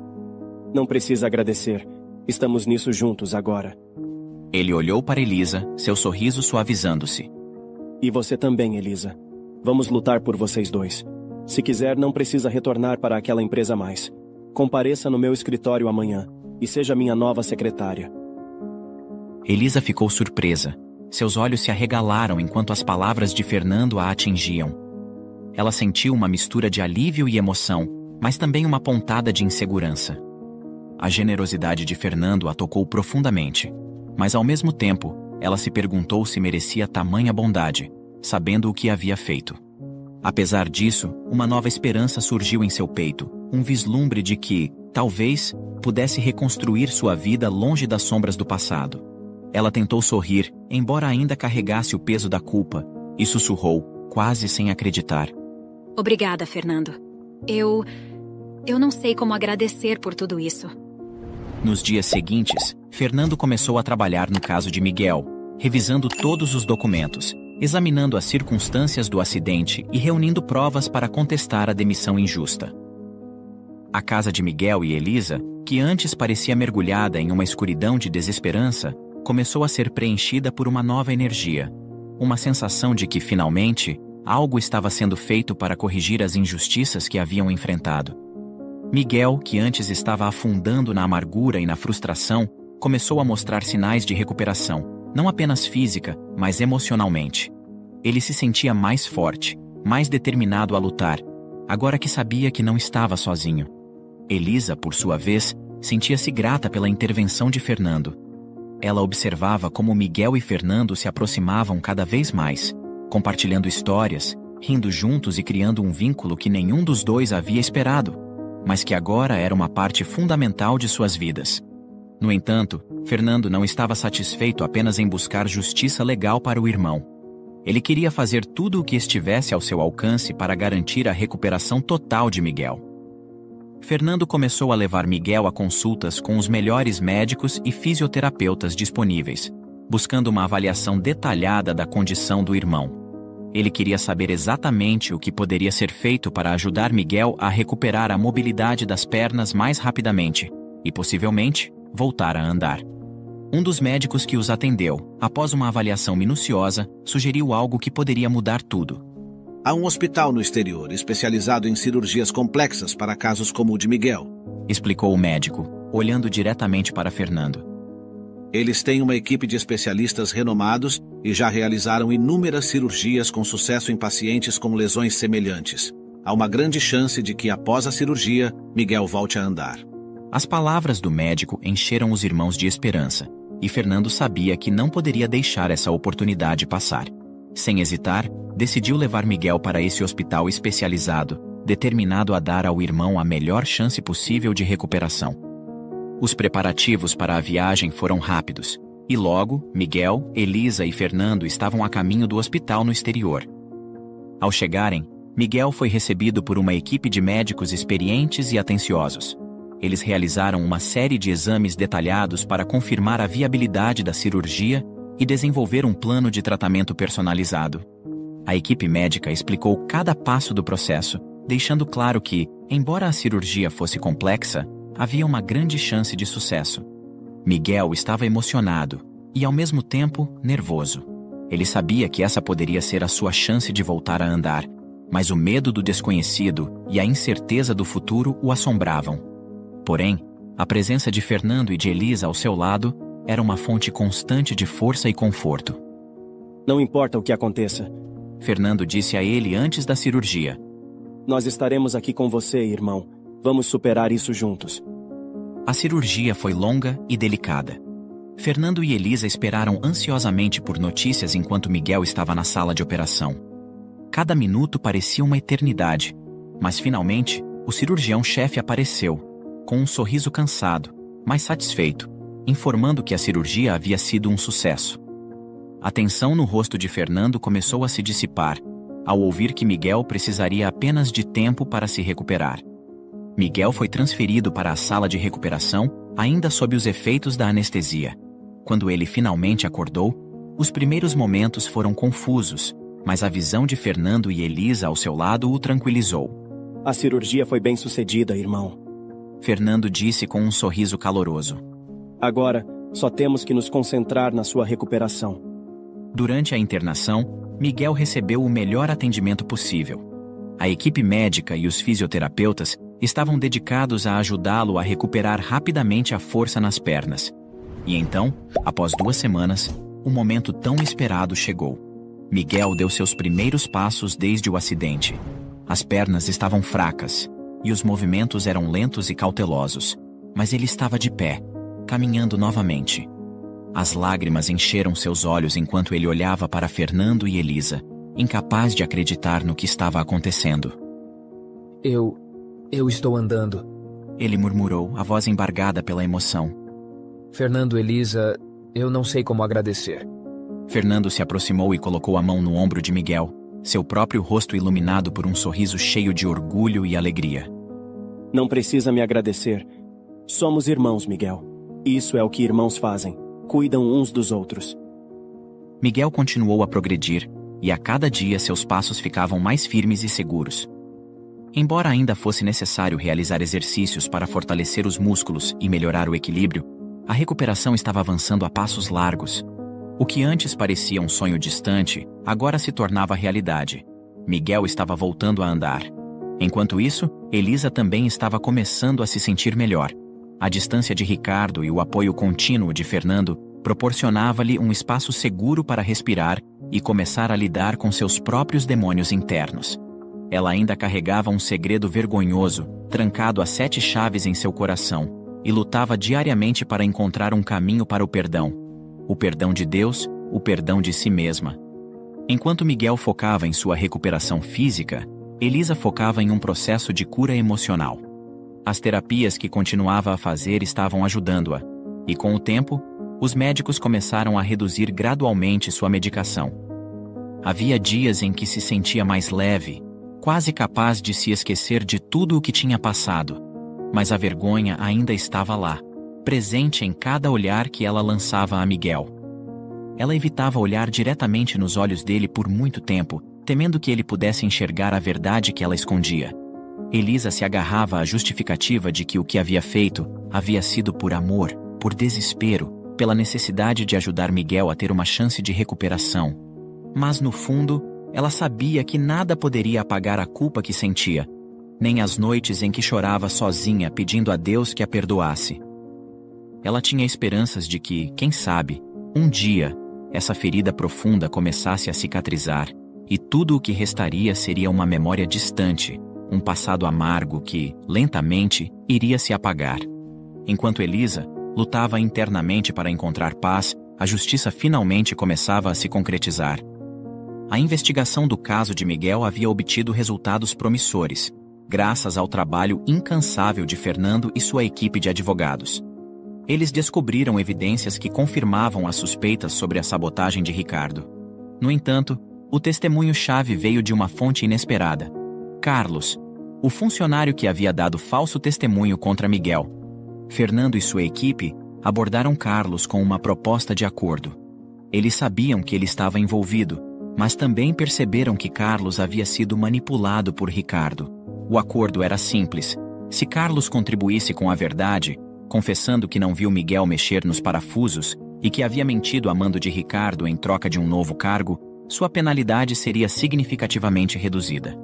Não precisa agradecer. Estamos nisso juntos agora. Ele olhou para Elisa, seu sorriso suavizando-se. E você também, Elisa. Vamos lutar por vocês dois. Se quiser, não precisa retornar para aquela empresa mais. Compareça no meu escritório amanhã e seja minha nova secretária. Elisa ficou surpresa. Seus olhos se arregalaram enquanto as palavras de Fernando a atingiam. Ela sentiu uma mistura de alívio e emoção, mas também uma pontada de insegurança. A generosidade de Fernando a tocou profundamente, mas ao mesmo tempo, ela se perguntou se merecia tamanha bondade, sabendo o que havia feito. Apesar disso, uma nova esperança surgiu em seu peito, um vislumbre de que, talvez, pudesse reconstruir sua vida longe das sombras do passado. Ela tentou sorrir, embora ainda carregasse o peso da culpa, e sussurrou, quase sem acreditar. Obrigada, Fernando. Eu não sei como agradecer por tudo isso. Nos dias seguintes, Fernando começou a trabalhar no caso de Miguel, revisando todos os documentos, examinando as circunstâncias do acidente e reunindo provas para contestar a demissão injusta. A casa de Miguel e Elisa, que antes parecia mergulhada em uma escuridão de desesperança, começou a ser preenchida por uma nova energia, uma sensação de que, finalmente, algo estava sendo feito para corrigir as injustiças que haviam enfrentado. Miguel, que antes estava afundando na amargura e na frustração, começou a mostrar sinais de recuperação, não apenas física, mas emocionalmente. Ele se sentia mais forte, mais determinado a lutar, agora que sabia que não estava sozinho. Elisa, por sua vez, sentia-se grata pela intervenção de Fernando. Ela observava como Miguel e Fernando se aproximavam cada vez mais, compartilhando histórias, rindo juntos e criando um vínculo que nenhum dos dois havia esperado, mas que agora era uma parte fundamental de suas vidas. No entanto, Fernando não estava satisfeito apenas em buscar justiça legal para o irmão. Ele queria fazer tudo o que estivesse ao seu alcance para garantir a recuperação total de Miguel. Fernando começou a levar Miguel a consultas com os melhores médicos e fisioterapeutas disponíveis, buscando uma avaliação detalhada da condição do irmão. Ele queria saber exatamente o que poderia ser feito para ajudar Miguel a recuperar a mobilidade das pernas mais rapidamente e, possivelmente, voltar a andar. Um dos médicos que os atendeu, após uma avaliação minuciosa, sugeriu algo que poderia mudar tudo. Há um hospital no exterior especializado em cirurgias complexas para casos como o de Miguel, explicou o médico, olhando diretamente para Fernando. Eles têm uma equipe de especialistas renomados e já realizaram inúmeras cirurgias com sucesso em pacientes com lesões semelhantes. Há uma grande chance de que, após a cirurgia, Miguel volte a andar. As palavras do médico encheram os irmãos de esperança, e Fernando sabia que não poderia deixar essa oportunidade passar. Sem hesitar, decidiu levar Miguel para esse hospital especializado, determinado a dar ao irmão a melhor chance possível de recuperação. Os preparativos para a viagem foram rápidos, e logo, Miguel, Elisa e Fernando estavam a caminho do hospital no exterior. Ao chegarem, Miguel foi recebido por uma equipe de médicos experientes e atenciosos. Eles realizaram uma série de exames detalhados para confirmar a viabilidade da cirurgia e desenvolver um plano de tratamento personalizado. A equipe médica explicou cada passo do processo, deixando claro que, embora a cirurgia fosse complexa, havia uma grande chance de sucesso. Miguel estava emocionado e, ao mesmo tempo, nervoso. Ele sabia que essa poderia ser a sua chance de voltar a andar, mas o medo do desconhecido e a incerteza do futuro o assombravam. Porém, a presença de Fernando e de Elisa ao seu lado era uma fonte constante de força e conforto. Não importa o que aconteça, Fernando disse a ele antes da cirurgia. Nós estaremos aqui com você, irmão. Vamos superar isso juntos. A cirurgia foi longa e delicada. Fernando e Elisa esperaram ansiosamente por notícias enquanto Miguel estava na sala de operação. Cada minuto parecia uma eternidade, mas finalmente o cirurgião-chefe apareceu, com um sorriso cansado, mas satisfeito, informando que a cirurgia havia sido um sucesso. A tensão no rosto de Fernando começou a se dissipar, ao ouvir que Miguel precisaria apenas de tempo para se recuperar. Miguel foi transferido para a sala de recuperação, ainda sob os efeitos da anestesia. Quando ele finalmente acordou, os primeiros momentos foram confusos, mas a visão de Fernando e Elisa ao seu lado o tranquilizou. A cirurgia foi bem sucedida, irmão. Fernando disse com um sorriso caloroso. Agora, só temos que nos concentrar na sua recuperação. Durante a internação, Miguel recebeu o melhor atendimento possível. A equipe médica e os fisioterapeutas estavam dedicados a ajudá-lo a recuperar rapidamente a força nas pernas. E então, após 2 semanas, o momento tão esperado chegou. Miguel deu seus primeiros passos desde o acidente. As pernas estavam fracas, e os movimentos eram lentos e cautelosos, mas ele estava de pé, caminhando novamente. As lágrimas encheram seus olhos enquanto ele olhava para Fernando e Elisa, incapaz de acreditar no que estava acontecendo. Eu estou andando, ele murmurou, a voz embargada pela emoção. Fernando, Elisa, eu não sei como agradecer. Fernando se aproximou e colocou a mão no ombro de Miguel, seu próprio rosto iluminado por um sorriso cheio de orgulho e alegria. Não precisa me agradecer. Somos irmãos, Miguel. Isso é o que irmãos fazem. Cuidam uns dos outros. Miguel continuou a progredir, e a cada dia seus passos ficavam mais firmes e seguros. Embora ainda fosse necessário realizar exercícios para fortalecer os músculos e melhorar o equilíbrio, a recuperação estava avançando a passos largos. O que antes parecia um sonho distante, agora se tornava realidade. Miguel estava voltando a andar. Enquanto isso, Elisa também estava começando a se sentir melhor. A distância de Ricardo e o apoio contínuo de Fernando proporcionava-lhe um espaço seguro para respirar e começar a lidar com seus próprios demônios internos. Ela ainda carregava um segredo vergonhoso, trancado a 7 chaves em seu coração, e lutava diariamente para encontrar um caminho para o perdão de Deus, o perdão de si mesma. Enquanto Miguel focava em sua recuperação física, Elisa focava em um processo de cura emocional. As terapias que continuava a fazer estavam ajudando-a, e com o tempo, os médicos começaram a reduzir gradualmente sua medicação. Havia dias em que se sentia mais leve, quase capaz de se esquecer de tudo o que tinha passado, mas a vergonha ainda estava lá, presente em cada olhar que ela lançava a Miguel. Ela evitava olhar diretamente nos olhos dele por muito tempo, temendo que ele pudesse enxergar a verdade que ela escondia. Elisa se agarrava à justificativa de que o que havia feito havia sido por amor, por desespero, pela necessidade de ajudar Miguel a ter uma chance de recuperação. Mas no fundo, ela sabia que nada poderia apagar a culpa que sentia, nem as noites em que chorava sozinha pedindo a Deus que a perdoasse. Ela tinha esperanças de que, quem sabe, um dia, essa ferida profunda começasse a cicatrizar, e tudo o que restaria seria uma memória distante, um passado amargo que, lentamente, iria se apagar. Enquanto Elisa lutava internamente para encontrar paz, a justiça finalmente começava a se concretizar. A investigação do caso de Miguel havia obtido resultados promissores, graças ao trabalho incansável de Fernando e sua equipe de advogados. Eles descobriram evidências que confirmavam as suspeitas sobre a sabotagem de Ricardo. No entanto, o testemunho-chave veio de uma fonte inesperada. Carlos, o funcionário que havia dado falso testemunho contra Miguel. Fernando e sua equipe abordaram Carlos com uma proposta de acordo. Eles sabiam que ele estava envolvido, mas também perceberam que Carlos havia sido manipulado por Ricardo. O acordo era simples. Se Carlos contribuísse com a verdade, confessando que não viu Miguel mexer nos parafusos e que havia mentido a mando de Ricardo em troca de um novo cargo, sua penalidade seria significativamente reduzida.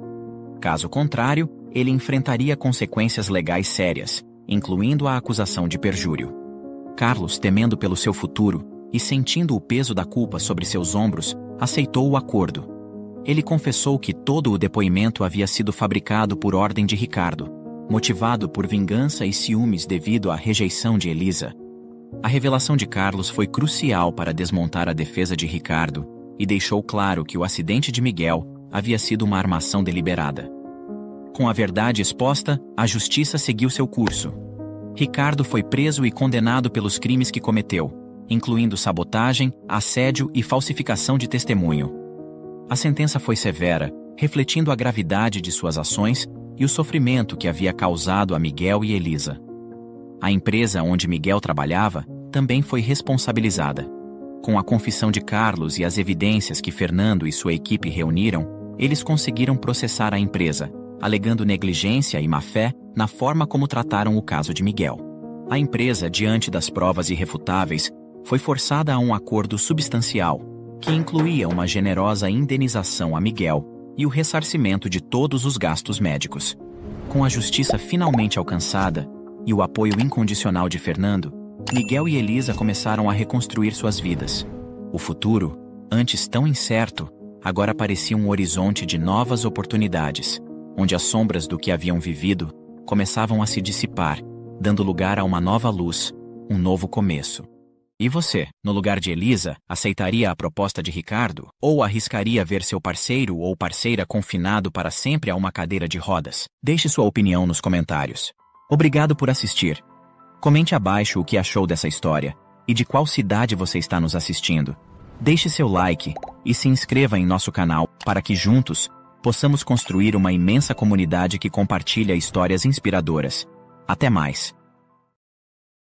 Caso contrário, ele enfrentaria consequências legais sérias, incluindo a acusação de perjúrio. Carlos, temendo pelo seu futuro e sentindo o peso da culpa sobre seus ombros, aceitou o acordo. Ele confessou que todo o depoimento havia sido fabricado por ordem de Ricardo, motivado por vingança e ciúmes devido à rejeição de Elisa. A revelação de Carlos foi crucial para desmontar a defesa de Ricardo e deixou claro que o acidente de Miguel havia sido uma armação deliberada. Com a verdade exposta, a justiça seguiu seu curso. Ricardo foi preso e condenado pelos crimes que cometeu, incluindo sabotagem, assédio e falsificação de testemunho. A sentença foi severa, refletindo a gravidade de suas ações e o sofrimento que havia causado a Miguel e Elisa. A empresa onde Miguel trabalhava também foi responsabilizada. Com a confissão de Carlos e as evidências que Fernando e sua equipe reuniram, eles conseguiram processar a empresa, alegando negligência e má-fé na forma como trataram o caso de Miguel. A empresa, diante das provas irrefutáveis, foi forçada a um acordo substancial, que incluía uma generosa indenização a Miguel e o ressarcimento de todos os gastos médicos. Com a justiça finalmente alcançada e o apoio incondicional de Fernando, Miguel e Elisa começaram a reconstruir suas vidas. O futuro, antes tão incerto, agora parecia um horizonte de novas oportunidades, onde as sombras do que haviam vivido começavam a se dissipar, dando lugar a uma nova luz, um novo começo. E você, no lugar de Elisa, aceitaria a proposta de Ricardo ou arriscaria ver seu parceiro ou parceira confinado para sempre a uma cadeira de rodas? Deixe sua opinião nos comentários. Obrigado por assistir. Comente abaixo o que achou dessa história e de qual cidade você está nos assistindo. Deixe seu like e se inscreva em nosso canal para que juntos possamos construir uma imensa comunidade que compartilha histórias inspiradoras. Até mais!